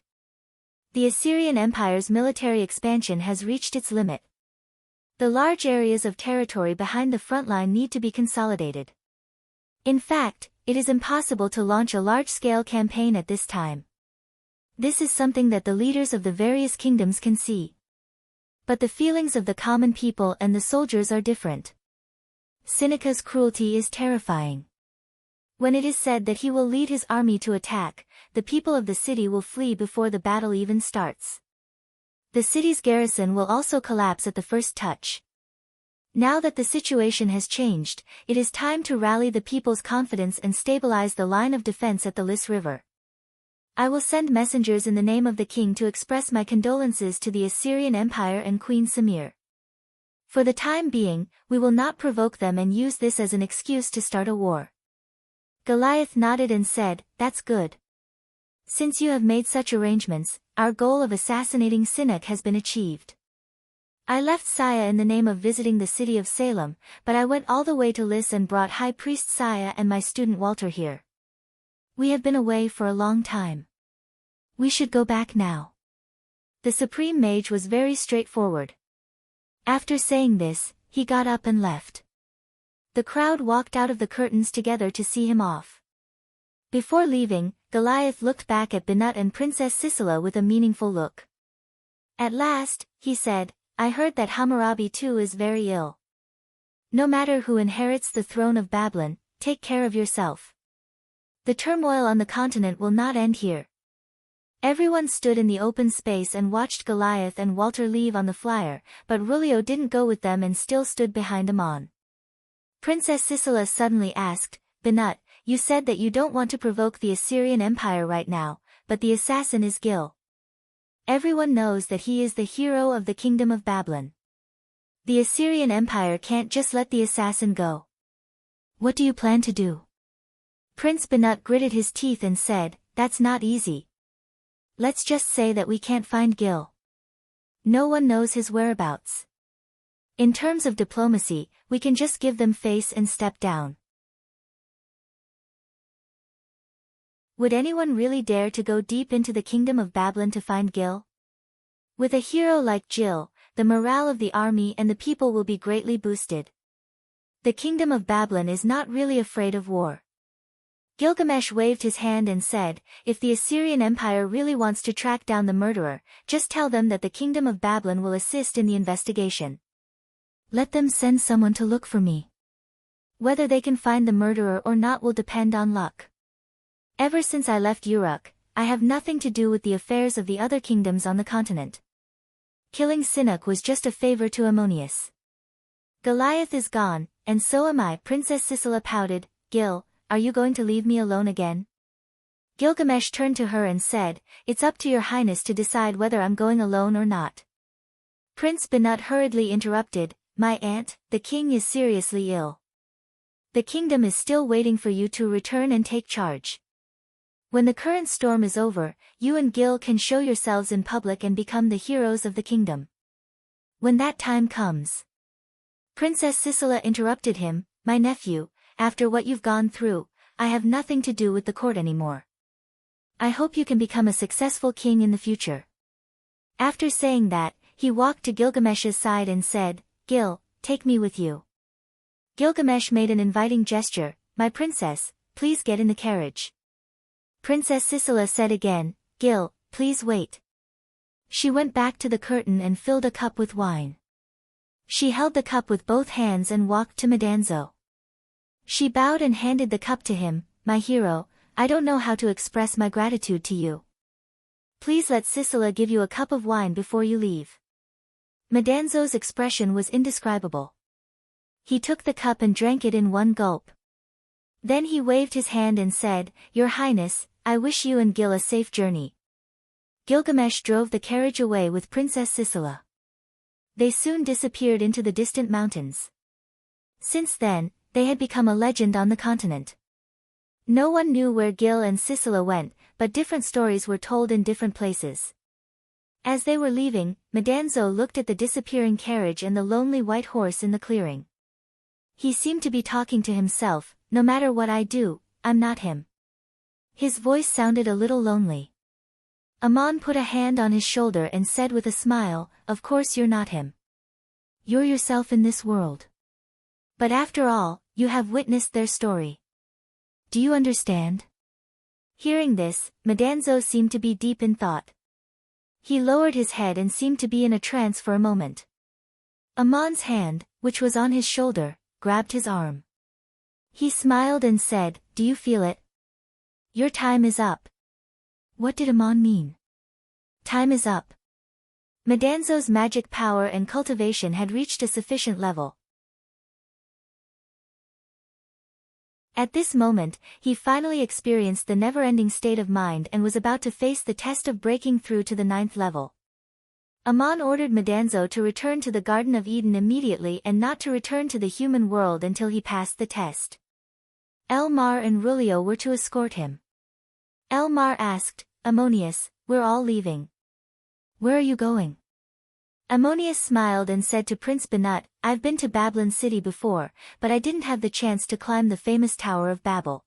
The Assyrian Empire's military expansion has reached its limit. The large areas of territory behind the front line need to be consolidated. In fact, it is impossible to launch a large-scale campaign at this time. This is something that the leaders of the various kingdoms can see. But the feelings of the common people and the soldiers are different. Sineka's cruelty is terrifying. When it is said that he will lead his army to attack, the people of the city will flee before the battle even starts. The city's garrison will also collapse at the first touch. Now that the situation has changed, it is time to rally the people's confidence and stabilize the line of defense at the Lys River. I will send messengers in the name of the king to express my condolences to the Assyrian Empire and Queen Samir. For the time being, we will not provoke them and use this as an excuse to start a war." Goliath nodded and said, "That's good. Since you have made such arrangements, our goal of assassinating Sinek has been achieved. I left Saya in the name of visiting the city of Salem, but I went all the way to Lys and brought High Priest Saya and my student Walter here. We have been away for a long time. We should go back now." The Supreme Mage was very straightforward. After saying this, he got up and left. The crowd walked out of the curtains together to see him off. Before leaving, Goliath looked back at Binut and Princess Sisela with a meaningful look. At last, he said, I heard that Hammurabi too is very ill. No matter who inherits the throne of Babylon, take care of yourself. The turmoil on the continent will not end here. Everyone stood in the open space and watched Goliath and Walter leave on the flyer, but Rulio didn't go with them and still stood behind Amon. Princess Sisela suddenly asked, Binut, you said that you don't want to provoke the Assyrian Empire right now, but the assassin is Gil. Everyone knows that he is the hero of the kingdom of Babylon. The Assyrian Empire can't just let the assassin go. What do you plan to do? Prince Binut gritted his teeth and said, That's not easy. Let's just say that we can't find Gil. No one knows his whereabouts. In terms of diplomacy, we can just give them face and step down. Would anyone really dare to go deep into the kingdom of Babylon to find Gil? With a hero like Gil, the morale of the army and the people will be greatly boosted. The kingdom of Babylon is not really afraid of war. Gilgamesh waved his hand and said, If the Assyrian Empire really wants to track down the murderer, just tell them that the kingdom of Babylon will assist in the investigation. Let them send someone to look for me. Whether they can find the murderer or not will depend on luck. Ever since I left Uruk, I have nothing to do with the affairs of the other kingdoms on the continent. Killing Sinnock was just a favor to Ammonius. Goliath is gone, and so am I. Princess Sisela pouted, Gil, are you going to leave me alone again? Gilgamesh turned to her and said, It's up to your highness to decide whether I'm going alone or not. Prince Binut hurriedly interrupted, My aunt, the king is seriously ill. The kingdom is still waiting for you to return and take charge. When the current storm is over, you and Gil can show yourselves in public and become the heroes of the kingdom. When that time comes. Princess Sisela interrupted him, My nephew, after what you've gone through, I have nothing to do with the court anymore. I hope you can become a successful king in the future. After saying that, he walked to Gilgamesh's side and said, Gil, take me with you. Gilgamesh made an inviting gesture, My princess, please get in the carriage. Princess Sisela said again, Gil, please wait. She went back to the curtain and filled a cup with wine. She held the cup with both hands and walked to Madanzo. She bowed and handed the cup to him, My hero, I don't know how to express my gratitude to you. Please let Sisela give you a cup of wine before you leave. Madanzo's expression was indescribable. He took the cup and drank it in one gulp. Then he waved his hand and said, Your Highness, I wish you and Gil a safe journey. Gilgamesh drove the carriage away with Princess Sisela. They soon disappeared into the distant mountains. Since then, they had become a legend on the continent. No one knew where Gil and Sisela went, but different stories were told in different places. As they were leaving, Madanzo looked at the disappearing carriage and the lonely white horse in the clearing. He seemed to be talking to himself, No matter what I do, I'm not him. His voice sounded a little lonely. Amon put a hand on his shoulder and said with a smile, Of course you're not him. You're yourself in this world. But after all, you have witnessed their story. Do you understand? Hearing this, Madanzo seemed to be deep in thought. He lowered his head and seemed to be in a trance for a moment. Amon's hand, which was on his shoulder, grabbed his arm. He smiled and said, Do you feel it? Your time is up. What did Amon mean? Time is up. Madanzo's magic power and cultivation had reached a sufficient level. At this moment, he finally experienced the never-ending state of mind and was about to face the test of breaking through to the 9th level. Amon ordered Madanzo to return to the Garden of Eden immediately and not to return to the human world until he passed the test. Elmar and Rulio were to escort him. Elmar asked, Ammonius, we're all leaving. Where are you going? Ammonius smiled and said to Prince Binut, I've been to Babylon City before, but I didn't have the chance to climb the famous Tower of Babel.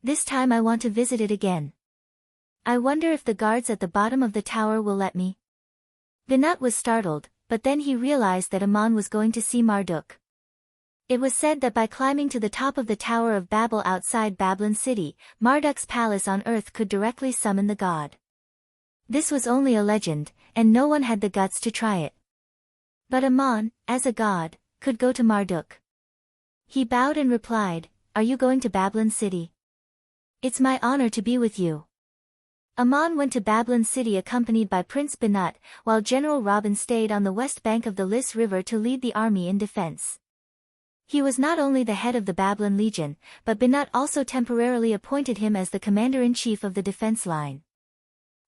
This time I want to visit it again. I wonder if the guards at the bottom of the tower will let me. Binut was startled, but then he realized that Aman was going to see Marduk. It was said that by climbing to the top of the Tower of Babel outside Babylon city, Marduk's palace on earth could directly summon the god. This was only a legend, and no one had the guts to try it. But Aman, as a god, could go to Marduk. He bowed and replied, "Are you going to Babylon city? It's my honor to be with you." Aman went to Babylon city accompanied by Prince Banat, while General Robin stayed on the west bank of the Lys River to lead the army in defense. He was not only the head of the Babylon Legion, but Banat also temporarily appointed him as the commander-in-chief of the defense line.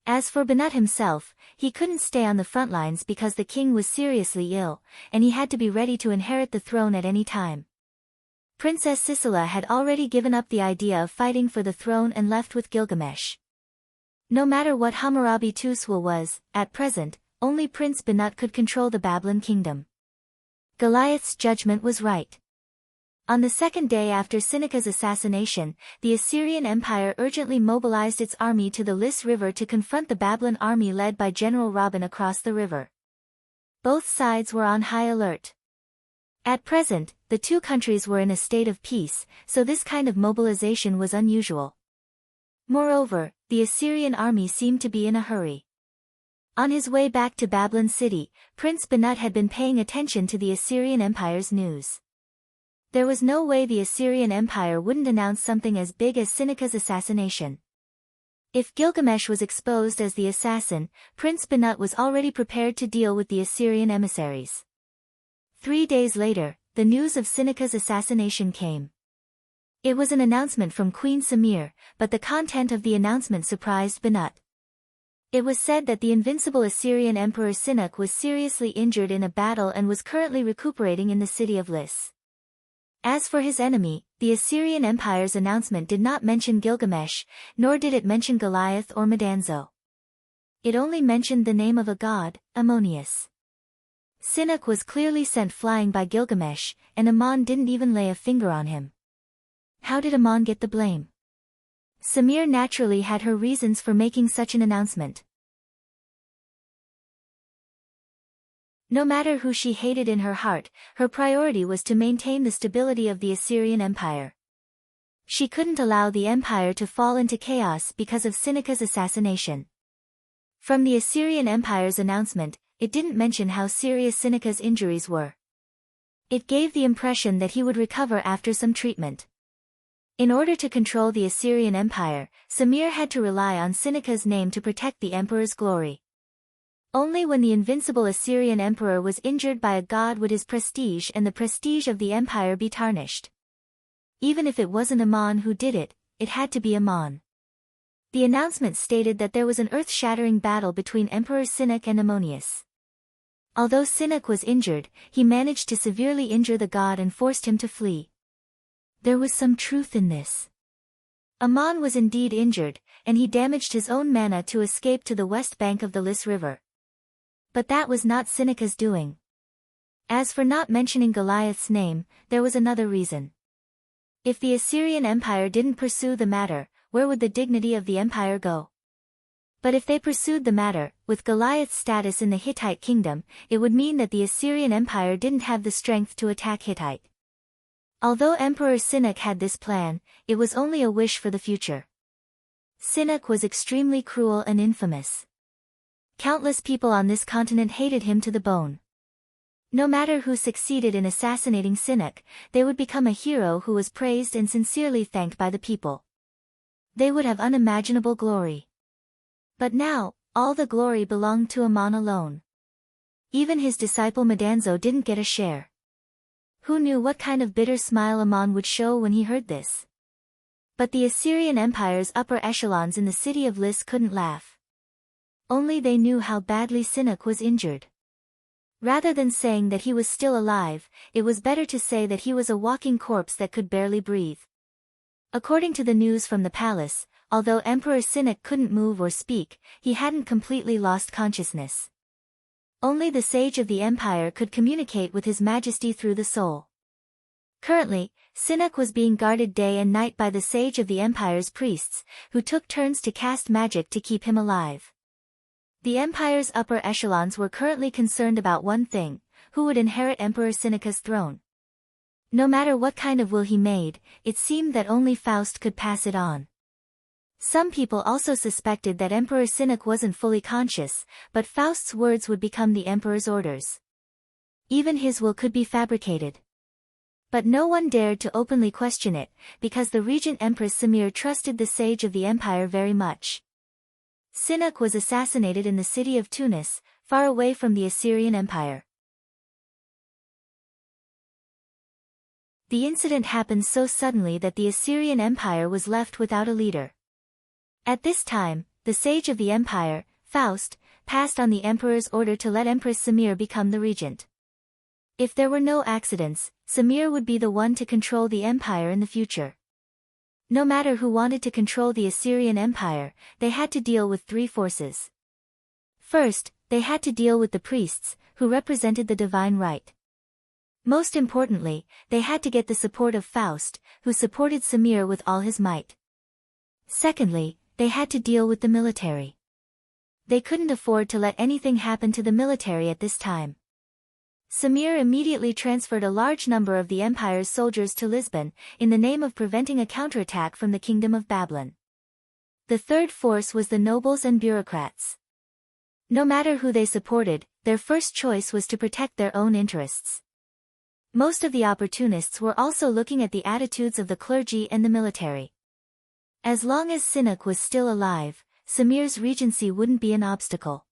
As for Banat himself, he couldn't stay on the front lines because the king was seriously ill, and he had to be ready to inherit the throne at any time. Princess Sisera had already given up the idea of fighting for the throne and left with Gilgamesh. No matter what Hammurabi Tuswa was, at present, only Prince Banat could control the Babylon kingdom. Goliath's judgment was right. On the second day after Seneca's assassination, the Assyrian Empire urgently mobilized its army to the Lys River to confront the Babylon army led by General Robin across the river. Both sides were on high alert. At present, the two countries were in a state of peace, so this kind of mobilization was unusual. Moreover, the Assyrian army seemed to be in a hurry. On his way back to Babylon city, Prince Banat had been paying attention to the Assyrian Empire's news. There was no way the Assyrian Empire wouldn't announce something as big as Seneca's assassination. If Gilgamesh was exposed as the assassin, Prince Banat was already prepared to deal with the Assyrian emissaries. 3 days later, the news of Seneca's assassination came. It was an announcement from Queen Samir, but the content of the announcement surprised Banat. It was said that the invincible Assyrian Emperor Seneca was seriously injured in a battle and was currently recuperating in the city of Lys. As for his enemy, the Assyrian Empire's announcement did not mention Gilgamesh, nor did it mention Goliath or Madanzo. It only mentioned the name of a god, Ammonius. Seneca was clearly sent flying by Gilgamesh, and Aman didn't even lay a finger on him. How did Aman get the blame? Samir naturally had her reasons for making such an announcement. No matter who she hated in her heart, her priority was to maintain the stability of the Assyrian Empire. She couldn't allow the empire to fall into chaos because of Seneca's assassination. From the Assyrian Empire's announcement, it didn't mention how serious Seneca's injuries were. It gave the impression that he would recover after some treatment. In order to control the Assyrian Empire, Samir had to rely on Seneca's name to protect the emperor's glory. Only when the invincible Assyrian emperor was injured by a god would his prestige and the prestige of the empire be tarnished. Even if it wasn't Aman who did it, it had to be Aman. The announcement stated that there was an earth-shattering battle between Emperor Seneca and Ammonius. Although Seneca was injured, he managed to severely injure the god and forced him to flee. There was some truth in this. Aman was indeed injured, and he damaged his own mana to escape to the west bank of the Lys River. But that was not Seneca's doing. As for not mentioning Goliath's name, there was another reason. If the Assyrian Empire didn't pursue the matter, where would the dignity of the empire go? But if they pursued the matter, with Goliath's status in the Hittite kingdom, it would mean that the Assyrian Empire didn't have the strength to attack Hittite. Although Emperor Seneca had this plan, it was only a wish for the future. Seneca was extremely cruel and infamous. Countless people on this continent hated him to the bone. No matter who succeeded in assassinating Seneca, they would become a hero who was praised and sincerely thanked by the people. They would have unimaginable glory. But now, all the glory belonged to Aman alone. Even his disciple Madanzo didn't get a share. Who knew what kind of bitter smile Aman would show when he heard this? But the Assyrian Empire's upper echelons in the city of Lys couldn't laugh. Only they knew how badly Seneca was injured. Rather than saying that he was still alive, it was better to say that he was a walking corpse that could barely breathe. According to the news from the palace, although Emperor Seneca couldn't move or speak, he hadn't completely lost consciousness. Only the sage of the empire could communicate with His Majesty through the soul. Currently, Seneca was being guarded day and night by the sage of the empire's priests, who took turns to cast magic to keep him alive. The empire's upper echelons were currently concerned about one thing: who would inherit Emperor Seneca's throne. No matter what kind of will he made, it seemed that only Faust could pass it on. Some people also suspected that Emperor Seneca wasn't fully conscious, but Faust's words would become the emperor's orders. Even his will could be fabricated. But no one dared to openly question it, because the regent Empress Samir trusted the sage of the empire very much. Seneca was assassinated in the city of Tunis, far away from the Assyrian Empire. The incident happened so suddenly that the Assyrian Empire was left without a leader. At this time, the sage of the empire, Faust, passed on the emperor's order to let Empress Samir become the regent. If there were no accidents, Samir would be the one to control the empire in the future. No matter who wanted to control the Assyrian Empire, they had to deal with three forces. First, they had to deal with the priests, who represented the divine right. Most importantly, they had to get the support of Faust, who supported Samir with all his might. Secondly, they had to deal with the military. They couldn't afford to let anything happen to the military at this time. Samir immediately transferred a large number of the empire's soldiers to Lisbon, in the name of preventing a counterattack from the kingdom of Babylon. The third force was the nobles and bureaucrats. No matter who they supported, their first choice was to protect their own interests. Most of the opportunists were also looking at the attitudes of the clergy and the military. As long as Seneca was still alive, Samir's regency wouldn't be an obstacle.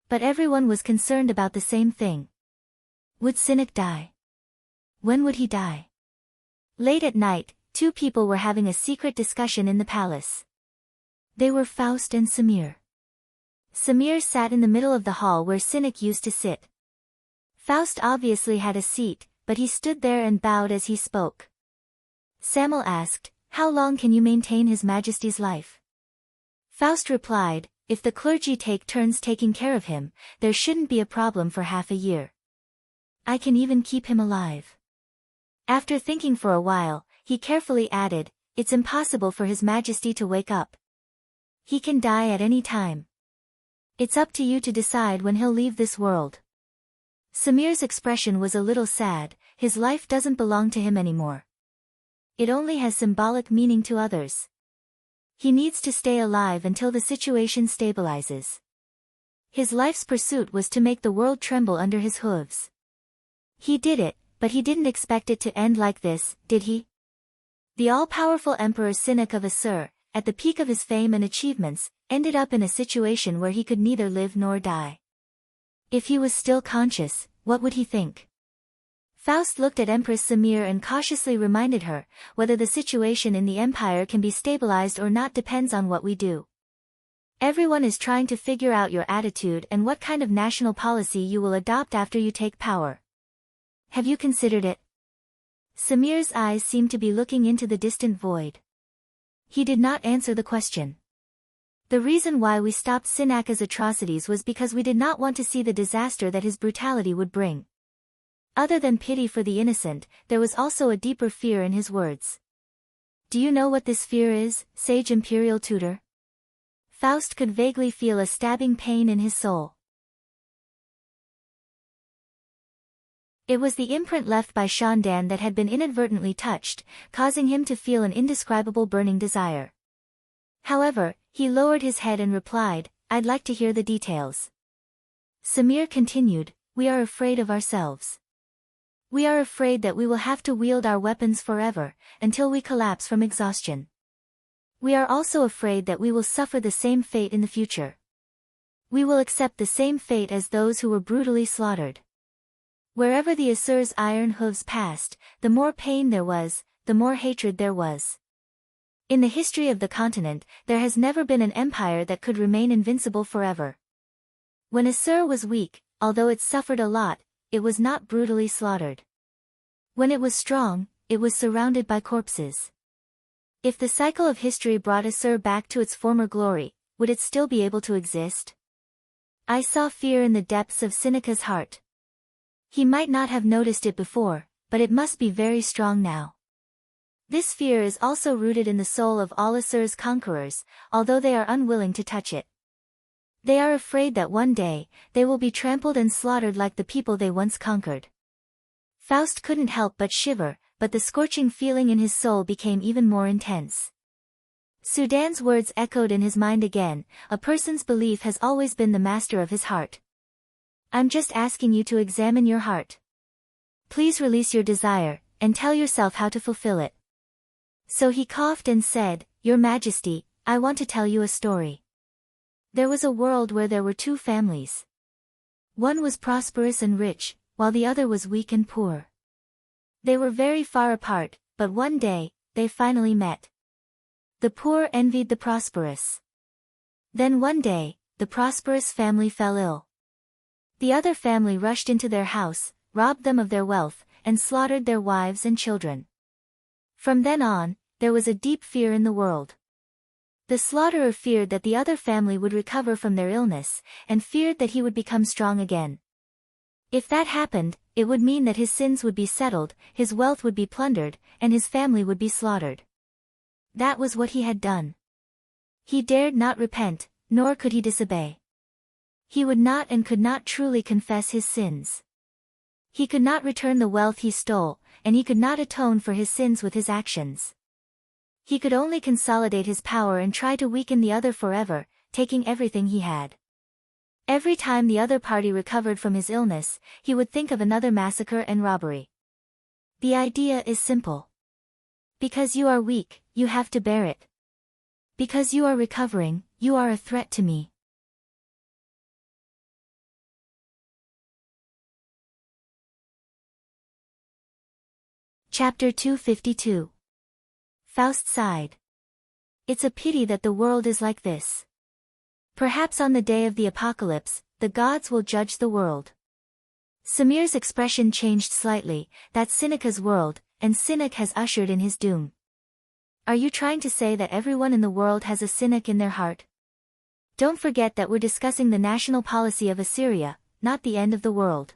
But everyone was concerned about the same thing. Would Seneca die? When would he die? Late at night, two people were having a secret discussion in the palace. They were Faust and Samir. Samir sat in the middle of the hall where Seneca used to sit. Faust obviously had a seat, but he stood there and bowed as he spoke. Samuel asked, "How long can you maintain His Majesty's life?" Faust replied, "If the clergy take turns taking care of him, there shouldn't be a problem for half a year. I can even keep him alive." After thinking for a while, he carefully added, "It's impossible for His Majesty to wake up. He can die at any time. It's up to you to decide when he'll leave this world." Samir's expression was a little sad. His life doesn't belong to him anymore. It only has symbolic meaning to others. He needs to stay alive until the situation stabilizes. His life's pursuit was to make the world tremble under his hooves. He did it, but he didn't expect it to end like this, did he? The all-powerful Emperor Seneca of Assur, at the peak of his fame and achievements, ended up in a situation where he could neither live nor die. If he was still conscious, what would he think? Faust looked at Empress Samir and cautiously reminded her, "Whether the situation in the empire can be stabilized or not depends on what we do. Everyone is trying to figure out your attitude and what kind of national policy you will adopt after you take power. Have you considered it?" Samir's eyes seemed to be looking into the distant void. He did not answer the question. "The reason why we stopped Seneca's atrocities was because we did not want to see the disaster that his brutality would bring." Other than pity for the innocent, there was also a deeper fear in his words. "Do you know what this fear is, sage imperial tutor?" Faust could vaguely feel a stabbing pain in his soul. It was the imprint left by Shandan that had been inadvertently touched, causing him to feel an indescribable burning desire. However, he lowered his head and replied, "I'd like to hear the details." Samir continued, "We are afraid of ourselves. We are afraid that we will have to wield our weapons forever, until we collapse from exhaustion. We are also afraid that we will suffer the same fate in the future. We will accept the same fate as those who were brutally slaughtered. Wherever the Assur's iron hooves passed, the more pain there was, the more hatred there was. In the history of the continent, there has never been an empire that could remain invincible forever. When Assur was weak, although it suffered a lot, it was not brutally slaughtered. When it was strong, it was surrounded by corpses. If the cycle of history brought Assur back to its former glory, would it still be able to exist? I saw fear in the depths of Seneca's heart. He might not have noticed it before, but it must be very strong now. This fear is also rooted in the soul of all Assur's conquerors, although they are unwilling to touch it. They are afraid that one day, they will be trampled and slaughtered like the people they once conquered. Faust couldn't help but shiver, but the scorching feeling in his soul became even more intense. Sudan's words echoed in his mind again, a person's belief has always been the master of his heart. I'm just asking you to examine your heart. Please release your desire, and tell yourself how to fulfill it. So he coughed and said, Your Majesty, I want to tell you a story. There was a world where there were two families. One was prosperous and rich, while the other was weak and poor. They were very far apart, but one day, they finally met. The poor envied the prosperous. Then one day, the prosperous family fell ill. The other family rushed into their house, robbed them of their wealth, and slaughtered their wives and children. From then on, there was a deep fear in the world. The slaughterer feared that the other family would recover from their illness, and feared that he would become strong again. If that happened, it would mean that his sins would be settled, his wealth would be plundered, and his family would be slaughtered. That was what he had done. He dared not repent, nor could he disobey. He would not and could not truly confess his sins. He could not return the wealth he stole, and he could not atone for his sins with his actions. He could only consolidate his power and try to weaken the other forever, taking everything he had. Every time the other party recovered from his illness, he would think of another massacre and robbery. The idea is simple. Because you are weak, you have to bear it. Because you are recovering, you are a threat to me. Chapter 252. Faust sighed. It's a pity that the world is like this. Perhaps on the day of the apocalypse, the gods will judge the world. Samir's expression changed slightly, that's Seneca's world, and Cynic has ushered in his doom. Are you trying to say that everyone in the world has a cynic in their heart? Don't forget that we're discussing the national policy of Assyria, not the end of the world.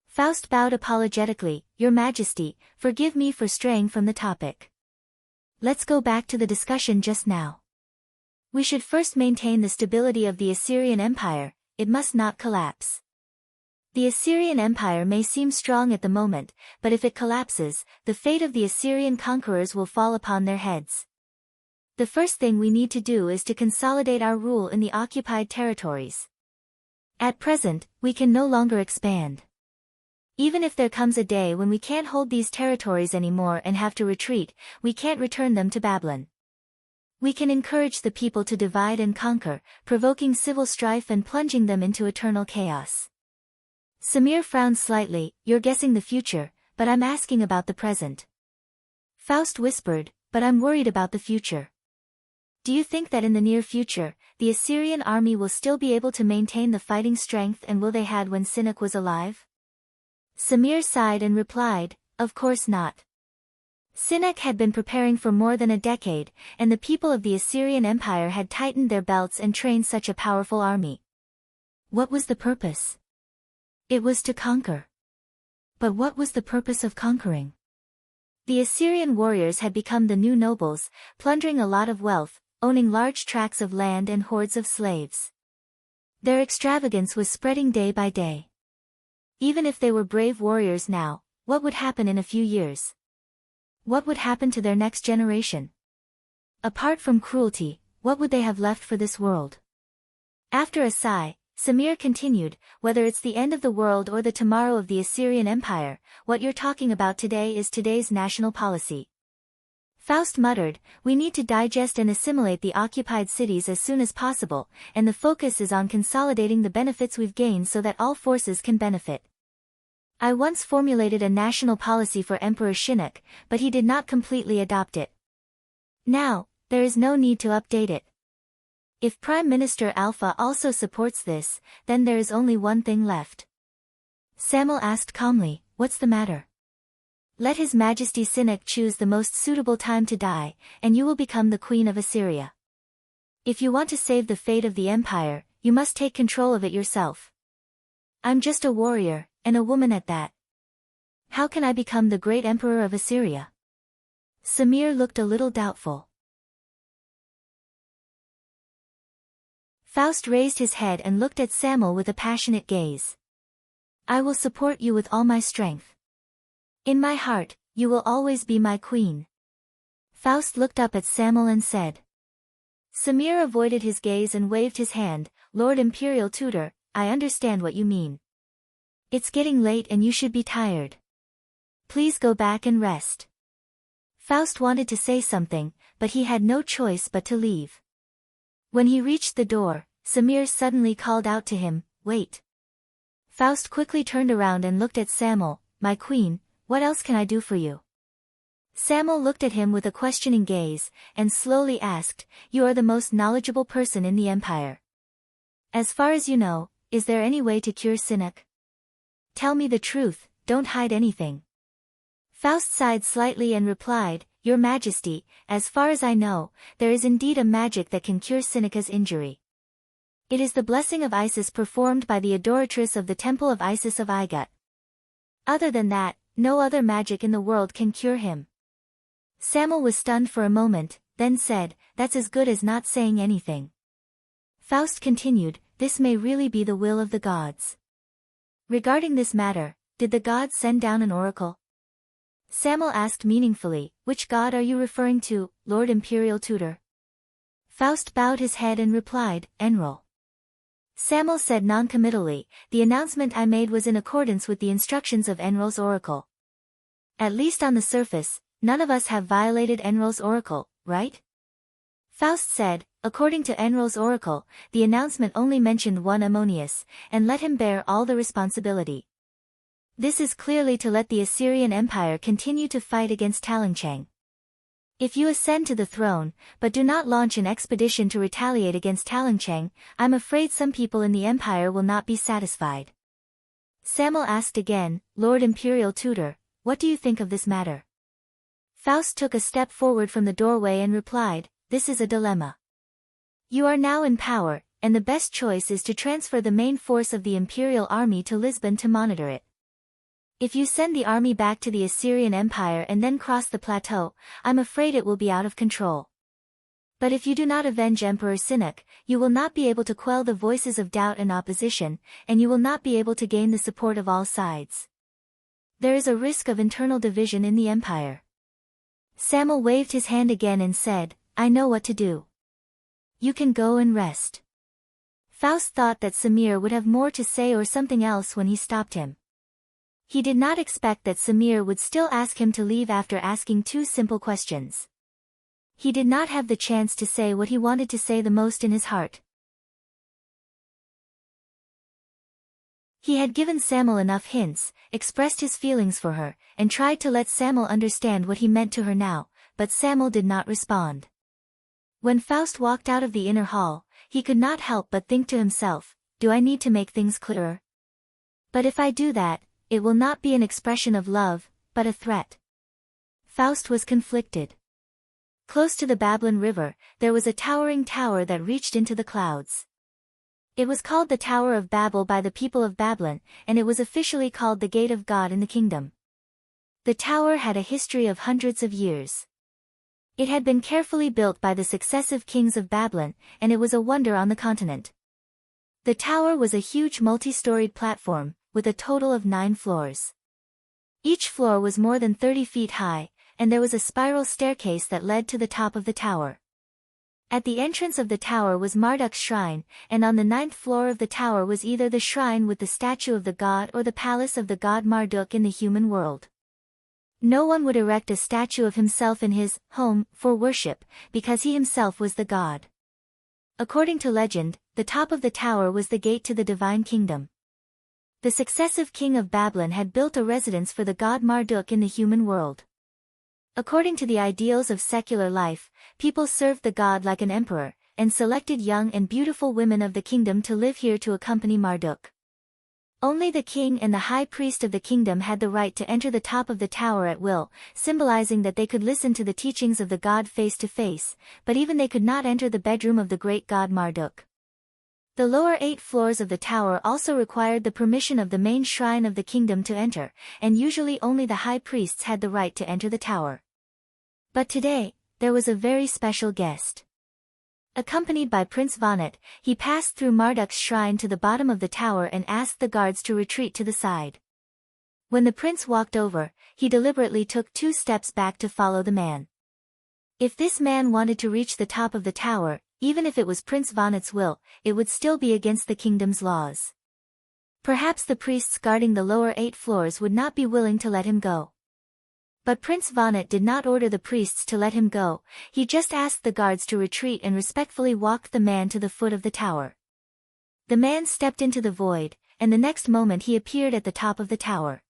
Faust bowed apologetically, Your Majesty, forgive me for straying from the topic. Let's go back to the discussion just now. We should first maintain the stability of the Assyrian Empire, it must not collapse. The Assyrian Empire may seem strong at the moment, but if it collapses, the fate of the Assyrian conquerors will fall upon their heads. The first thing we need to do is to consolidate our rule in the occupied territories. At present, we can no longer expand. Even if there comes a day when we can't hold these territories anymore and have to retreat, we can't return them to Babylon. We can encourage the people to divide and conquer, provoking civil strife and plunging them into eternal chaos. Samir frowned slightly, You're guessing the future, but I'm asking about the present. Faust whispered, But I'm worried about the future. Do you think that in the near future, the Assyrian army will still be able to maintain the fighting strength and will they had when Cynic was alive? Samir sighed and replied, Of course not. Cynic had been preparing for more than a decade, and the people of the Assyrian Empire had tightened their belts and trained such a powerful army. What was the purpose? It was to conquer. But what was the purpose of conquering? The Assyrian warriors had become the new nobles, plundering a lot of wealth, owning large tracts of land and hordes of slaves. Their extravagance was spreading day by day. Even if they were brave warriors now, what would happen in a few years? What would happen to their next generation? Apart from cruelty, what would they have left for this world? After a sigh, Samir continued, Whether it's the end of the world or the tomorrow of the Assyrian Empire, what you're talking about today is today's national policy. Faust muttered, We need to digest and assimilate the occupied cities as soon as possible, and the focus is on consolidating the benefits we've gained so that all forces can benefit. I once formulated a national policy for Emperor Shinnok, but he did not completely adopt it. Now, there is no need to update it. If Prime Minister Alpha also supports this, then there is only one thing left. Samuel asked calmly, What's the matter? Let His Majesty Cynic choose the most suitable time to die, and you will become the Queen of Assyria. If you want to save the fate of the empire, you must take control of it yourself. I'm just a warrior, and a woman at that. How can I become the great emperor of Assyria? Samir looked a little doubtful. Faust raised his head and looked at Samuel with a passionate gaze. I will support you with all my strength. In my heart, you will always be my queen. Faust looked up at Samuel and said. Samir avoided his gaze and waved his hand. Lord Imperial Tutor, I understand what you mean. It's getting late and you should be tired. Please go back and rest. Faust wanted to say something, but he had no choice but to leave. When he reached the door, Samir suddenly called out to him, Wait. Faust quickly turned around and looked at Samuel. My queen, what else can I do for you? Samuel looked at him with a questioning gaze, and slowly asked, You are the most knowledgeable person in the empire. As far as you know, is there any way to cure Cynic? Tell me the truth, don't hide anything. Faust sighed slightly and replied, Your Majesty, as far as I know, there is indeed a magic that can cure Seneca's injury. It is the blessing of Isis performed by the adoratress of the temple of Isis of Igut. Other than that, no other magic in the world can cure him. Samuel was stunned for a moment, then said, That's as good as not saying anything. Faust continued, This may really be the will of the gods. Regarding this matter, did the gods send down an oracle? Samuel asked meaningfully, Which god are you referring to, Lord Imperial Tutor? Faust bowed his head and replied, Enrol. Samuel said noncommittally, The announcement I made was in accordance with the instructions of Enrol's oracle. At least on the surface, none of us have violated Enrol's oracle, right? Faust said, According to Enrol's oracle, the announcement only mentioned one Ammonius, and let him bear all the responsibility. This is clearly to let the Assyrian Empire continue to fight against Talangchang. If you ascend to the throne, but do not launch an expedition to retaliate against Talangchang, I'm afraid some people in the empire will not be satisfied. Samuel asked again, Lord Imperial Tutor, what do you think of this matter? Faust took a step forward from the doorway and replied, This is a dilemma. You are now in power, and the best choice is to transfer the main force of the imperial army to Lisbon to monitor it. If you send the army back to the Assyrian Empire and then cross the plateau, I'm afraid it will be out of control. But if you do not avenge Emperor Cynic, you will not be able to quell the voices of doubt and opposition, and you will not be able to gain the support of all sides. There is a risk of internal division in the empire. Samuel waved his hand again and said, I know what to do. You can go and rest. Faust thought that Samir would have more to say or something else when he stopped him. He did not expect that Samir would still ask him to leave after asking two simple questions. He did not have the chance to say what he wanted to say the most in his heart. He had given Samuel enough hints, expressed his feelings for her, and tried to let Samuel understand what he meant to her now, but Samuel did not respond. When Faust walked out of the inner hall, he could not help but think to himself, Do I need to make things clearer? But if I do that, it will not be an expression of love, but a threat. Faust was conflicted. Close to the Babylon River, there was a towering tower that reached into the clouds. It was called the Tower of Babel by the people of Babylon, and it was officially called the Gate of God in the kingdom. The tower had a history of hundreds of years. It had been carefully built by the successive kings of Babylon, and it was a wonder on the continent. The tower was a huge multi-storied platform, with a total of 9 floors. Each floor was more than 30 feet high, and there was a spiral staircase that led to the top of the tower. At the entrance of the tower was Marduk's shrine, and on the 9th floor of the tower was either the shrine with the statue of the god or the palace of the god Marduk in the human world. No one would erect a statue of himself in his home for worship, because he himself was the god. According to legend, the top of the tower was the gate to the divine kingdom. The successive king of Babylon had built a residence for the god Marduk in the human world. According to the ideals of secular life, people served the god like an emperor, and selected young and beautiful women of the kingdom to live here to accompany Marduk. Only the king and the high priest of the kingdom had the right to enter the top of the tower at will, symbolizing that they could listen to the teachings of the god face to face, but even they could not enter the bedroom of the great god Marduk. The lower 8 floors of the tower also required the permission of the main shrine of the kingdom to enter, and usually only the high priests had the right to enter the tower. But today, there was a very special guest. Accompanied by Prince Vonnet, he passed through Marduk's shrine to the bottom of the tower and asked the guards to retreat to the side. When the prince walked over, he deliberately took 2 steps back to follow the man. If this man wanted to reach the top of the tower, even if it was Prince Vonnet's will, it would still be against the kingdom's laws. Perhaps the priests guarding the lower 8 floors would not be willing to let him go. But Prince Vonnet did not order the priests to let him go, he just asked the guards to retreat and respectfully walked the man to the foot of the tower. The man stepped into the void, and the next moment he appeared at the top of the tower.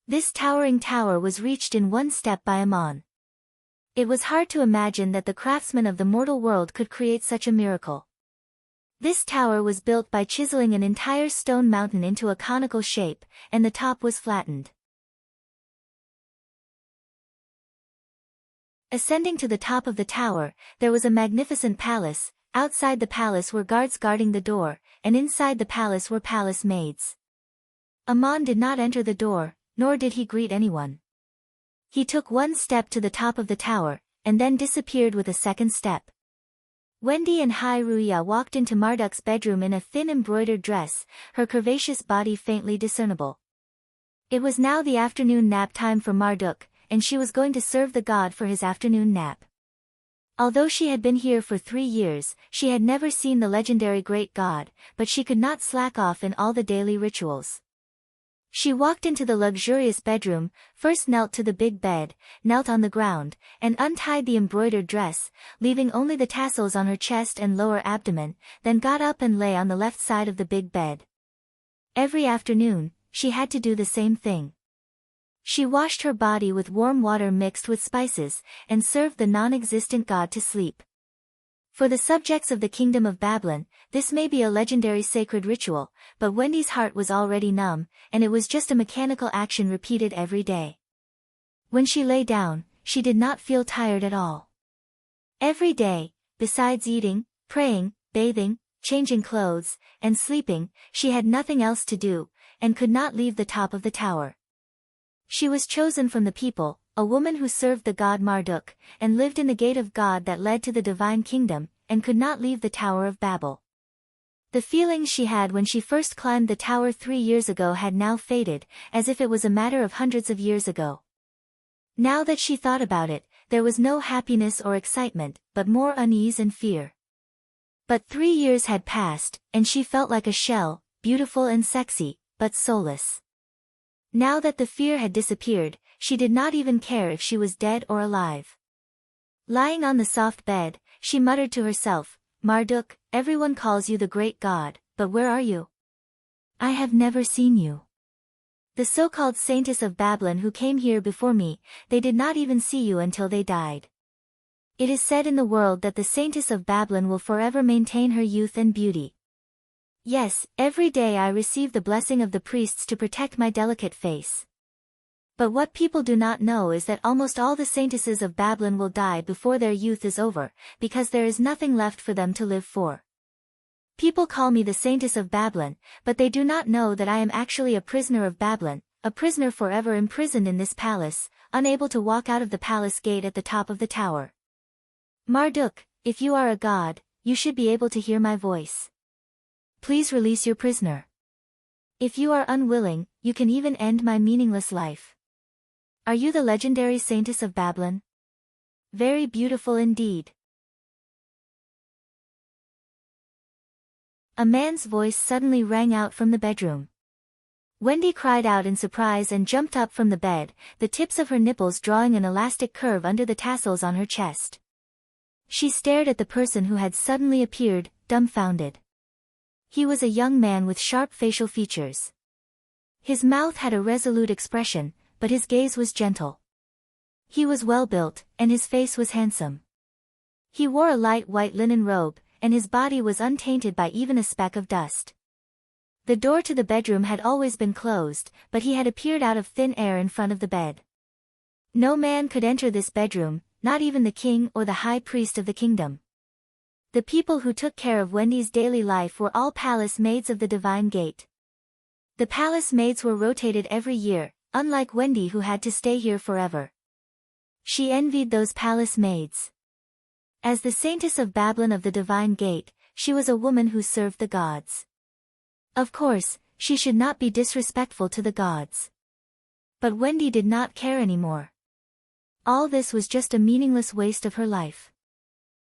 This towering tower was reached in 1 step by Amon. It was hard to imagine that the craftsman of the mortal world could create such a miracle. This tower was built by chiseling an entire stone mountain into a conical shape, and the top was flattened. Ascending to the top of the tower, there was a magnificent palace. Outside the palace were guards guarding the door, and inside the palace were palace maids. Amon did not enter the door, nor did he greet anyone. He took 1 step to the top of the tower, and then disappeared with a 2nd step. Wendy and Ruya walked into Marduk's bedroom in a thin embroidered dress, her curvaceous body faintly discernible. It was now the afternoon nap time for Marduk, and she was going to serve the god for his afternoon nap. Although she had been here for 3 years, she had never seen the legendary great god, but she could not slack off in all the daily rituals. She walked into the luxurious bedroom, first knelt to the big bed, knelt on the ground, and untied the embroidered dress, leaving only the tassels on her chest and lower abdomen, then got up and lay on the left side of the big bed. Every afternoon, she had to do the same thing. She washed her body with warm water mixed with spices, and served the non-existent god to sleep. For the subjects of the kingdom of Babylon, this may be a legendary sacred ritual, but Wendy's heart was already numb, and it was just a mechanical action repeated every day. When she lay down, she did not feel tired at all. Every day, besides eating, praying, bathing, changing clothes, and sleeping, she had nothing else to do, and could not leave the top of the tower. She was chosen from the people, a woman who served the god Marduk, and lived in the gate of God that led to the divine kingdom, and could not leave the Tower of Babel. The feelings she had when she first climbed the tower 3 years ago had now faded, as if it was a matter of hundreds of years ago. Now that she thought about it, there was no happiness or excitement, but more unease and fear. But 3 years had passed, and she felt like a shell, beautiful and sexy, but soulless. Now that the fear had disappeared, she did not even care if she was dead or alive. Lying on the soft bed, she muttered to herself, "Marduk, everyone calls you the great god, but where are you? I have never seen you. The so-called saintess of Babylon who came here before me, they did not even see you until they died. It is said in the world that the saintess of Babylon will forever maintain her youth and beauty. Yes, every day I receive the blessing of the priests to protect my delicate face. But what people do not know is that almost all the saintesses of Babylon will die before their youth is over, because there is nothing left for them to live for. People call me the saintess of Babylon, but they do not know that I am actually a prisoner of Babylon, a prisoner forever imprisoned in this palace, unable to walk out of the palace gate at the top of the tower. Marduk, if you are a god, you should be able to hear my voice. Please release your prisoner. If you are unwilling, you can even end my meaningless life. Are you the legendary saintess of Babylon? Very beautiful indeed." A man's voice suddenly rang out from the bedroom. Wendy cried out in surprise and jumped up from the bed, the tips of her nipples drawing an elastic curve under the tassels on her chest. She stared at the person who had suddenly appeared, dumbfounded. He was a young man with sharp facial features. His mouth had a resolute expression, but his gaze was gentle. He was well-built, and his face was handsome. He wore a light white linen robe, and his body was untainted by even a speck of dust. The door to the bedroom had always been closed, but he had appeared out of thin air in front of the bed. No man could enter this bedroom, not even the king or the high priest of the kingdom. The people who took care of Wendy's daily life were all palace maids of the divine gate. The palace maids were rotated every year, unlike Wendy who had to stay here forever. She envied those palace maids. As the Saintess of Babylon of the Divine Gate, she was a woman who served the gods. Of course, she should not be disrespectful to the gods. But Wendy did not care anymore. All this was just a meaningless waste of her life.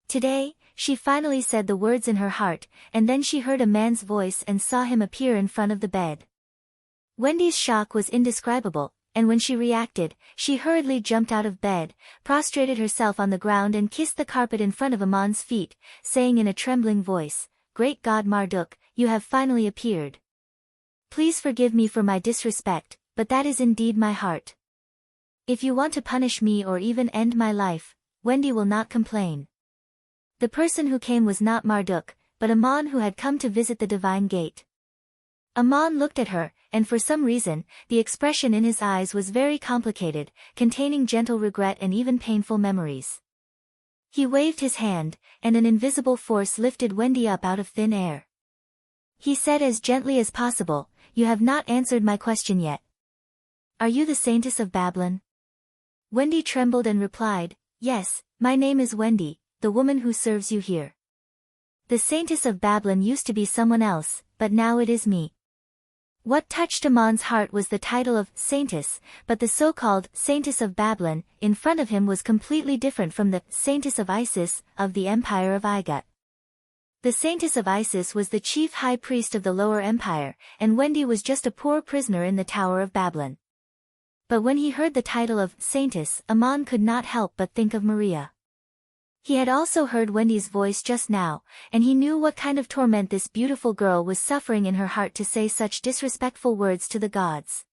Today, she finally said the words in her heart, and then she heard a man's voice and saw him appear in front of the bed. Wendy's shock was indescribable, and when she reacted, she hurriedly jumped out of bed, prostrated herself on the ground and kissed the carpet in front of Amon's feet, saying in a trembling voice, "Great God Marduk, you have finally appeared. Please forgive me for my disrespect, but that is indeed my heart. If you want to punish me or even end my life, Wendy will not complain." The person who came was not Marduk, but Amon, who had come to visit the Divine Gate. Amon looked at her, and for some reason, the expression in his eyes was very complicated, containing gentle regret and even painful memories. He waved his hand, and an invisible force lifted Wendy up out of thin air. He said as gently as possible, "You have not answered my question yet. Are you the Saintess of Babylon?" Wendy trembled and replied, "Yes, my name is Wendy, the woman who serves you here. The Saintess of Babylon used to be someone else, but now it is me." What touched Amon's heart was the title of Saintess, but the so-called Saintess of Babylon in front of him was completely different from the Saintess of Isis of the Empire of Igut. The Saintess of Isis was the chief high priest of the Lower Empire, and Wendy was just a poor prisoner in the Tower of Babylon. But when he heard the title of Saintess, Amon could not help but think of Maria. He had also heard Wendy's voice just now, and he knew what kind of torment this beautiful girl was suffering in her heart to say such disrespectful words to the gods.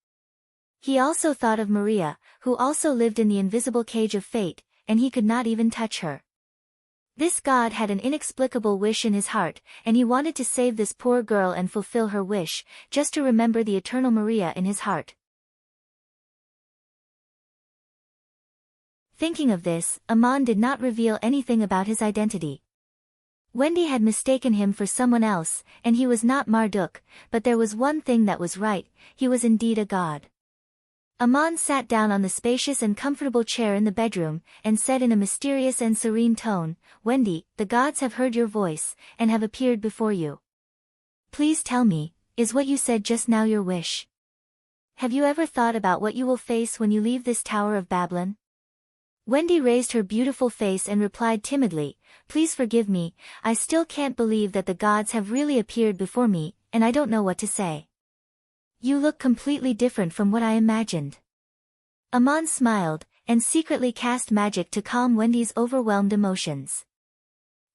He also thought of Maria, who also lived in the invisible cage of fate, and he could not even touch her. This god had an inexplicable wish in his heart, and he wanted to save this poor girl and fulfill her wish, just to remember the eternal Maria in his heart. Thinking of this, Amon did not reveal anything about his identity. Wendy had mistaken him for someone else, and he was not Marduk, but there was one thing that was right, he was indeed a god. Amon sat down on the spacious and comfortable chair in the bedroom, and said in a mysterious and serene tone, "Wendy, the gods have heard your voice, and have appeared before you. Please tell me, is what you said just now your wish? Have you ever thought about what you will face when you leave this Tower of Babylon?" Wendy raised her beautiful face and replied timidly, "Please forgive me, I still can't believe that the gods have really appeared before me, and I don't know what to say. You look completely different from what I imagined." Amon smiled, and secretly cast magic to calm Wendy's overwhelmed emotions.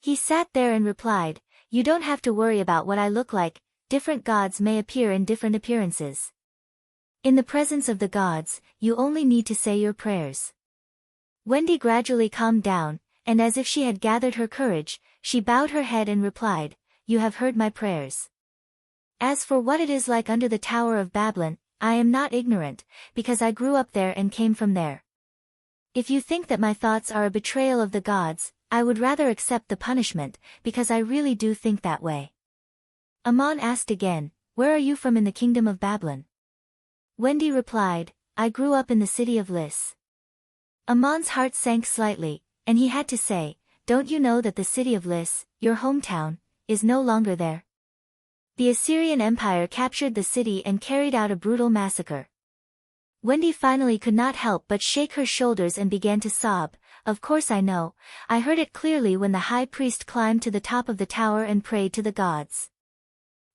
He sat there and replied, "You don't have to worry about what I look like, different gods may appear in different appearances. In the presence of the gods, you only need to say your prayers." Wendy gradually calmed down, and as if she had gathered her courage, she bowed her head and replied, "You have heard my prayers. As for what it is like under the Tower of Babylon, I am not ignorant, because I grew up there and came from there. If you think that my thoughts are a betrayal of the gods, I would rather accept the punishment, because I really do think that way." Amon asked again, "Where are you from in the kingdom of Babylon?" Wendy replied, "I grew up in the city of Lys." Amon's heart sank slightly, and he had to say, "Don't you know that the city of Lys, your hometown, is no longer there? The Assyrian Empire captured the city and carried out a brutal massacre." Wendy finally could not help but shake her shoulders and began to sob. "Of course I know, I heard it clearly when the high priest climbed to the top of the tower and prayed to the gods.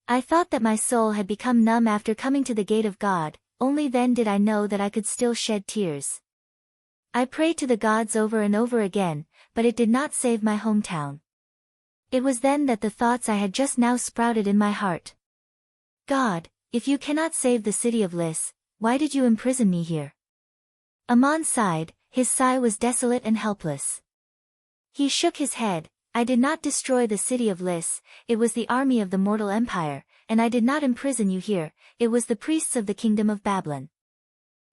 I thought that my soul had become numb after coming to the gate of God, only then did I know that I could still shed tears. I prayed to the gods over and over again, but it did not save my hometown. It was then that the thoughts I had just now sprouted in my heart. God, if you cannot save the city of Lys, why did you imprison me here?" Amon sighed, his sigh was desolate and helpless. He shook his head, "I did not destroy the city of Lys, it was the army of the mortal empire, and I did not imprison you here, it was the priests of the kingdom of Babylon.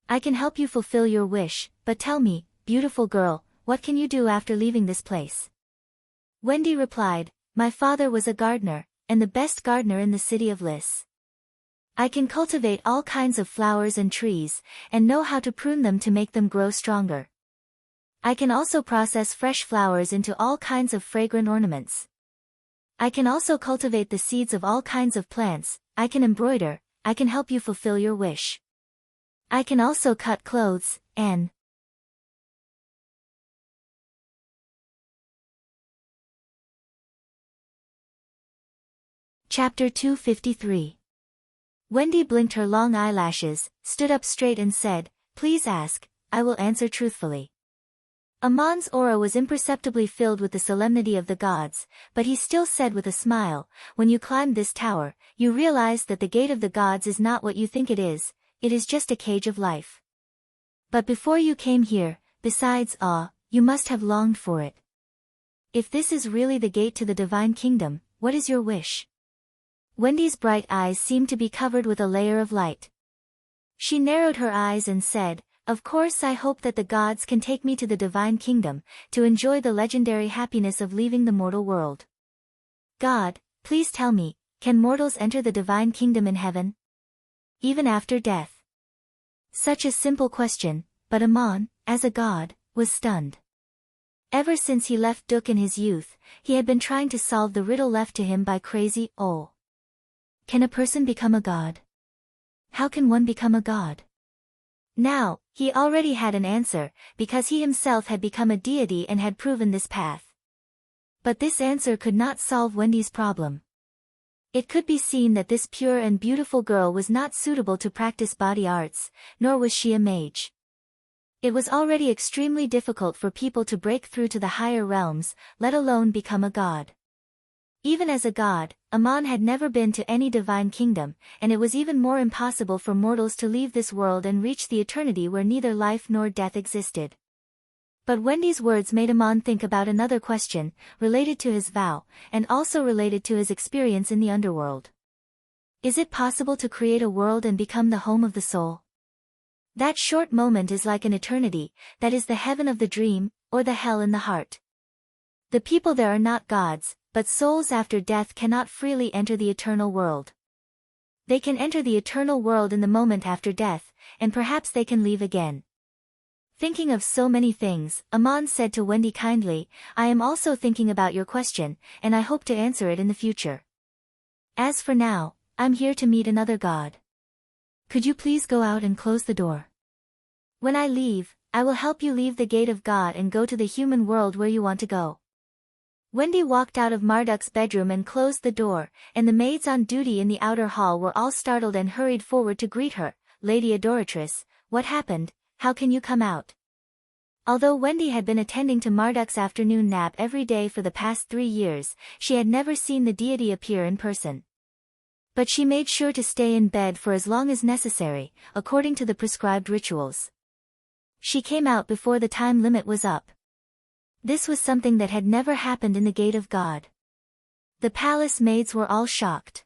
I can help you fulfill your wish, but tell me, beautiful girl, what can you do after leaving this place?" Wendy replied, "My father was a gardener, and the best gardener in the city of Lys. I can cultivate all kinds of flowers and trees, and know how to prune them to make them grow stronger. I can also process fresh flowers into all kinds of fragrant ornaments. I can also cultivate the seeds of all kinds of plants, I can embroider, I can help you fulfill your wish. I can also cut clothes, and Chapter 253. Wendy blinked her long eyelashes, stood up straight and said, "Please ask, I will answer truthfully." Amon's aura was imperceptibly filled with the solemnity of the gods, but he still said with a smile, "When you climb this tower, you realize that the gate of the gods is not what you think it is just a cage of life. But before you came here, besides awe, you must have longed for it. If this is really the gate to the divine kingdom, what is your wish?" Wendy's bright eyes seemed to be covered with a layer of light. She narrowed her eyes and said, "Of course I hope that the gods can take me to the divine kingdom, to enjoy the legendary happiness of leaving the mortal world. God, please tell me, can mortals enter the divine kingdom in heaven? Even after death?" Such a simple question, but Amon, as a god, was stunned. Ever since he left Duk in his youth, he had been trying to solve the riddle left to him by crazy Ol. Can a person become a god? How can one become a god? Now, he already had an answer, because he himself had become a deity and had proven this path. But this answer could not solve Wendy's problem. It could be seen that this pure and beautiful girl was not suitable to practice body arts, nor was she a mage. It was already extremely difficult for people to break through to the higher realms, let alone become a god. Even as a god, Amon had never been to any divine kingdom, and it was even more impossible for mortals to leave this world and reach the eternity where neither life nor death existed. But Wendy's words made Amon think about another question, related to his vow, and also related to his experience in the underworld. Is it possible to create a world and become the home of the soul? That short moment is like an eternity, that is the heaven of the dream, or the hell in the heart. The people there are not gods, but souls after death cannot freely enter the eternal world. They can enter the eternal world in the moment after death, and perhaps they can leave again. Thinking of so many things, Amon said to Wendy kindly, "I am also thinking about your question, and I hope to answer it in the future. As for now, I'm here to meet another god. Could you please go out and close the door? When I leave, I will help you leave the gate of God and go to the human world where you want to go." Wendy walked out of Marduk's bedroom and closed the door, and the maids on duty in the outer hall were all startled and hurried forward to greet her. "Lady Adoratress, what happened? How can you come out?" Although Wendy had been attending to Marduk's afternoon nap every day for the past 3 years, she had never seen the deity appear in person. But she made sure to stay in bed for as long as necessary, according to the prescribed rituals. She came out before the time limit was up. This was something that had never happened in the Gate of God. The palace maids were all shocked.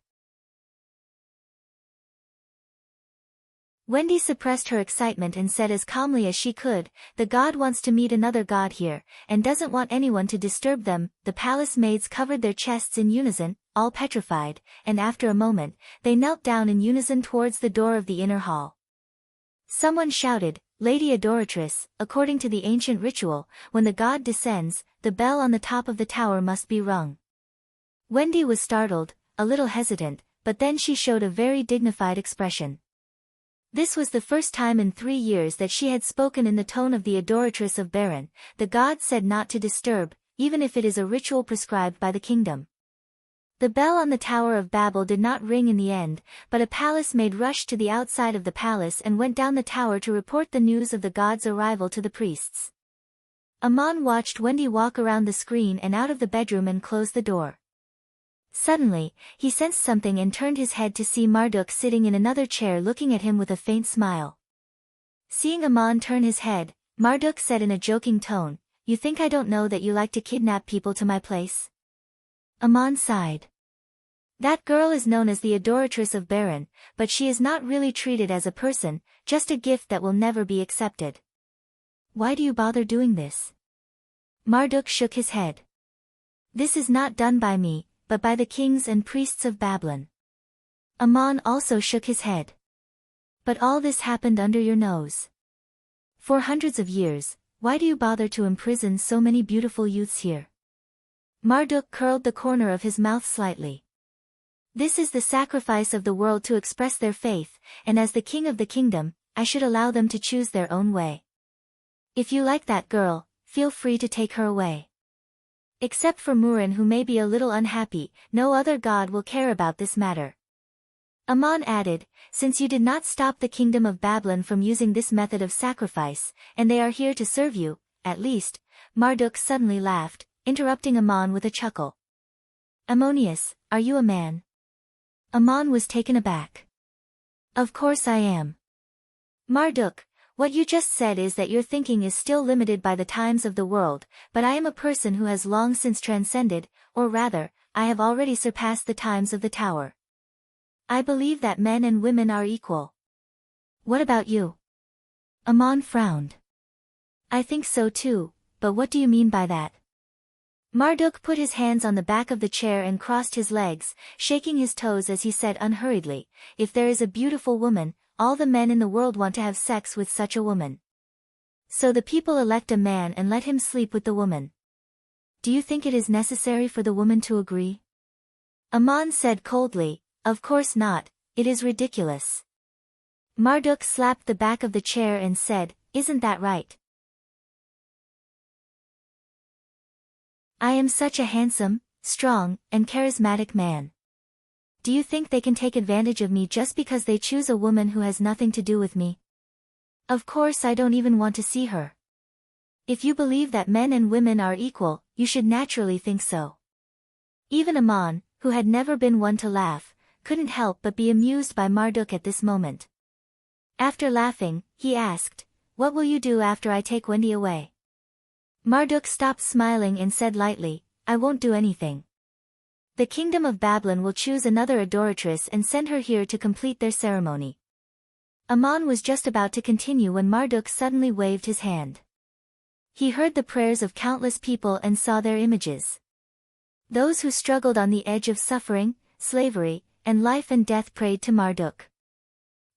Wendy suppressed her excitement and said as calmly as she could, "The god wants to meet another god here, and doesn't want anyone to disturb them." The palace maids covered their chests in unison, all petrified, and after a moment, they knelt down in unison towards the door of the inner hall. Someone shouted, "Lady Adoratress, according to the ancient ritual, when the god descends, the bell on the top of the tower must be rung." Wendy was startled, a little hesitant, but then she showed a very dignified expression. This was the first time in 3 years that she had spoken in the tone of the Adoratress of Baron. The god said not to disturb, even if it is a ritual prescribed by the kingdom. The bell on the Tower of Babel did not ring in the end, but a palace maid rushed to the outside of the palace and went down the tower to report the news of the god's arrival to the priests. Amon watched Wendy walk around the screen and out of the bedroom and close the door. Suddenly, he sensed something and turned his head to see Marduk sitting in another chair looking at him with a faint smile. Seeing Amon turn his head, Marduk said in a joking tone, "You think I don't know that you like to kidnap people to my place?" Amon sighed. "That girl is known as the Adoratress of Baron, but she is not really treated as a person, just a gift that will never be accepted. Why do you bother doing this?" Marduk shook his head. "This is not done by me, but by the kings and priests of Babylon." Amon also shook his head. "But all this happened under your nose. For hundreds of years, Why do you bother to imprison so many beautiful youths here? Marduk curled the corner of his mouth slightly. This is the sacrifice of the world to express their faith, and as the king of the kingdom, I should allow them to choose their own way. If you like that girl, feel free to take her away. Except for Murin, who may be a little unhappy, no other god will care about this matter. Ammon added, since you did not stop the kingdom of Babylon from using this method of sacrifice, and they are here to serve you, at least, Marduk suddenly laughed, interrupting Ammon with a chuckle. Ammonius, are you a man? Ammon was taken aback. Of course I am. Marduk, what you just said is that your thinking is still limited by the times of the world, but I am a person who has long since transcended, or rather, I have already surpassed the times of the tower. I believe that men and women are equal. What about you? Ammon frowned. I think so too, but what do you mean by that? Marduk put his hands on the back of the chair and crossed his legs, shaking his toes as he said unhurriedly, if there is a beautiful woman, all the men in the world want to have sex with such a woman. So the people elect a man and let him sleep with the woman. Do you think it is necessary for the woman to agree? Ammon said coldly, of course not, it is ridiculous. Marduk slapped the back of the chair and said, isn't that right? I am such a handsome, strong, and charismatic man. Do you think they can take advantage of me just because they choose a woman who has nothing to do with me? Of course I don't even want to see her. If you believe that men and women are equal, you should naturally think so. Even Ammon, who had never been one to laugh, couldn't help but be amused by Marduk at this moment. After laughing, he asked, what will you do after I take Wendy away? Marduk stopped smiling and said lightly, I won't do anything. The kingdom of Babylon will choose another adoratress and send her here to complete their ceremony. Ammon was just about to continue when Marduk suddenly waved his hand. He heard the prayers of countless people and saw their images. Those who struggled on the edge of suffering, slavery, and life and death prayed to Marduk.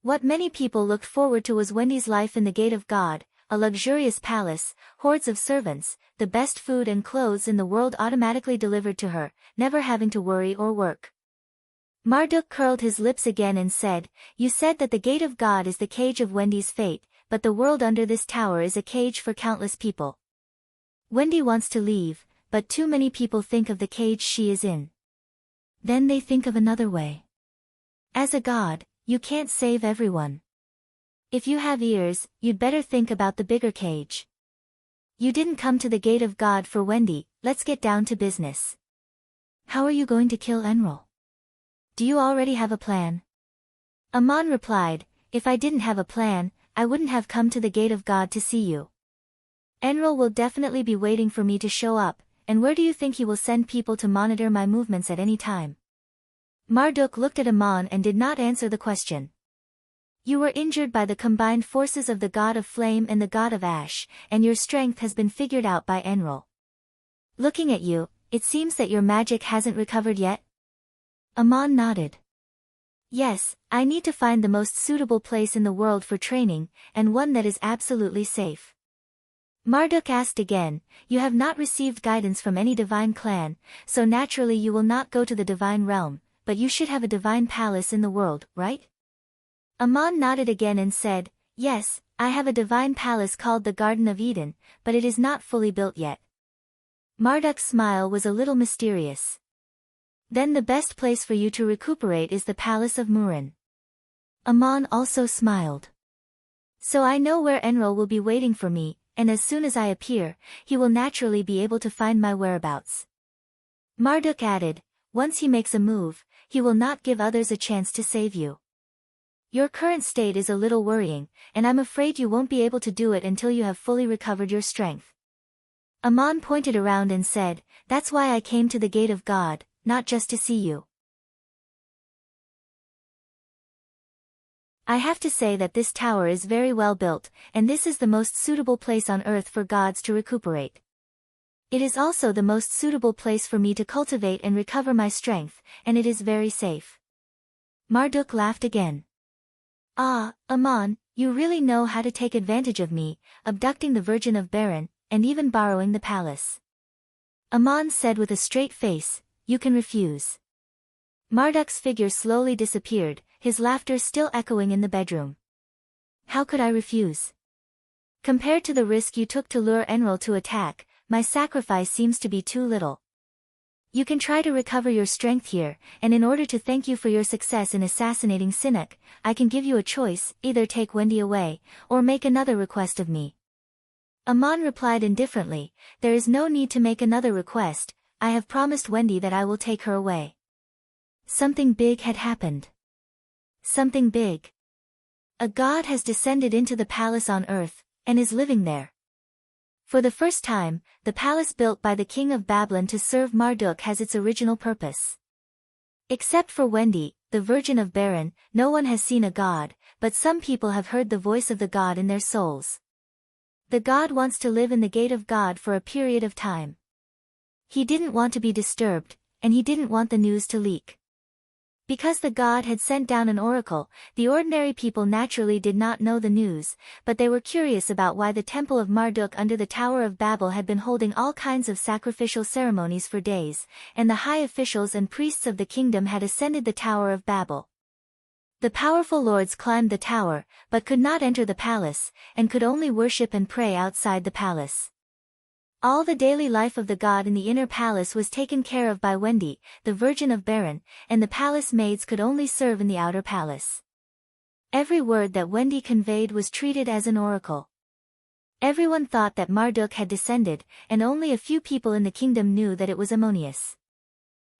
What many people looked forward to was Wendy's life in the gate of God, a luxurious palace, hordes of servants, the best food and clothes in the world automatically delivered to her, never having to worry or work. Marduk curled his lips again and said, you said that the gate of God is the cage of Wendy's fate, but the world under this tower is a cage for countless people. Wendy wants to leave, but too many people think of the cage she is in. Then they think of another way. As a god, you can't save everyone. If you have ears, you'd better think about the bigger cage. You didn't come to the gate of God for Wendy, let's get down to business. How are you going to kill Enrol? Do you already have a plan? Ammon replied, if I didn't have a plan, I wouldn't have come to the gate of God to see you. Enrol will definitely be waiting for me to show up, and where do you think he will send people to monitor my movements at any time? Marduk looked at Ammon and did not answer the question. You were injured by the combined forces of the god of flame and the god of ash, and your strength has been figured out by Enrol. Looking at you, it seems that your magic hasn't recovered yet? Ammon nodded. Yes, I need to find the most suitable place in the world for training, and one that is absolutely safe. Marduk asked again, you have not received guidance from any divine clan, so naturally you will not go to the divine realm, but you should have a divine palace in the world, right? Ammon nodded again and said, yes, I have a divine palace called the Garden of Eden, but it is not fully built yet. Marduk's smile was a little mysterious. Then the best place for you to recuperate is the palace of Murin. Ammon also smiled. So I know where Enrol will be waiting for me, and as soon as I appear, he will naturally be able to find my whereabouts. Marduk added, once he makes a move, he will not give others a chance to save you. Your current state is a little worrying, and I'm afraid you won't be able to do it until you have fully recovered your strength. Ammon pointed around and said, that's why I came to the gate of God, not just to see you. I have to say that this tower is very well built, and this is the most suitable place on earth for gods to recuperate. It is also the most suitable place for me to cultivate and recover my strength, and it is very safe. Marduk laughed again. Ah, Ammon, You really know how to take advantage of me, abducting the Virgin of Baron, and even borrowing the palace. Aman said with a straight face, "You can refuse." Marduk's figure slowly disappeared, his laughter still echoing in the bedroom. "How could I refuse? Compared to the risk you took to lure Enril to attack, my sacrifice seems to be too little. You can try to recover your strength here, and in order to thank you for your success in assassinating Sinek, I can give you a choice, either take Wendy away, or make another request of me." Aman replied indifferently, "There is no need to make another request, I have promised Wendy that I will take her away." Something big had happened. Something big. A god has descended into the palace on earth, and is living there. For the first time, the palace built by the king of Babylon to serve Marduk has its original purpose. Except for Wendy, the Virgin of Baron, no one has seen a god, but some people have heard the voice of the god in their souls. The god wants to live in the gate of God for a period of time. He didn't want to be disturbed, and he didn't want the news to leak. Because the god had sent down an oracle, the ordinary people naturally did not know the news, but they were curious about why the temple of Marduk under the Tower of Babel had been holding all kinds of sacrificial ceremonies for days, and the high officials and priests of the kingdom had ascended the Tower of Babel. The powerful lords climbed the tower, but could not enter the palace, and could only worship and pray outside the palace. All the daily life of the god in the inner palace was taken care of by Wendy, the Virgin of Baron, and the palace maids could only serve in the outer palace. Every word that Wendy conveyed was treated as an oracle. Everyone thought that Marduk had descended, and only a few people in the kingdom knew that it was Ammonius.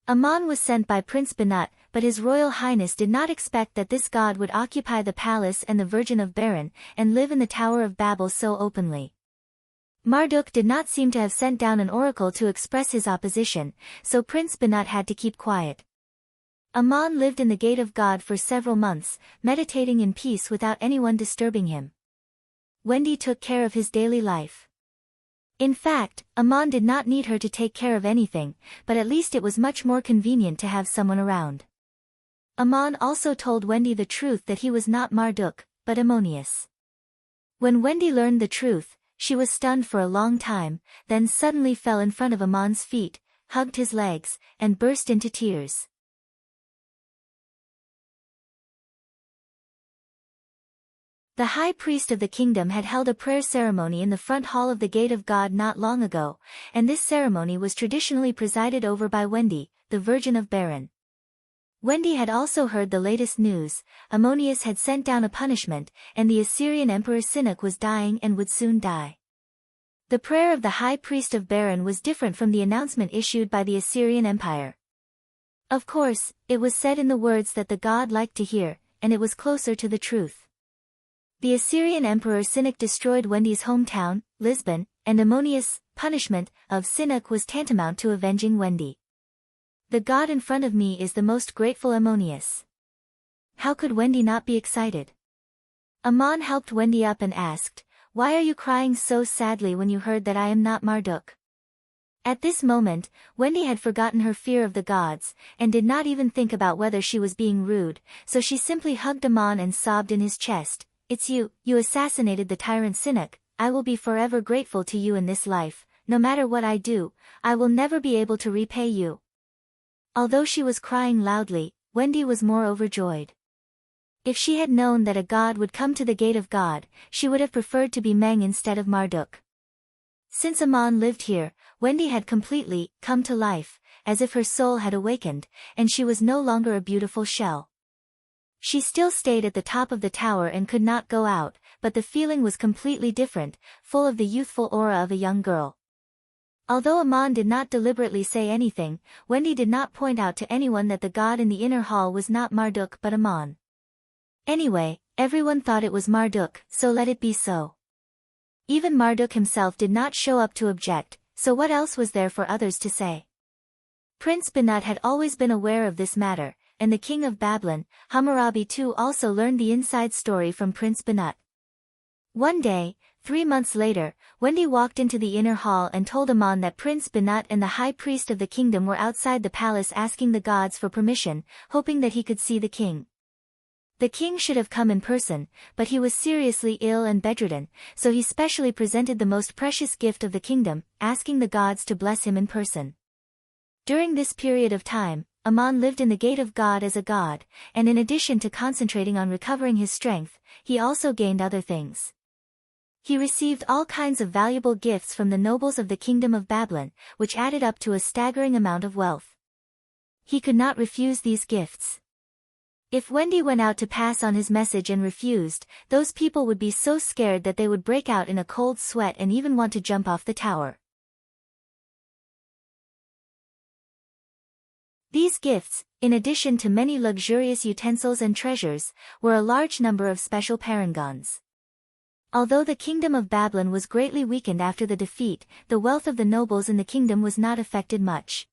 Aman was sent by Prince Banat, but His Royal Highness did not expect that this god would occupy the palace and the Virgin of Baron, and live in the Tower of Babel so openly. Marduk did not seem to have sent down an oracle to express his opposition, so Prince Banat had to keep quiet. Aman lived in the gate of God for several months, meditating in peace without anyone disturbing him. Wendy took care of his daily life. In fact, Aman did not need her to take care of anything, but at least it was much more convenient to have someone around. Aman also told Wendy the truth that he was not Marduk, but Ammonius. When Wendy learned the truth, she was stunned for a long time, then suddenly fell in front of Aman's feet, hugged his legs, and burst into tears. The high priest of the kingdom had held a prayer ceremony in the front hall of the Gate of God not long ago, and this ceremony was traditionally presided over by Wendy, the Virgin of Baron. Wendy had also heard the latest news. Ammonius had sent down a punishment, and the Assyrian Emperor Sinek was dying and would soon die. The prayer of the high priest of Baron was different from the announcement issued by the Assyrian Empire. Of course, it was said in the words that the god liked to hear, and it was closer to the truth. The Assyrian Emperor Sinek destroyed Wendy's hometown, Lisbon, and Ammonius' punishment of Sinek was tantamount to avenging Wendy. The god in front of me is the most grateful Ammonius. How could Wendy not be excited? Aman helped Wendy up and asked, "Why are you crying so sadly when you heard that I am not Marduk?" At this moment, Wendy had forgotten her fear of the gods, and did not even think about whether she was being rude, so she simply hugged Aman and sobbed in his chest, "It's you assassinated the tyrant Sinek. I will be forever grateful to you in this life. No matter what I do, I will never be able to repay you." Although she was crying loudly, Wendy was more overjoyed. If she had known that a god would come to the gate of God, she would have preferred to be Meng instead of Marduk. Since Aman lived here, Wendy had completely come to life, as if her soul had awakened, and she was no longer a beautiful shell. She still stayed at the top of the tower and could not go out, but the feeling was completely different, full of the youthful aura of a young girl. Although Aman did not deliberately say anything, Wendy did not point out to anyone that the god in the inner hall was not Marduk but Aman. Anyway, everyone thought it was Marduk, so let it be so. Even Marduk himself did not show up to object, so what else was there for others to say? Prince Banat had always been aware of this matter, and the king of Babylon, Hammurabi too, also learned the inside story from Prince Banat. One day, 3 months later, Wendy walked into the inner hall and told Aman that Prince Banat and the high priest of the kingdom were outside the palace asking the gods for permission, hoping that he could see the king. The king should have come in person, but he was seriously ill and bedridden, so he specially presented the most precious gift of the kingdom, asking the gods to bless him in person. During this period of time, Aman lived in the gate of God as a god, and in addition to concentrating on recovering his strength, he also gained other things. He received all kinds of valuable gifts from the nobles of the kingdom of Babylon, which added up to a staggering amount of wealth. He could not refuse these gifts. If Wendy went out to pass on his message and refused, those people would be so scared that they would break out in a cold sweat and even want to jump off the tower. These gifts, in addition to many luxurious utensils and treasures, were a large number of special parangons. Although the kingdom of Babylon was greatly weakened after the defeat, the wealth of the nobles in the kingdom was not affected much.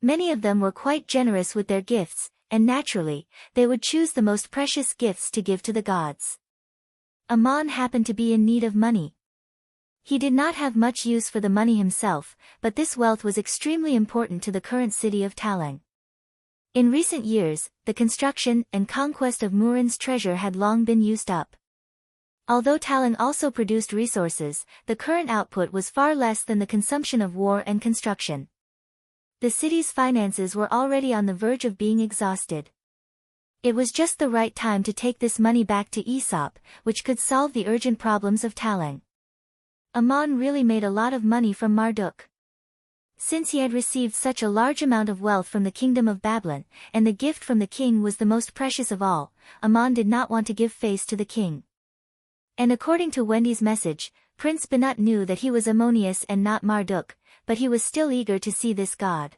Many of them were quite generous with their gifts, and naturally, they would choose the most precious gifts to give to the gods. Aman happened to be in need of money. He did not have much use for the money himself, but this wealth was extremely important to the current city of Talang. In recent years, the construction and conquest of Murin's treasure had long been used up. Although Talang also produced resources, the current output was far less than the consumption of war and construction. The city's finances were already on the verge of being exhausted. It was just the right time to take this money back to Aesop, which could solve the urgent problems of Talang. Aman really made a lot of money from Marduk. Since he had received such a large amount of wealth from the kingdom of Babylon, and the gift from the king was the most precious of all, Aman did not want to give face to the king. And according to Wendy's message, Prince Banut knew that he was Ammonius and not Marduk, but he was still eager to see this god.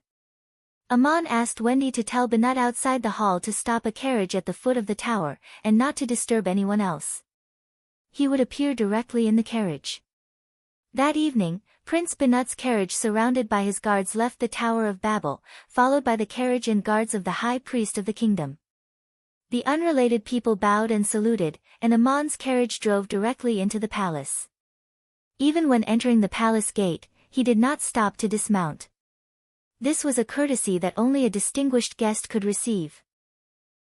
Aman asked Wendy to tell Banut outside the hall to stop a carriage at the foot of the tower, and not to disturb anyone else. He would appear directly in the carriage. That evening, Prince Banut's carriage surrounded by his guards left the Tower of Babel, followed by the carriage and guards of the high priest of the kingdom. The unrelated people bowed and saluted, and Aman's carriage drove directly into the palace. Even when entering the palace gate, he did not stop to dismount. This was a courtesy that only a distinguished guest could receive.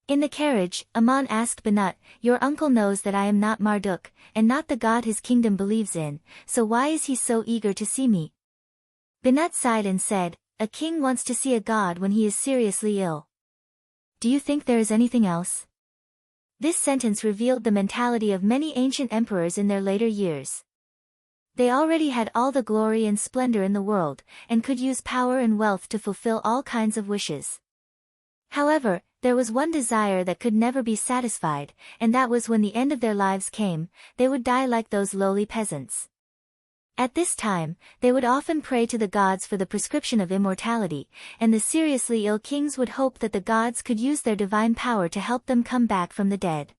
In the carriage, Aman asked Banut, "Your uncle knows that I am not Marduk, and not the god his kingdom believes in, so why is he so eager to see me?" Banut sighed and said, "A king wants to see a god when he is seriously ill. Do you think there is anything else?" This sentence revealed the mentality of many ancient emperors in their later years. They already had all the glory and splendor in the world, and could use power and wealth to fulfill all kinds of wishes. However, there was one desire that could never be satisfied, and that was when the end of their lives came, they would die like those lowly peasants. At this time, they would often pray to the gods for the prescription of immortality, and the seriously ill kings would hope that the gods could use their divine power to help them come back from the dead.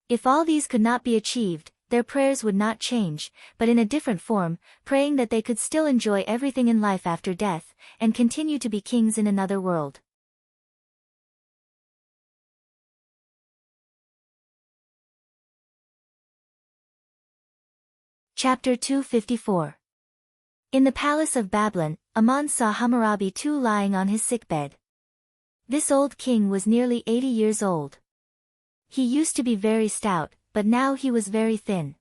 If all these could not be achieved, their prayers would not change, but in a different form, praying that they could still enjoy everything in life after death, and continue to be kings in another world. Chapter 254. In the palace of Babylon, Aman saw Hammurabi II lying on his sickbed. This old king was nearly 80 years old. He used to be very stout, but now he was very thin.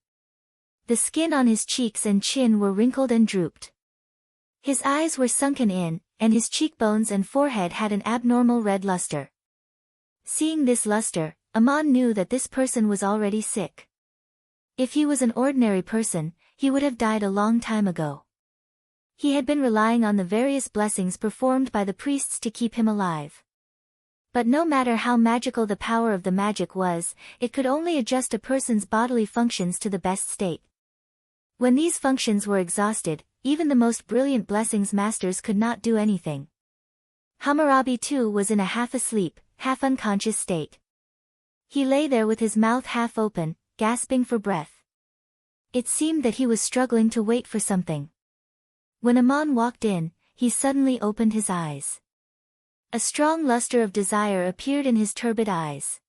The skin on his cheeks and chin were wrinkled and drooped. His eyes were sunken in, and his cheekbones and forehead had an abnormal red luster. Seeing this luster, Aman knew that this person was already sick. If he was an ordinary person, he would have died a long time ago. He had been relying on the various blessings performed by the priests to keep him alive. But no matter how magical the power of the magic was, it could only adjust a person's bodily functions to the best state. When these functions were exhausted, even the most brilliant blessings masters could not do anything. Hammurabi II was in a half-asleep, half-unconscious state. He lay there with his mouth half open, gasping for breath. It seemed that he was struggling to wait for something. When Aman walked in, he suddenly opened his eyes. A strong luster of desire appeared in his turbid eyes.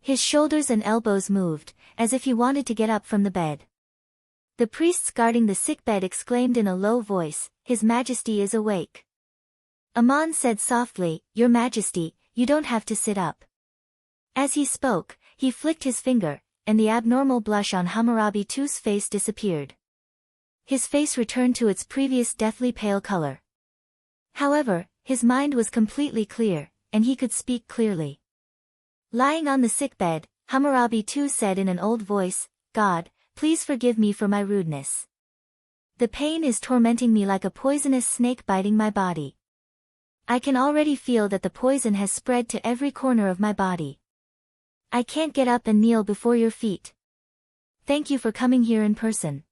His shoulders and elbows moved, as if he wanted to get up from the bed. The priests guarding the sickbed exclaimed in a low voice, "His Majesty is awake." Aman said softly, "Your Majesty, you don't have to sit up." As he spoke, he flicked his finger, and the abnormal blush on Hammurabi II's face disappeared. His face returned to its previous deathly pale color. However, his mind was completely clear, and he could speak clearly. Lying on the sickbed, Hammurabi II said in an old voice, "God, please forgive me for my rudeness. The pain is tormenting me like a poisonous snake biting my body. I can already feel that the poison has spread to every corner of my body. I can't get up and kneel before your feet. Thank you for coming here in person.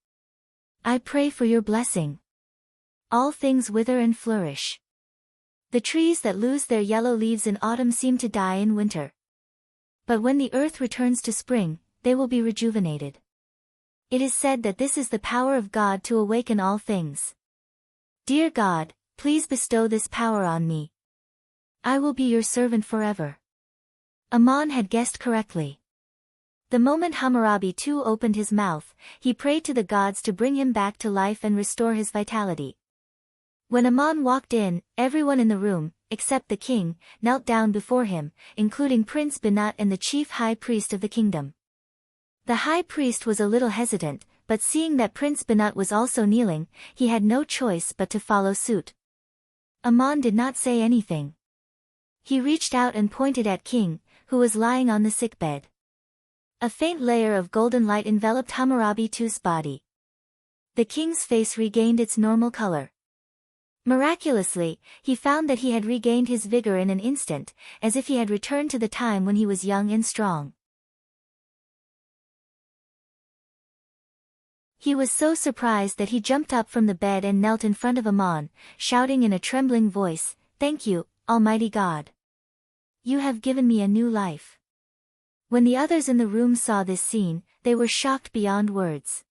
I pray for your blessing. All things wither and flourish. The trees that lose their yellow leaves in autumn seem to die in winter. But when the earth returns to spring, they will be rejuvenated. It is said that this is the power of God to awaken all things. Dear God, please bestow this power on me. I will be your servant forever." Ammon had guessed correctly. The moment Hammurabi II opened his mouth, he prayed to the gods to bring him back to life and restore his vitality. When Ammon walked in, everyone in the room, except the king, knelt down before him, including Prince Binat and the chief high priest of the kingdom. The high priest was a little hesitant, but seeing that Prince Binat was also kneeling, he had no choice but to follow suit. Ammon did not say anything. He reached out and pointed at King, who was lying on the sickbed. A faint layer of golden light enveloped Hammurabi II's body. The king's face regained its normal color. Miraculously, he found that he had regained his vigor in an instant, as if he had returned to the time when he was young and strong. He was so surprised that he jumped up from the bed and knelt in front of Ammon, shouting in a trembling voice, "Thank you, Almighty God. You have given me a new life." When the others in the room saw this scene, they were shocked beyond words.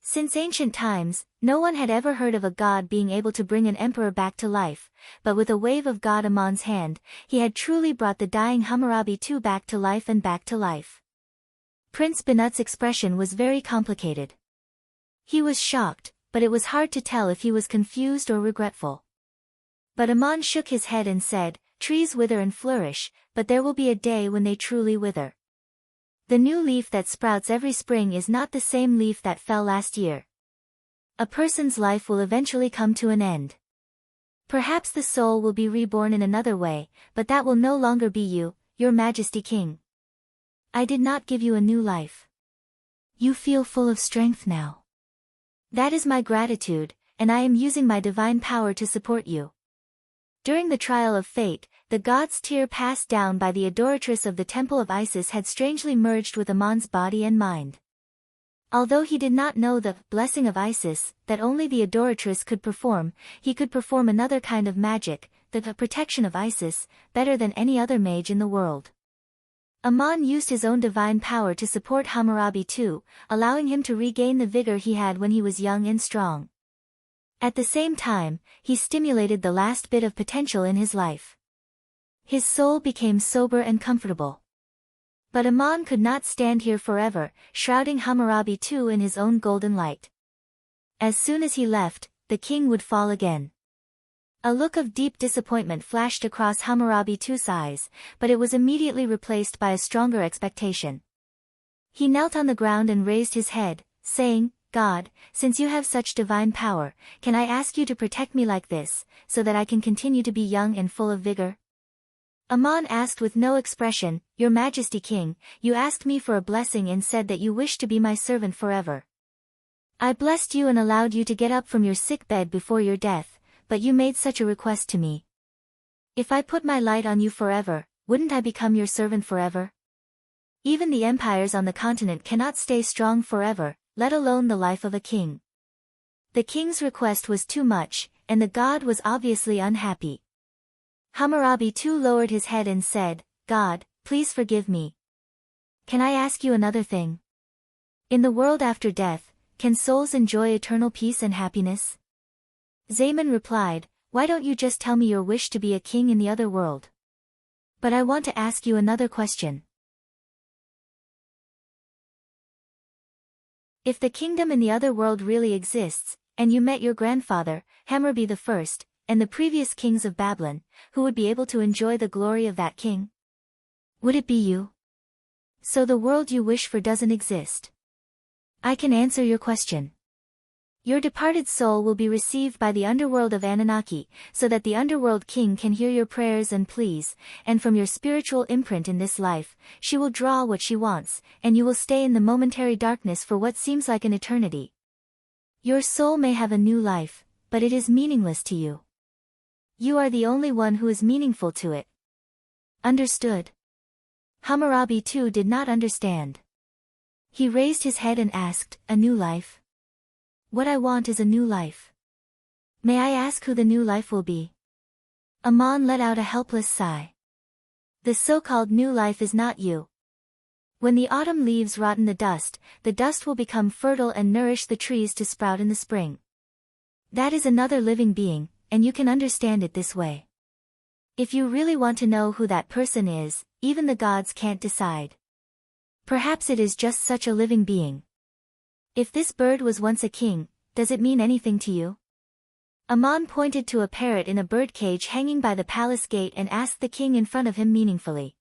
Since ancient times, no one had ever heard of a god being able to bring an emperor back to life, but with a wave of God Ammon's hand, he had truly brought the dying Hammurabi II back to life and back to life. Prince Binat's expression was very complicated. He was shocked, but it was hard to tell if he was confused or regretful. But Ammon shook his head and said, "Trees wither and flourish, but there will be a day when they truly wither. The new leaf that sprouts every spring is not the same leaf that fell last year. A person's life will eventually come to an end. Perhaps the soul will be reborn in another way, but that will no longer be you, Your Majesty King. I did not give you a new life. You feel full of strength now. That is my gratitude, and I am using my divine power to support you." During the trial of fate, the god's tear passed down by the adoratress of the temple of Isis had strangely merged with Ammon's body and mind. Although he did not know the blessing of Isis that only the adoratress could perform, he could perform another kind of magic, the protection of Isis, better than any other mage in the world. Ammon used his own divine power to support Hammurabi II, allowing him to regain the vigor he had when he was young and strong. At the same time, he stimulated the last bit of potential in his life. His soul became sober and comfortable. But Ammon could not stand here forever, shrouding Hammurabi II in his own golden light. As soon as he left, the king would fall again. A look of deep disappointment flashed across Hammurabi II's eyes, but it was immediately replaced by a stronger expectation. He knelt on the ground and raised his head, saying, "God, since you have such divine power, can I ask you to protect me like this, so that I can continue to be young and full of vigor?" Ammon asked with no expression, "Your Majesty King, you asked me for a blessing and said that you wish to be my servant forever. I blessed you and allowed you to get up from your sick bed before your death, but you made such a request to me. If I put my light on you forever, wouldn't I become your servant forever? Even the empires on the continent cannot stay strong forever, let alone the life of a king." The king's request was too much, and the god was obviously unhappy. Hammurabi II lowered his head and said, "God, please forgive me. Can I ask you another thing? In the world after death, can souls enjoy eternal peace and happiness?" Zaman replied, "Why don't you just tell me your wish to be a king in the other world? But I want to ask you another question. If the kingdom in the other world really exists, and you met your grandfather, Hammurabi I, and the previous kings of Babylon, who would be able to enjoy the glory of that king? Would it be you? So the world you wish for doesn't exist. I can answer your question. Your departed soul will be received by the underworld of Anunnaki, so that the underworld king can hear your prayers and pleas, and from your spiritual imprint in this life, she will draw what she wants, and you will stay in the momentary darkness for what seems like an eternity. Your soul may have a new life, but it is meaningless to you. You are the only one who is meaningful to it. Understood? Hammurabi too did not understand. He raised his head and asked, "A new life? What I want is a new life. May I ask who the new life will be?" Ammon let out a helpless sigh. The so-called new life is not you. When the autumn leaves rot in the dust will become fertile and nourish the trees to sprout in the spring. That is another living being, and you can understand it this way. If you really want to know who that person is, even the gods can't decide. Perhaps it is just such a living being. If this bird was once a king, does it mean anything to you? Ammon pointed to a parrot in a birdcage hanging by the palace gate and asked the king in front of him meaningfully.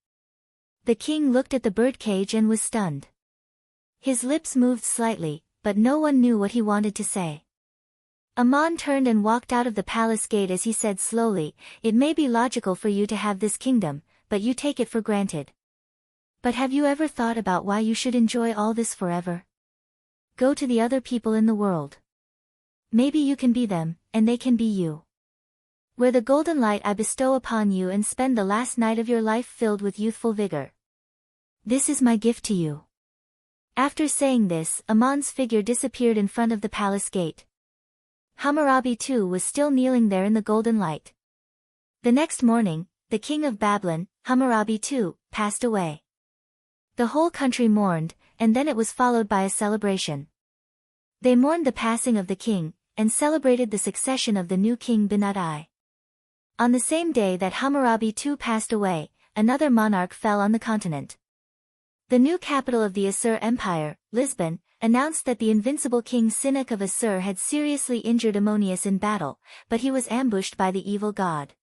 The king looked at the birdcage and was stunned. His lips moved slightly, but no one knew what he wanted to say. Ammon turned and walked out of the palace gate as he said slowly, "It may be logical for you to have this kingdom, but you take it for granted. But have you ever thought about why you should enjoy all this forever? Go to the other people in the world. Maybe you can be them, and they can be you. Wear the golden light I bestow upon you and spend the last night of your life filled with youthful vigor. This is my gift to you." After saying this, Ammon's figure disappeared in front of the palace gate. Hammurabi too was still kneeling there in the golden light. The next morning, the king of Babylon, Hammurabi too, passed away. The whole country mourned, and then it was followed by a celebration. They mourned the passing of the king, and celebrated the succession of the new king Binadi. On the same day that Hammurabi too passed away, another monarch fell on the continent. The new capital of the Assur Empire, Lisbon, announced that the invincible king Sinak of Assur had seriously injured Ammonius in battle, but he was ambushed by the evil god.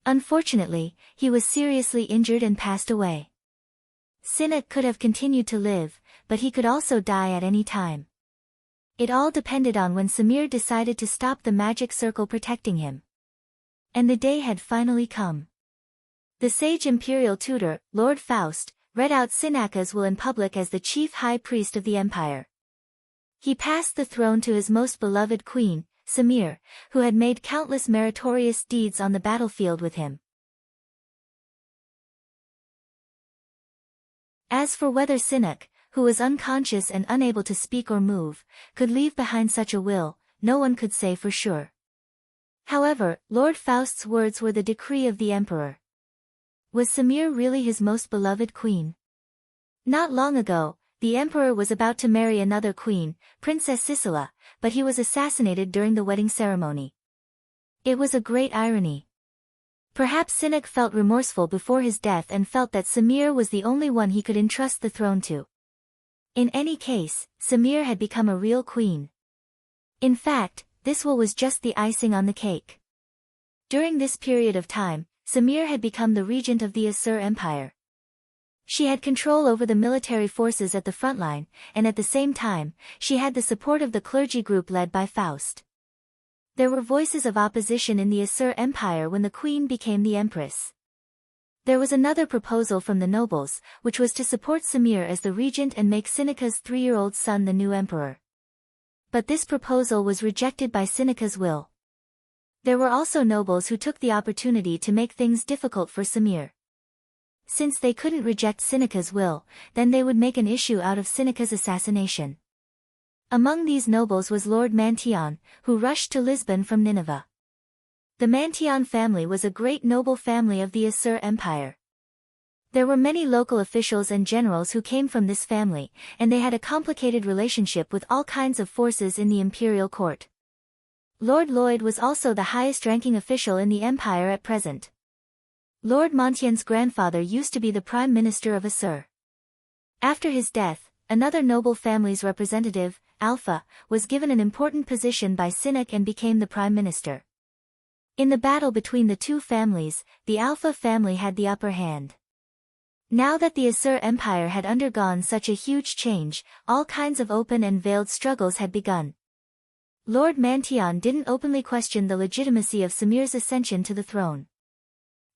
Unfortunately, he was seriously injured and passed away. Sinak could have continued to live, but he could also die at any time. It all depended on when Samir decided to stop the magic circle protecting him. And the day had finally come. The sage imperial tutor, Lord Faust, read out Sinaka's will in public as the chief high priest of the empire. He passed the throne to his most beloved queen, Samir, who had made countless meritorious deeds on the battlefield with him. As for whether Sinak, who was unconscious and unable to speak or move, could leave behind such a will, no one could say for sure. However, Lord Faust's words were the decree of the emperor. Was Samir really his most beloved queen? Not long ago, the emperor was about to marry another queen, Princess Sisela, but he was assassinated during the wedding ceremony. It was a great irony. Perhaps Sinak felt remorseful before his death and felt that Samir was the only one he could entrust the throne to. In any case, Samir had become a real queen. In fact, this will was just the icing on the cake. During this period of time, Samir had become the regent of the Assur Empire. She had control over the military forces at the front line, and at the same time, she had the support of the clergy group led by Faust. There were voices of opposition in the Assur Empire when the queen became the empress. There was another proposal from the nobles, which was to support Samir as the regent and make Sinaka's 3-year-old son the new emperor. But this proposal was rejected by Sinaka's will. There were also nobles who took the opportunity to make things difficult for Samir. Since they couldn't reject Sinaka's will, then they would make an issue out of Sinaka's assassination. Among these nobles was Lord Mantion, who rushed to Lisbon from Nineveh. The Mantion family was a great noble family of the Assur Empire. There were many local officials and generals who came from this family, and they had a complicated relationship with all kinds of forces in the imperial court. Lord Lloyd was also the highest-ranking official in the empire at present. Lord Mantion's grandfather used to be the prime minister of Assur. After his death, another noble family's representative, Alpha, was given an important position by Sinak and became the prime minister. In the battle between the two families, the Alpha family had the upper hand. Now that the Asur Empire had undergone such a huge change, all kinds of open and veiled struggles had begun. Lord Mantion didn't openly question the legitimacy of Samir's ascension to the throne.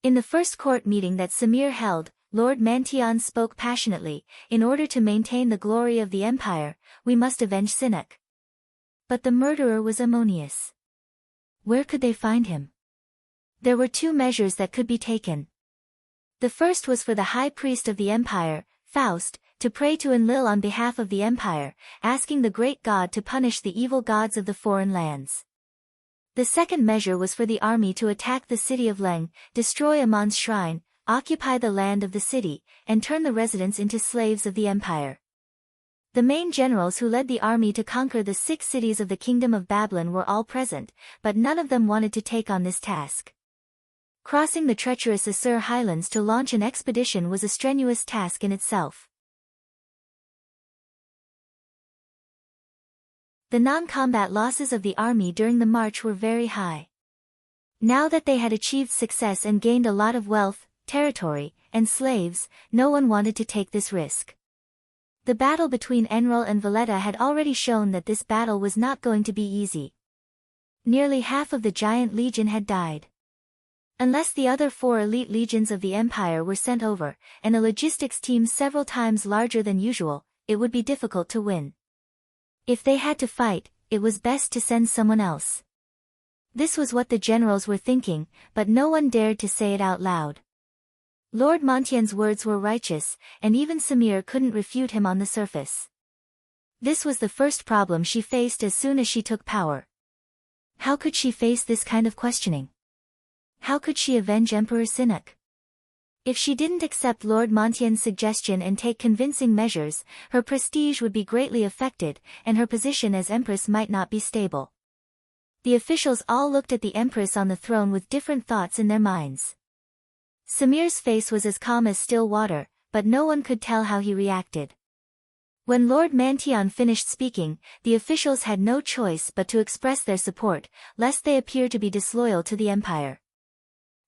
In the first court meeting that Samir held, Lord Mantion spoke passionately, "In order to maintain the glory of the empire, we must avenge Sinek." But the murderer was Ammonius. Where could they find him? There were two measures that could be taken. The first was for the high priest of the empire, Faust, to pray to Enlil on behalf of the empire, asking the great god to punish the evil gods of the foreign lands. The second measure was for the army to attack the city of Leng, destroy Amon's shrine, occupy the land of the city, and turn the residents into slaves of the empire. The main generals who led the army to conquer the 6 cities of the kingdom of Babylon were all present, but none of them wanted to take on this task. Crossing the treacherous Asur highlands to launch an expedition was a strenuous task in itself. The non-combat losses of the army during the march were very high. Now that they had achieved success and gained a lot of wealth, territory, and slaves, no one wanted to take this risk. The battle between Enril and Valletta had already shown that this battle was not going to be easy. Nearly half of the giant legion had died. Unless the other 4 elite legions of the empire were sent over, and a logistics team several times larger than usual, it would be difficult to win. If they had to fight, it was best to send someone else. This was what the generals were thinking, but no one dared to say it out loud. Lord Mantian's words were righteous, and even Samir couldn't refute him on the surface. This was the first problem she faced as soon as she took power. How could she face this kind of questioning? How could she avenge Emperor Sinek? If she didn't accept Lord Mantian's suggestion and take convincing measures, her prestige would be greatly affected, and her position as empress might not be stable. The officials all looked at the empress on the throne with different thoughts in their minds. Samir's face was as calm as still water, but no one could tell how he reacted. When Lord Mantion finished speaking, the officials had no choice but to express their support, lest they appear to be disloyal to the empire.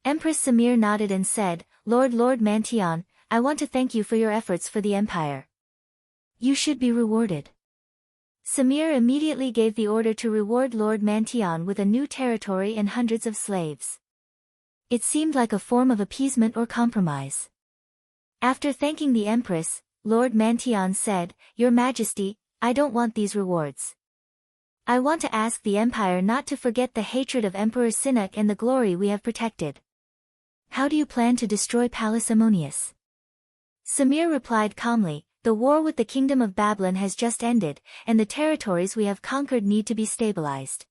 Empress Samir nodded and said, Lord Mantion, I want to thank you for your efforts for the empire. You should be rewarded." Samir immediately gave the order to reward Lord Mantion with a new territory and hundreds of slaves. It seemed like a form of appeasement or compromise. After thanking the empress, Lord Mantion said, "Your Majesty, I don't want these rewards. I want to ask the empire not to forget the hatred of Emperor Sinek and the glory we have protected. How do you plan to destroy Palace Ammonius?" Samir replied calmly, "The war with the Kingdom of Babylon has just ended, and the territories we have conquered need to be stabilized.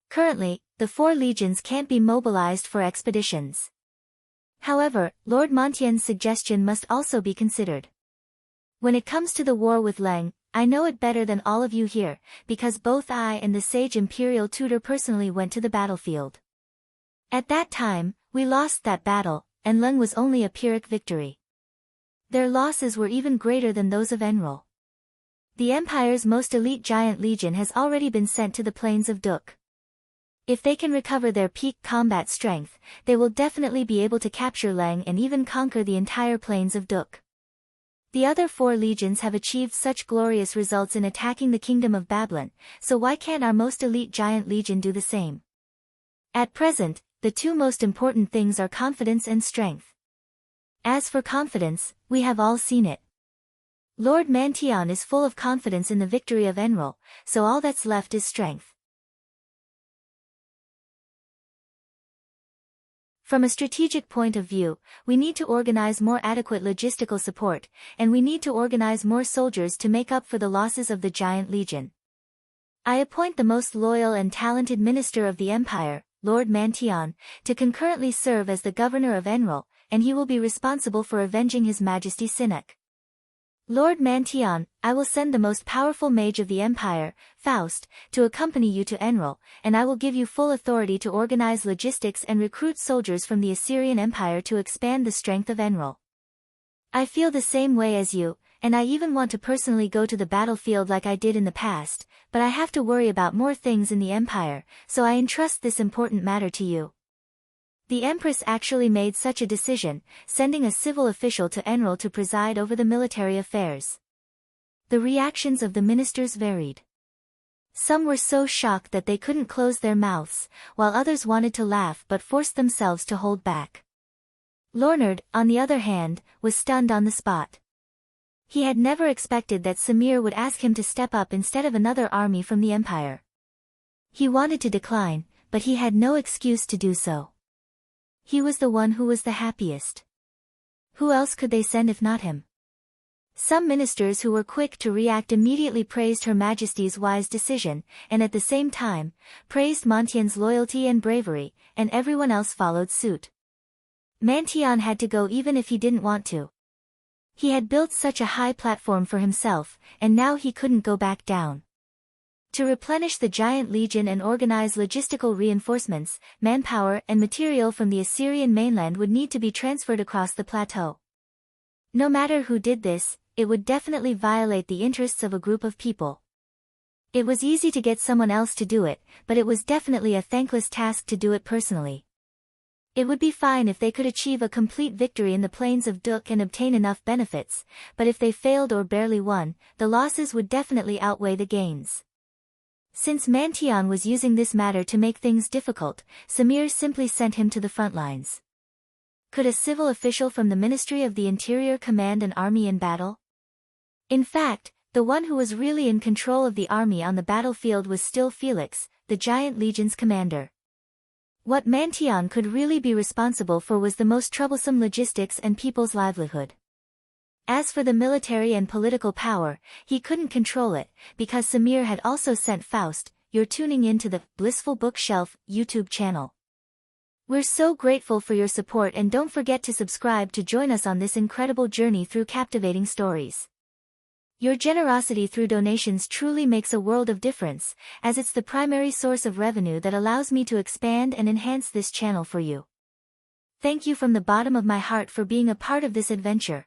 Currently, the 4 legions can't be mobilized for expeditions. However, Lord Mantian's suggestion must also be considered. When it comes to the war with Leng, I know it better than all of you here, because both I and the sage imperial tutor personally went to the battlefield. At that time, we lost that battle, and Leng was only a Pyrrhic victory. Their losses were even greater than those of Enril. The Empire's most elite giant legion has already been sent to the plains of Duk. If they can recover their peak combat strength, they will definitely be able to capture Leng and even conquer the entire plains of Duk. The other 4 legions have achieved such glorious results in attacking the Kingdom of Babylon, so why can't our most elite giant legion do the same? At present, the 2 most important things are confidence and strength. As for confidence, we have all seen it. Lord Mantion is full of confidence in the victory of Enril, so all that's left is strength. From a strategic point of view, we need to organize more adequate logistical support, and we need to organize more soldiers to make up for the losses of the giant legion. I appoint the most loyal and talented minister of the empire, Lord Mantion, to concurrently serve as the governor of Enril, and he will be responsible for avenging His Majesty Sinek. Lord Mantion, I will send the most powerful mage of the empire, Faust, to accompany you to Enril, and I will give you full authority to organize logistics and recruit soldiers from the Assyrian Empire to expand the strength of Enril. I feel the same way as you, and I even want to personally go to the battlefield like I did in the past, but I have to worry about more things in the empire, so I entrust this important matter to you." The Empress actually made such a decision, sending a civil official to Enrol to preside over the military affairs. The reactions of the ministers varied. Some were so shocked that they couldn't close their mouths, while others wanted to laugh but forced themselves to hold back. Lornard, on the other hand, was stunned on the spot. He had never expected that Samir would ask him to step up instead of another army from the Empire. He wanted to decline, but he had no excuse to do so. He was the one who was the happiest. Who else could they send if not him? Some ministers who were quick to react immediately praised Her Majesty's wise decision, and at the same time, praised Montian's loyalty and bravery, and everyone else followed suit. Mantion had to go even if he didn't want to. He had built such a high platform for himself, and now he couldn't go back down. To replenish the giant legion and organize logistical reinforcements, manpower and material from the Assyrian mainland would need to be transferred across the plateau. No matter who did this, it would definitely violate the interests of a group of people. It was easy to get someone else to do it, but it was definitely a thankless task to do it personally. It would be fine if they could achieve a complete victory in the plains of Duk and obtain enough benefits, but if they failed or barely won, the losses would definitely outweigh the gains. Since Mantion was using this matter to make things difficult, Samir simply sent him to the front lines. Could a civil official from the Ministry of the Interior command an army in battle? In fact, the one who was really in control of the army on the battlefield was still Felix, the giant legion's commander. What Mantion could really be responsible for was the most troublesome logistics and people's livelihood. As for the military and political power, he couldn't control it, because Samir had also sent Faust. You're tuning in to the Blissful Bookshelf YouTube channel. We're so grateful for your support, and don't forget to subscribe to join us on this incredible journey through captivating stories. Your generosity through donations truly makes a world of difference, as it's the primary source of revenue that allows me to expand and enhance this channel for you. Thank you from the bottom of my heart for being a part of this adventure.